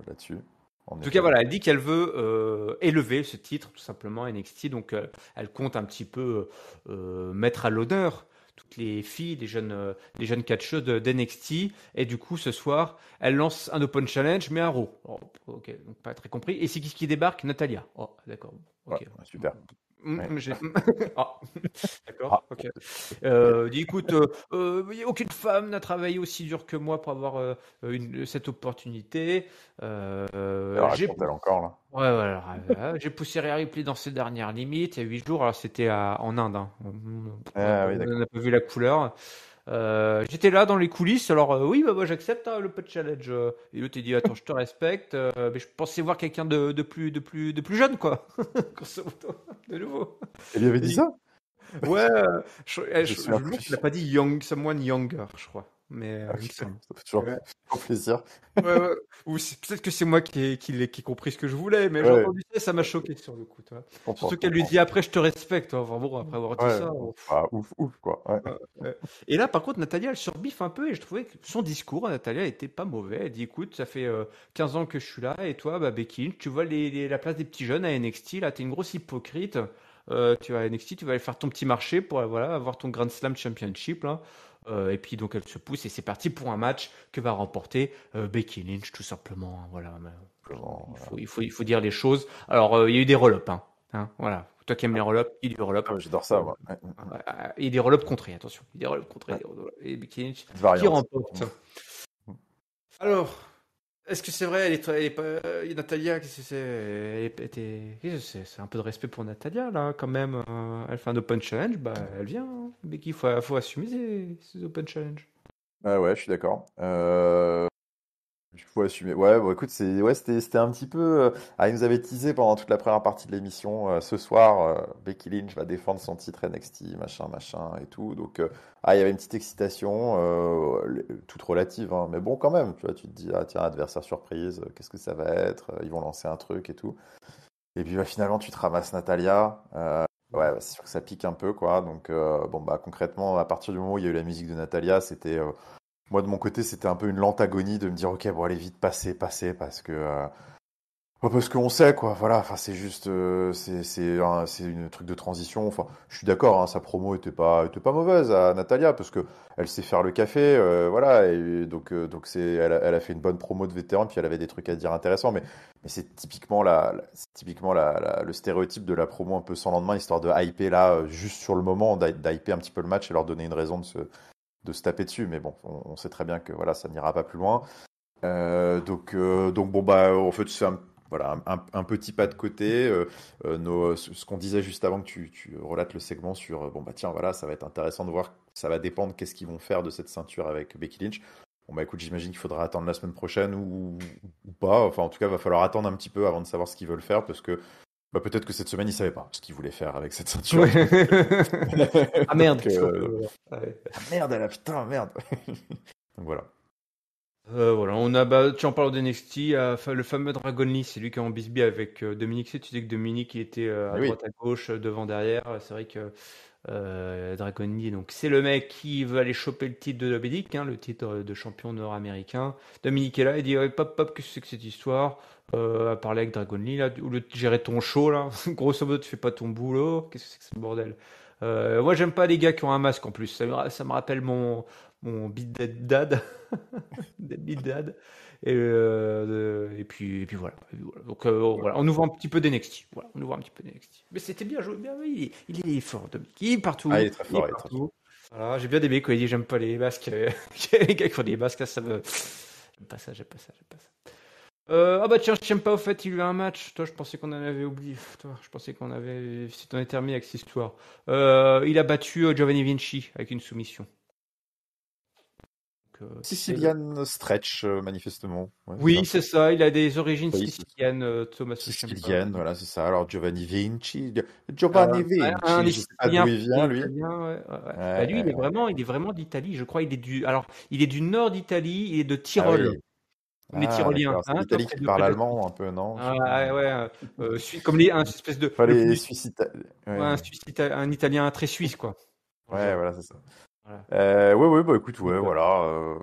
là-dessus, en En tout cas, effet. voilà, elle dit qu'elle veut élever ce titre, tout simplement, NXT. Donc, elle compte un petit peu mettre à l'honneur toutes les filles, les jeunes catcheuses d'NXT. Et du coup, ce soir, elle lance un Open Challenge, mais un Raw. Oh, ok, donc pas très compris. Et c'est qui débarque? Natalia. Oh, d'accord. Ouais, Ok. super. Ouais. Ah, d'accord, Ah, ok. ok. Dit, écoute, aucune femme n'a travaillé aussi dur que moi pour avoir cette opportunité. Elle J'ai raconte elle encore là. Ouais, voilà. J'ai poussé Rhea Ripley dans ses dernières limites il y a 8 jours. Alors, c'était en Inde. Hein. Ah oui, On d'accord. n'a pas vu la couleur. J'étais là dans les coulisses. Alors, oui, bah, moi, j'accepte hein, le put challenge. Et l'autre, il dit attends, je te respecte. Mais je pensais voir quelqu'un de plus jeune, quoi. Grosso modo, de nouveau. Elle lui avait Il dit dit, ça? ouais, Je me souviens je me demande s'il n'a plus. pas dit young, someone younger, je crois. Mais il me Ok, semble. ça fait toujours plaisir. Ouais, ouais. Ou peut-être que c'est moi qui ai compris ce que je voulais, mais j'ai Ouais, entendu ça, ça m'a choqué sur le coup, tu vois. je Surtout qu'elle lui comprends. dit après, je te respecte, toi. Enfin bon, après avoir dit Ouais, ça. bon, bah, ouf, quoi. Ouais. Ouais. Et là, par contre, Natalia, elle surbiffe un peu et je trouvais que son discours, Natalia, était pas mauvais. Elle dit, écoute, ça fait 15 ans que je suis là et toi, bah, Becky Lynch, tu vois la place des petits jeunes à NXT, là, t'es une grosse hypocrite. Tu vas à NXT, tu vas aller faire ton petit marché pour voilà, avoir ton Grand Slam Championship, là. Et puis donc elle se pousse et c'est parti pour un match que va remporter Becky Lynch tout simplement. Hein, voilà, mais, Voilà. il faut dire les choses. Alors il y a eu des roll-ups, hein, voilà. Toi qui aimes les roll-ups, il y a eu des roll-ups. Ah, j'adore ça, moi. Ouais. Il y a des roll-ups contrés, attention. Il y a des roll-ups contrés. Ouais. Et Becky Lynch Une qui variante. remporte. Alors, est-ce que c'est vrai, elle est pas, Natalia, qu'est-ce que c'est, qu'est-ce que c'est un peu de respect pour Natalia, là, quand même. Elle fait un open challenge, bah, elle vient. Hein. Becky, faut assumer ces open challenge. Ah ouais, je suis d'accord. Il faut assumer. Ouais, bon, écoute, c'était un petit peu. Ah, il nous avait teasé pendant toute la première partie de l'émission. Ce soir, Becky Lynch va défendre son titre NXT, machin, et tout. Donc, il y avait une petite excitation, toute relative, hein, mais bon, quand même. Tu vois, tu te dis, ah tiens, adversaire surprise, qu'est-ce que ça va être? Ils vont lancer un truc et tout. Et puis, bah, finalement, tu te ramasses Natalia. Ouais, bah, c'est sûr que ça pique un peu, quoi. Donc, bon, bah, concrètement, à partir du moment où il y a eu la musique de Natalia, c'était. Moi, de mon côté, c'était un peu une lente agonie de me dire, ok, bon, allez vite, passer, parce qu'on sait, quoi, voilà, enfin, c'est juste, c'est une truc de transition, enfin, je suis d'accord, hein, sa promo était pas mauvaise à Natalia, parce que elle sait faire le café, voilà, et donc elle a fait une bonne promo de vétéran, puis elle avait des trucs à dire intéressants, mais c'est typiquement le stéréotype de la promo un peu sans lendemain, histoire de hyper, là, juste sur le moment, d'hyper un petit peu le match et leur donner une raison de se taper dessus, mais bon, on sait très bien que voilà, ça n'ira pas plus loin. Donc bon, bah, en fait, c'est voilà, un petit pas de côté. Ce qu'on disait juste avant que tu relates le segment sur, bon, bah tiens, voilà, ça va être intéressant de voir, ça va dépendre qu'est-ce qu'ils vont faire de cette ceinture avec Becky Lynch. Bon, bah écoute, j'imagine qu'il faudra attendre la semaine prochaine ou pas. Enfin, en tout cas, il va falloir attendre un petit peu avant de savoir ce qu'ils veulent faire parce que bah, peut-être que cette semaine, ils ne savaient pas ce qu'ils voulaient faire avec cette ceinture. Ouais. Ah merde, Donc, qu'est-ce qu'on peut. Ouais. ah, merde, putain, merde. Donc voilà. Voilà, tu en parles d'NXT, le fameux Dragon Lee, c'est lui qui est en bisbee avec Dominique. Tu sais que Dominique il était à Mais oui. droite, à gauche, devant, derrière. C'est vrai que Dragon Lee, donc c'est le mec qui veut aller choper le titre de Dominique, hein, le titre de champion nord-américain. Dominique est là, il dit ouais, pop, pop, qu'est-ce que c'est que cette histoire? À parler avec Dragon Lee, là, ou de gérer ton show, là. Grosso modo, tu fais pas ton boulot. Qu'est-ce que c'est que ce bordel? Moi, j'aime pas les gars qui ont un masque en plus. Ça me rappelle mon Beat Dead Dad. Deadbeat Dad. Et puis voilà. Donc voilà, on ouvre un petit peu d'NXT. Voilà, on ouvre un petit peu d'NXT. Mais c'était bien joué, bien, oui, il est fort, Dominique. Il est Ah, il partout. est très Il est fort, il est très fort. partout. Voilà, j'ai bien aimé quand il dit j'aime pas les masques. Les gars qui font des masques, là, ça me. J'aime pas ça, j'aime pas ça, j'aime pas ça. Ah bah tiens, je t'aime pas au fait, il y a eu un match. Toi, je pensais qu'on en avait oublié. Toi, je pensais qu'on avait. Si t'en es terminé avec cette histoire. Il a battu Giovanni Vinci avec une soumission. Donc, Sicilian Stretch, manifestement. Ouais, c'est Oui, ça. c'est ça. Il a des origines Oui, c'est ça. siciliennes, Thomas Ciampa. Sicilian, voilà, c'est ça. Alors Giovanni Vinci. Giovanni Un Vinci, je sais pas Italien, d'où il vient, lui. italien, ouais, ouais, ouais. Ouais, Bah, lui, ouais, ouais. il est vraiment d'Italie. Je crois, il est du nord d'Italie. Il est de Ah Tyrol, oui. comme les Ah, Tyroliens, d'accord. C'est hein, toi, l'Italie qui parle près de la allemand, Suisse. un peu, non? Je Ah, sais pas. ouais, ouais, un espèce de, Pas le les plus, Suisses ouais, ouais. Un Italien très suisse, quoi. Dans le Ouais, genre. voilà, c'est ça. Voilà. Ouais, ouais, bah écoute, ouais, Donc, voilà.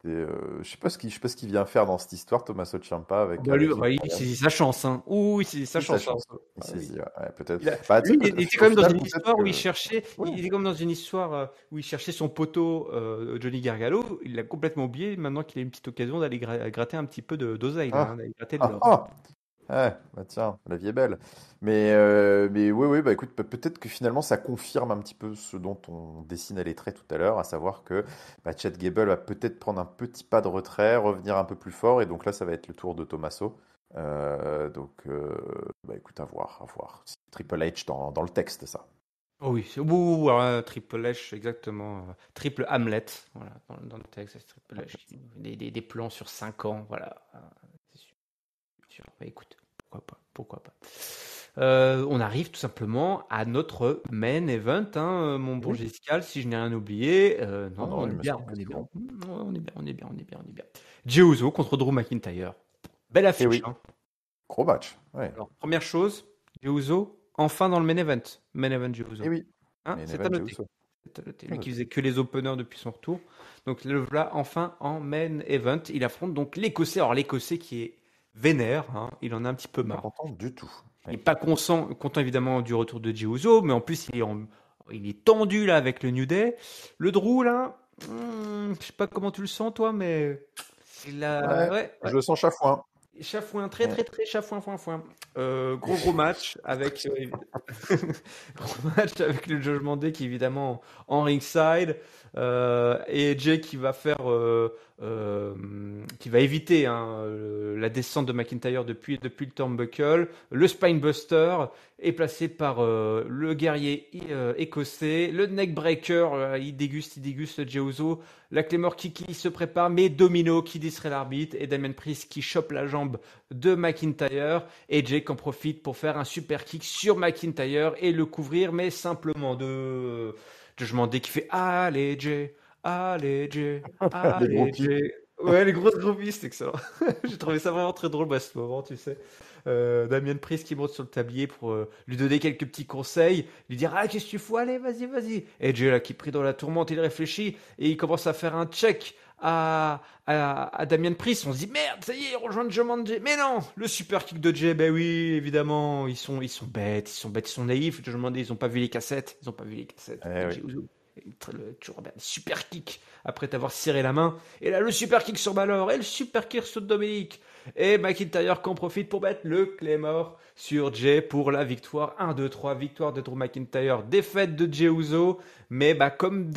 Je sais pas ce qu'il vient faire dans cette histoire, Tommaso Ciampa, bah, lui, avec bah, il Victoria. saisit sa chance, hein. Ouh, il saisit sa Il sa chance, hein. chance. Il Ah oui. saisit, ouais, peut-être. Il a- Bah, tu sais, Lui, il était quand au même dans final, une peut-être histoire où que. Ouais. il était comme dans une histoire où il cherchait son poteau Johnny Gargalo. Il l'a complètement oublié maintenant qu'il a une petite occasion d'aller gratter un petit peu d'oseille, là, hein, Ah, d'aller gratter de ah, l'or. ah. Ouais, bah tiens, la vie est belle. Mais oui, oui, bah écoute, peut-être que finalement ça confirme un petit peu ce dont on dessinait les traits tout à l'heure, à savoir que bah, Chad Gable va peut-être prendre un petit pas de retrait, revenir un peu plus fort, et donc là ça va être le tour de Tommaso. Bah écoute, à voir, à voir. C'est Triple H dans le texte, ça. Oh oui, ouh, alors, Triple H, exactement. Triple Hamlet, voilà, dans le texte, c'est Triple H. Des plans sur 5 ans, voilà. C'est sûr. Sûr. Bah, écoute, pourquoi pas, pourquoi pas. On arrive tout simplement à notre main event, hein, mon bon Oui. Giscal, si je n'ai rien oublié. Non, Non, non, on il est me bien, semble que on est c'est bien. bon. On est bien, on est bien, on est bien, on est bien. Jey Uso contre Drew McIntyre. Belle Et affiche, oui, hein. gros match. Ouais. Alors, première chose, Jey Uso, enfin dans le main event. Main event Jey Et Uso. oui, Hein, mais c'est à Nevan noter. Uso. C'est à noter. À Lui qui noter. faisait que les openers depuis son retour. Donc le voilà enfin en main event. Il affronte donc l'Écossais. Alors l'Écossais qui est vénère, hein, il en a un petit peu Pas marre. content du tout. Il Ouais. n'est pas content évidemment du retour de Jey Uso, mais en plus il est tendu là avec le New Day. Le Drew là, je sais pas comment tu le sens toi, mais Ouais, ouais, je ouais. le sens chafouin. Chafouin, très Ouais. très très chafouin, foin foin. Gros match avec gros match avec le Judgment Day qui est évidemment en ringside et Jay qui va qui va éviter hein, la descente de McIntyre depuis le turnbuckle. Le Spinebuster est placé par le guerrier écossais. Le neckbreaker, il déguste Jey Uso. La Claymore Kiki se prépare, mais Domino qui distrait l'arbitre et Damien Priest qui chope la jambe de McIntyre et Jake en profite pour faire un super kick sur McIntyre et le couvrir, mais simplement de Judgment Day qui fait allez Jay, Les allez groupies. Jay. Ouais, les grosses groupies, c'est excellent. J'ai trouvé ça vraiment très drôle à ce moment, tu sais. Damien Priest qui monte sur le tablier pour lui donner quelques petits conseils, lui dire ah qu'est-ce que tu fous, allez vas-y vas-y. Et Jay là qui pris dans la tourmente, il réfléchit et il commence à faire un check à Damien Priest. On se dit merde, ça y est, il rejoint Jumanji. Jay. Mais non, le super kick de Jay, ben oui, évidemment, ils sont bêtes, ils sont naïfs. Je me demandais, ils ont pas vu les cassettes, ils ont pas vu les cassettes. Eh Jay oui. Uso, toujours bien, super kick après t'avoir serré la main. Et là, le super kick sur Balor et le super kick sur Dominique. Et McIntyre qui en profite pour mettre le Claymore sur Jay pour la victoire. 1-2-3, victoire de Drew McIntyre, défaite de Jey Uso. Mais bah, comme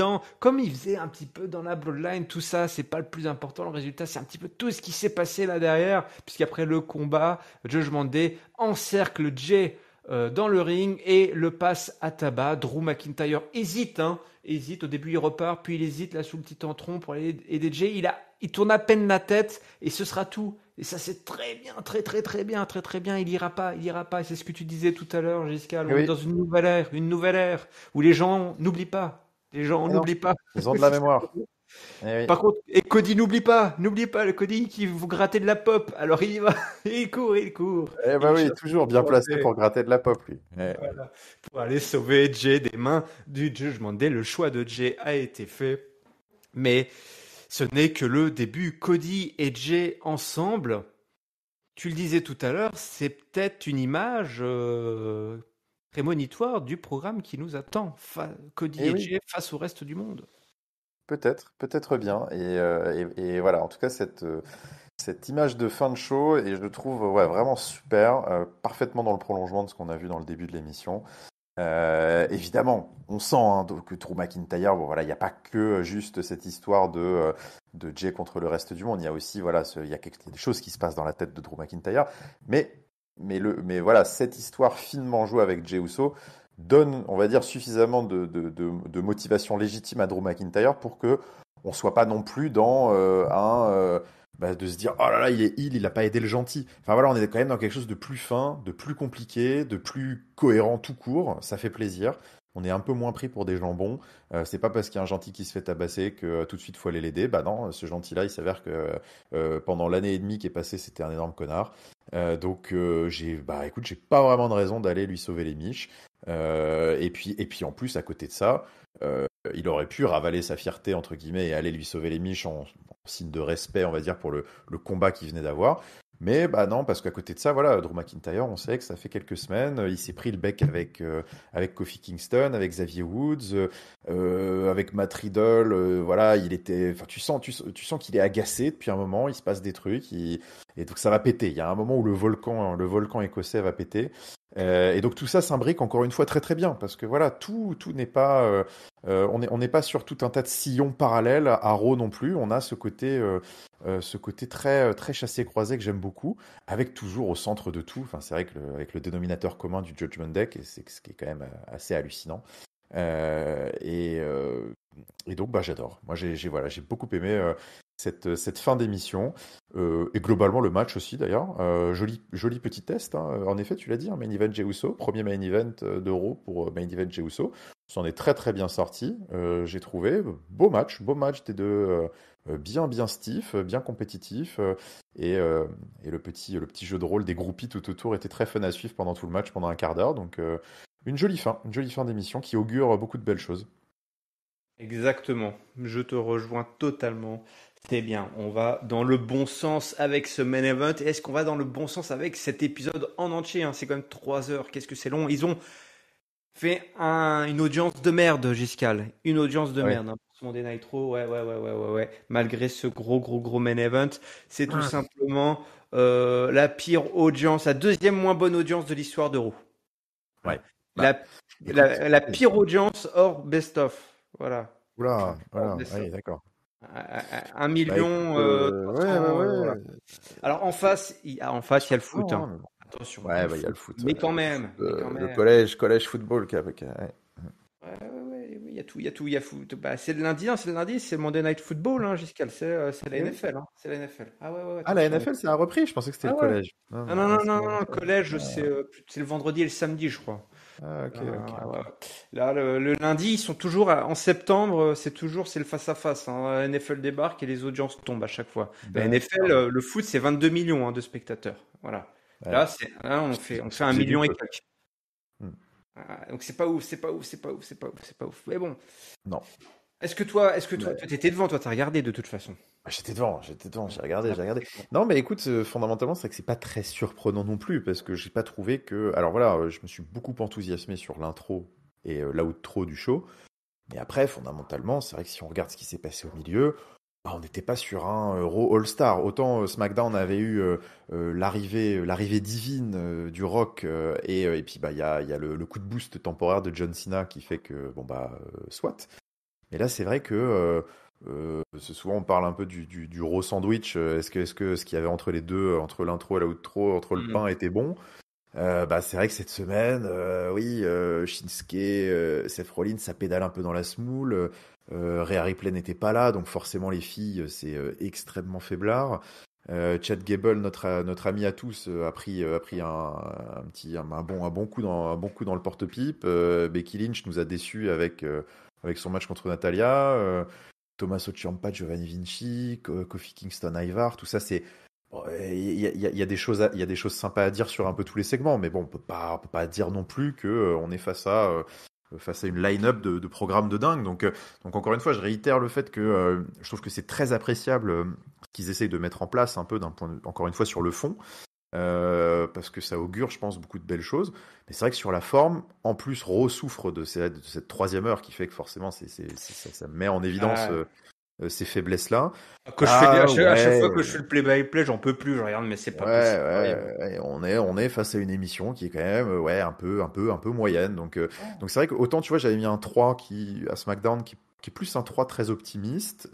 il faisait un petit peu dans la Bloodline, tout ça, c'est pas le plus important. Le résultat, c'est un petit peu tout ce qui s'est passé là derrière. Puisqu'après le combat, Judgment Day encercle Jay dans le ring et le passe à tabac. Drew McIntyre hésite, hein, hésite. Au début, il repart, puis il hésite là sous le titantron pour aller aider Jay. Il tourne à peine la tête et ce sera tout. Et ça, c'est très bien, très très très bien, très très bien. Il ira pas, il ira pas. Et c'est ce que tu disais tout à l'heure, Jessica. Eh On est oui. dans une nouvelle ère où les gens n'oublient pas. Les gens Eh non, n'oublient pas. ils ont de la C'est ça. mémoire. Eh oui. Par contre, et Cody, n'oublie pas le Cody qui vous gratter de la pop. Alors il y va, il court, Eh bah il oui, chasse toujours bien pour placé pour gratter de la pop, lui. voilà, pour aller sauver Jay des mains du Judgment Day. Le choix de Jay a été fait, mais ce n'est que le début. Cody et Jay ensemble, tu le disais tout à l'heure, c'est peut-être une image prémonitoire du programme qui nous attend. Cody Eh et oui, Jay face au reste du monde. peut-être bien. Et voilà, en tout cas, cette image de fin de show, et je le trouve ouais, vraiment super, parfaitement dans le prolongement de ce qu'on a vu dans le début de l'émission. Évidemment, on sent que Drew McIntyre, bon, voilà, il n'y a pas que juste cette histoire de Jay contre le reste du monde. Il y a aussi, voilà, il y a des choses qui se passent dans la tête de Drew McIntyre. Mais voilà, cette histoire finement jouée avec Jey Uso donne, on va dire, suffisamment de motivation légitime à Drew McIntyre pour que on soit pas non plus dans de se dire oh là là il est il a pas aidé le gentil. Enfin voilà, on est quand même dans quelque chose de plus fin, de plus compliqué, de plus cohérent tout court. Ça fait plaisir. On est un peu moins pris pour des jambons. C'est pas parce qu'il y a un gentil qui se fait tabasser que tout de suite faut aller l'aider. Bah non, ce gentil-là, il s'avère que pendant l'année et demie qui est passée, c'était un énorme connard. Écoute, j'ai pas vraiment de raison d'aller lui sauver les miches. Et puis en plus, à côté de ça, il aurait pu ravaler sa fierté entre guillemets et aller lui sauver les miches en signe de respect, on va dire, pour le combat qu'il venait d'avoir. Mais bah non, parce qu'à côté de ça, voilà, Drew McIntyre, on sait que ça fait quelques semaines, il s'est pris le bec avec Kofi Kingston, avec Xavier Woods, avec Matt Riddle, voilà, enfin, tu sens qu'il est agacé depuis un moment, il se passe des trucs, et donc ça va péter. Il y a un moment où le volcan écossais va péter. Et donc tout ça s'imbrique encore une fois très très bien parce que voilà tout n'est pas on n'est pas sur tout un tas de sillons parallèles à Raw non plus. On a ce côté très très chassé-croisé que j'aime beaucoup, avec toujours au centre de tout. Enfin c'est vrai que avec le dénominateur commun du Judgment Deck, et c'est ce qui est quand même assez hallucinant. Euh, et, euh, et donc, bah, j'adore. Moi, j'ai beaucoup aimé cette fin d'émission. Et globalement, le match aussi, d'ailleurs. Joli petit test, hein. En effet, tu l'as dit, hein, Main Event Jey Uso. Premier Main Event d'Euro pour Main Event Jey Uso. C'en est très, très bien sorti, j'ai trouvé. Beau match des deux. Bien stiff, bien compétitif. Et le petit jeu de rôle des groupies tout autour était très fun à suivre pendant tout le match, pendant un quart d'heure. Donc, une jolie fin d'émission qui augure beaucoup de belles choses. Exactement, je te rejoins totalement. C'est bien, on va dans le bon sens avec ce main event. Et est-ce qu'on va dans le bon sens avec cet épisode en entier, hein? C'est quand même 3 heures, qu'est-ce que c'est long. Ils ont fait une audience de merde, Giscal. Une audience de Ouais. merde, hein, pour ce Monday Night Raw. Ouais. Malgré ce gros gros main event, c'est tout simplement la pire audience, la deuxième moins bonne audience de l'histoire de Raw. Voilà. Ouais. Bah, La, écoute. la pire audience hors best-of. Voilà. Oula, Hors voilà, best-of. oui, d'accord. 1 Bah écoute, million ouais, ouais, 300, voilà. ouais. Alors en face, il y a le foot, hein. Surprenant, mais bon. Attention, il y a Ouais, le bah il y a foot. le foot, Mais quand le même, foot, mais quand le même. collège football ouais. Ouais, il y a tout, il y a foot. Bah, c'est le lundi, hein, c'est le Monday Night Football, hein, Giscal, c'est la Eh oui. NFL, hein, c'est la NFL. Ah ouais, Ah, la attention. NFL, ça a repris, je pensais que c'était Ah le ouais. collège. Non, Ah non, non, là, non, c'est non, la non, NFL. collège, Ah, c'est le vendredi et le samedi, je crois. ah, ok, ok, Ouais. ok. Là, le lundi, ils sont toujours en septembre, c'est le face-à-face, hein. La NFL débarque et les audiences tombent à chaque fois. La NFL, D'accord. le foot, c'est 22 millions, hein, de spectateurs. Voilà. Ouais. Là, on fait un J'ai du million et peu. quelques. Hmm. Donc c'est pas ouf, c'est pas ouf, c'est pas ouf, c'est pas ouf, c'est pas ouf. Mais bon, Non. est-ce que toi, Mais t'étais devant, toi, t'as regardé de toute façon. j'étais devant, j'ai regardé. D'accord. Non, mais écoute, fondamentalement, c'est vrai que c'est pas très surprenant non plus, parce que j'ai pas trouvé que. Alors voilà, je me suis beaucoup enthousiasmé sur l'intro et l'outro du show. Mais après, fondamentalement, c'est vrai que si on regarde ce qui s'est passé au milieu, bah, on n'était pas sur un Raw All-Star. Autant SmackDown avait eu l'arrivée divine du Rock, et puis bah il y a le coup de boost temporaire de John Cena qui fait que bon bah soit. Mais là, c'est vrai que souvent on parle un peu du Raw sandwich. Est-ce que ce qu'il y avait entre les deux, entre l'intro et l'outro, entre le Hmm. pain était bon? Bah, c'est vrai que cette semaine, oui, Shinsuke, Seth Rollins, ça pédale un peu dans la semoule. Rhea Ripley n'était pas là, donc forcément les filles, c'est extrêmement faiblard. Chad Gable, notre ami à tous, a pris un bon coup dans le porte-pipe. Becky Lynch nous a déçus avec son match contre Natalia. Tommaso Ciampa, Giovanni Vinci, Kofi Kingston, Ivar, tout ça, c'est. Il y a des choses, il y a des choses sympas à dire sur un peu tous les segments, mais bon, on peut pas dire non plus que on est face à une line-up de programmes de dingue. Donc encore une fois, je réitère le fait que je trouve que c'est très appréciable ce qu'ils essayent de mettre en place un peu encore une fois sur le fond. Parce que ça augure, je pense, beaucoup de belles choses. Mais c'est vrai que sur la forme, en plus, Raw souffre de cette troisième heure qui fait que forcément, ça met en évidence Ah, ces faiblesses-là. que je fais Ah à chaque fois ouais, que je fais le play-by-play, j'en peux plus. Je regarde, mais c'est ouais, pas possible. ouais, on est face à une émission qui est quand même, ouais, un peu moyenne. Donc c'est vrai que autant, tu vois, j'avais mis un 3 à SmackDown qui est plus un 3 très optimiste.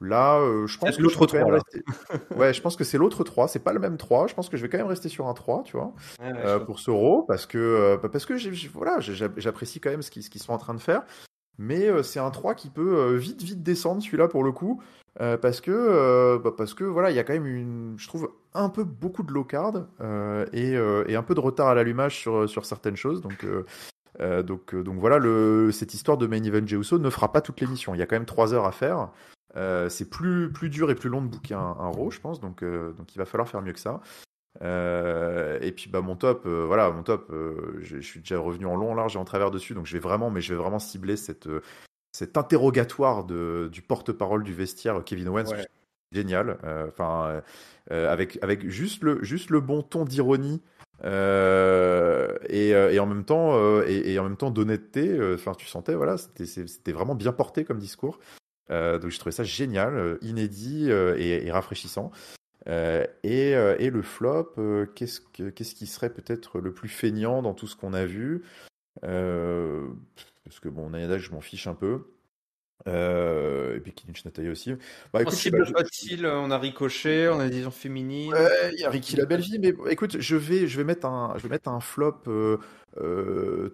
Là, je C'est pense que je l'autre peux quand même 3 là. rester. Ouais, je pense que c'est l'autre 3, c'est pas le même 3. Je pense que je vais quand même rester sur un 3, tu vois, Ouais, je pour ce Raw, parce que voilà, j'apprécie quand même ce qu'ils sont en train de faire. Mais c'est un 3 qui peut vite descendre celui-là pour le coup. Parce que voilà, il y a quand même je trouve un peu beaucoup de low card et un peu de retard à l'allumage sur certaines choses. Donc voilà, cette histoire de Main Event Jey Uso ne fera pas toute l'émission. Il y a quand même 3 heures à faire. C'est plus dur et plus long de booker un Raw, je pense. Donc il va falloir faire mieux que ça. Et puis bah mon top, voilà, mon top, je suis déjà revenu en long, en large et en travers dessus, donc je vais vraiment cibler cet interrogatoire du porte-parole du vestiaire Kevin Owens, que je ouais. trouve génial, avec juste le bon ton d'ironie et en même temps et en même temps d'honnêteté. Enfin, tu sentais, voilà, c'était vraiment bien porté comme discours. Donc je trouvais ça génial, inédit et rafraîchissant. Et le flop, qu'est-ce qui serait peut-être le plus feignant dans tout ce qu'on a vu? Euh, Parce que bon, Nayada, je m'en fiche un peu. Et puis Kinichi Natalia aussi. Bah écoute, je sais pas. Sensible, facile, on a Ricochet, on a des visions féminines. Ouais, il y a Ricky la belle vie, mais écoute, je vais mettre un flop euh,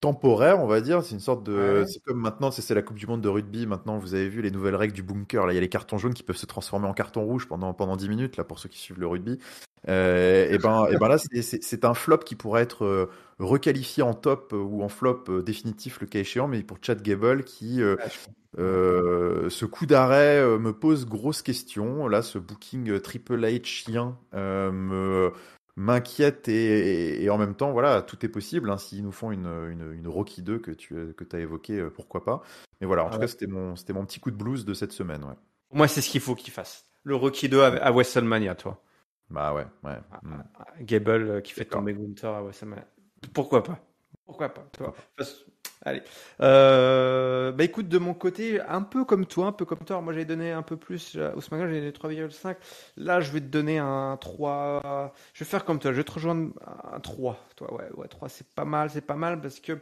temporaire, on va dire. C'est une sorte de, Ouais. c'est comme maintenant, c'est la Coupe du Monde de rugby. Maintenant, vous avez vu les nouvelles règles du bunker. Là, il y a les cartons jaunes qui peuvent se transformer en cartons rouges pendant 10 minutes, là, pour ceux qui suivent le rugby. Et ben là, c'est un flop qui pourrait être requalifié en top ou en flop définitif le cas échéant, mais pour Chad Gable qui Ouais, ouais. ce coup d'arrêt me pose grosse question. Là, ce booking Triple H chien m'inquiète et en même temps, voilà, tout est possible. Hein, s'ils nous font une Rocky 2 que tu as évoqué, pourquoi pas. Mais voilà, en tout cas, Ouais. c'était mon petit coup de blues de cette semaine. Ouais. Pour moi, c'est ce qu'il faut qu'il fasse. Le Rocky 2 à WrestleMania, toi. Bah ouais, ouais. Gable qui fait D'accord. tomber Gunther à WrestleMania. Pourquoi pas? Pourquoi pas, Pourquoi toi? pas. Allez. Bah écoute, de mon côté, un peu comme toi, un peu comme toi. Moi, j'ai donné un peu plus. Au SmackDown, j'ai donné 3,5. Là, je vais te donner un 3. Je vais faire comme toi. Je vais te rejoindre un 3. Toi, ouais, 3, c'est pas mal, c'est pas mal parce que,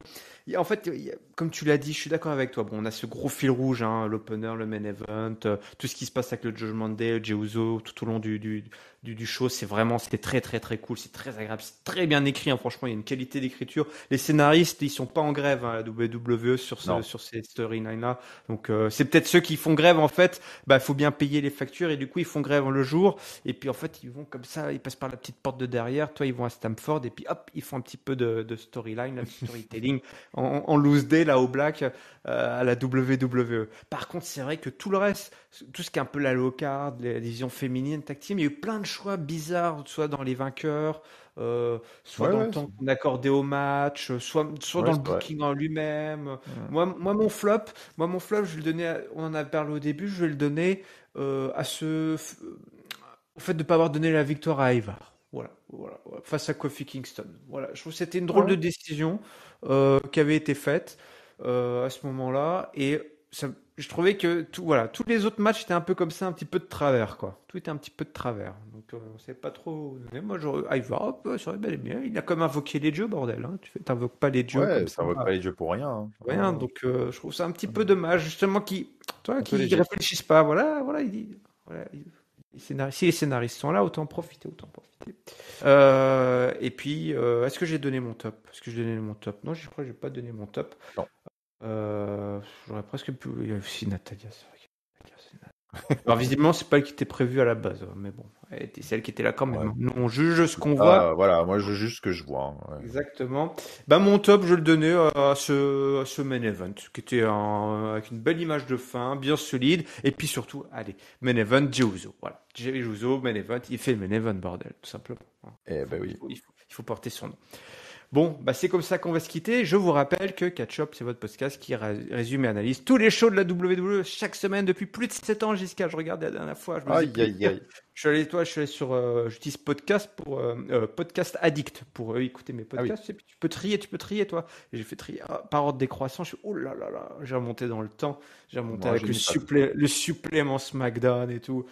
en fait, comme tu l'as dit, je suis d'accord avec toi. Bon, on a ce gros fil rouge, hein, l'opener, le main event, tout ce qui se passe avec le Judgment Day, Jey Uso, tout au long du show. C'était très, très, très cool. C'est très agréable. C'est très bien écrit, hein. Franchement, il y a une qualité d'écriture. Les scénaristes, ils sont pas en grève hein, à la WWE Non. sur ces storylines-là. Donc c'est peut-être ceux qui font grève en fait. Bah, faut bien payer les factures et du coup ils font grève le jour. Et puis en fait ils vont comme ça, ils passent par la petite porte de derrière. Toi ils vont à Stamford et puis hop ils font un petit peu de storyline, de storytelling en loose day là au black à la WWE. Par contre c'est vrai que tout le reste, tout ce qui est un peu la low card, les divisions féminines, tag team, il y a eu plein de choix bizarres, soit dans les vainqueurs soit Ouais, dans le ouais, temps qu'on accordait au match, soit ouais, dans le c'est vrai. booking en lui-même. Mm. Mon flop, je vais le donner, on en a parlé au début, je vais le donner au fait de ne pas avoir donné la victoire à Ivar. Voilà, face à Kofi Kingston. Voilà, je trouve que c'était une drôle de Ouais. décision qui avait été faite à ce moment-là et je trouvais que tous les autres matchs étaient un peu comme ça, un petit peu de travers, quoi. Tout était un petit peu de travers. Donc, on savait pas trop. Mais moi, Ivar, hop, ça aurait bel et bien. Il a comme invoqué les dieux, bordel. Hein. T'invoques pas les dieux comme Ouais, ça. ça vaut pas les jeux pour rien. Hein. Rien. Donc, je trouve ça un petit peu dommage, justement, Un peu qui léger. réfléchissent pas. Voilà, voilà, si les scénaristes sont là, autant profiter, autant profiter. Et puis, est-ce que j'ai donné mon top? Est-ce que j'ai donné mon top? Non, je crois que j'ai pas donné mon top. Non. Euh, J'aurais presque pu. Il y a aussi Natalia, c'est vrai. Alors visiblement, c'est pas elle qui était prévue à la base, mais bon, c'est elle qui était là quand même. Ouais. Nous, on juge ce qu'on voit. Voilà, moi je juge ce que je vois. Hein, ouais. Exactement. Bah, mon top, je le donnais à ce main event, qui était avec une belle image de fin, bien solide, et puis surtout, allez, main event, Jey Uso. Voilà. Jey Uso, main event, il fait le main event, bordel, tout simplement. Eh ben oui. Il faut porter son nom. Bon, bah c'est comme ça qu'on va se quitter. Je vous rappelle que Catch Up, c'est votre podcast qui résume et analyse tous les shows de la WWE chaque semaine depuis plus de 7 ans jusqu'à, je regardais la dernière fois, je me Aïe, faisais aïe, plaisir. aïe. Je suis allé sur, j'utilise podcast pour, Podcast Addict pour écouter mes Ah oui. podcasts. Et puis tu peux trier, toi. Et j'ai fait trier par ordre décroissant. Je suis, oh là là là, j'ai remonté dans le temps. J'ai remonté Moi, avec je n'ai pas tout ça. le supplément SmackDown et tout.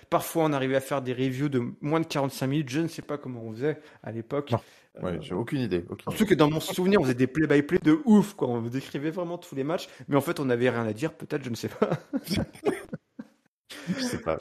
Parfois, on arrivait à faire des reviews de moins de 45 minutes. Je ne sais pas comment on faisait à l'époque. Non. Ouais, j'ai aucune idée. Aucune Surtout idée. que dans mon souvenir, on faisait des play-by-play de ouf, quoi. On décrivait vraiment tous les matchs, mais en fait, on n'avait rien à dire, peut-être, je ne sais pas. Je sais pas.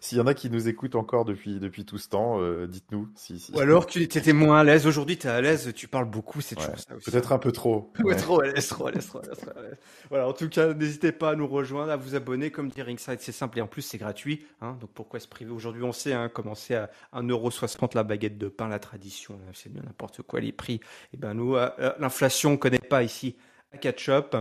S'il y en a qui nous écoutent encore depuis tout ce temps, dites-nous si. Ou alors, tu étais moins à l'aise. Aujourd'hui, tu es à l'aise, tu parles beaucoup, c'est Ouais. toujours ça aussi. Peut-être un peu trop. Ouais, Ouais. trop à l'aise, trop à l'aise, trop à l'aise, trop à l'aise. Voilà, en tout cas, n'hésitez pas à nous rejoindre, à vous abonner. Comme dit Ringside, c'est simple et en plus, c'est gratuit. Hein, donc pourquoi se priver? Aujourd'hui, on sait, hein, commencer à 1,60 € la baguette de pain, la tradition, là, c'est bien n'importe quoi les prix. Et ben nous, l'inflation, on ne connaît pas ici à Catch Up.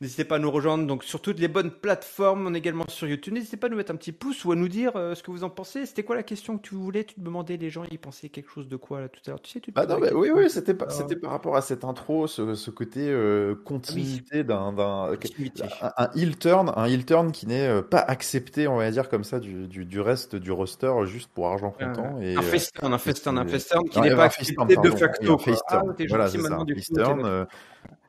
N'hésitez pas à nous rejoindre donc sur toutes les bonnes plateformes. On est également sur YouTube. N'hésitez pas à nous mettre un petit pouce ou à nous dire ce que vous en pensez. C'était quoi la question que tu voulais? Tu te demandais les gens, ils pensaient quelque chose de quoi là tout à l'heure? Tu sais, tu te Ah posais non, la mais oui, question. oui, c'était par rapport à cette intro, ce côté Ah oui, continuité continuité. un heel turn qui n'est pas accepté, on va dire comme ça, du reste du roster juste pour argent comptant Un et festin, un festin, un festin qui non, n'est pas un face turn, accepté de pardon, oui, un facto, quoi. face Ah, turn. t'es Voilà, gentil c'est ça, maintenant un du face coup, t'es turn. notre...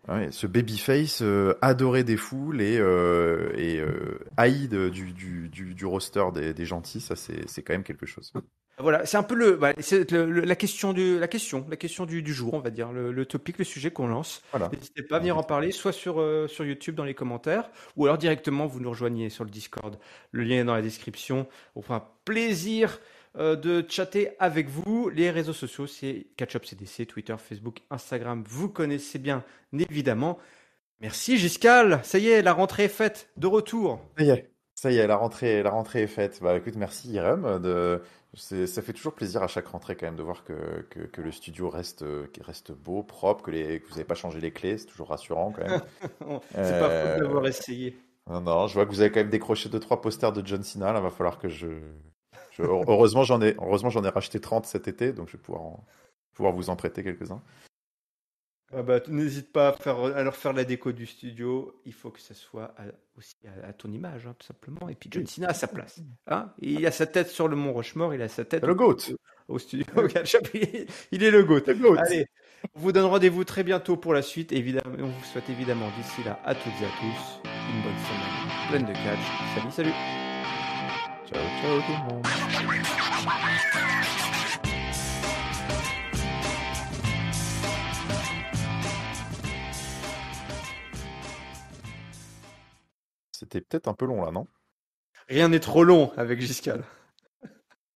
Ouais, ce babyface adoré des foules et haï du roster des gentils, ça c'est quand même quelque chose. Voilà, c'est un peu la question du jour, on va dire, le topic, le sujet qu'on lance. Voilà. N'hésitez pas à venir en parler, soit sur YouTube dans les commentaires, ou alors directement vous nous rejoignez sur le Discord. Le lien est dans la description. On fera plaisir de chatter avec vous. Les réseaux sociaux, c'est Catch Up CDC, Twitter, Facebook, Instagram. Vous connaissez bien, évidemment. Merci Giscal, ça y est, la rentrée est faite, de retour. Ça y est, la rentrée est faite. Bah écoute, merci Irem. Ça fait toujours plaisir à chaque rentrée quand même de voir que le studio reste beau, propre, que vous n'avez pas changé les clés, c'est toujours rassurant quand même. C'est pas faute Euh, d'avoir essayé. non, je vois que vous avez quand même décroché 2-3 posters de John Cena. Là, va falloir que heureusement, j'en ai racheté 30 cet été, donc je vais pouvoir vous en prêter quelques-uns. Ah bah, n'hésite pas à leur faire la déco du studio. Il faut que ça soit aussi à ton image, hein, tout simplement. Et puis John Oui. Cena a sa place. Hein, il a sa tête sur le Mont Rushmore, il a sa tête Le GOAT. au studio. Il est le GOAT. Le GOAT. Allez, on vous donne rendez-vous très bientôt pour la suite. Évidemment, on vous souhaite évidemment d'ici là à toutes et à tous une bonne semaine pleine de catch. Salut, salut. Ciao, ciao tout le monde. C'était peut-être un peu long là, non? Rien n'est trop long avec Giscal.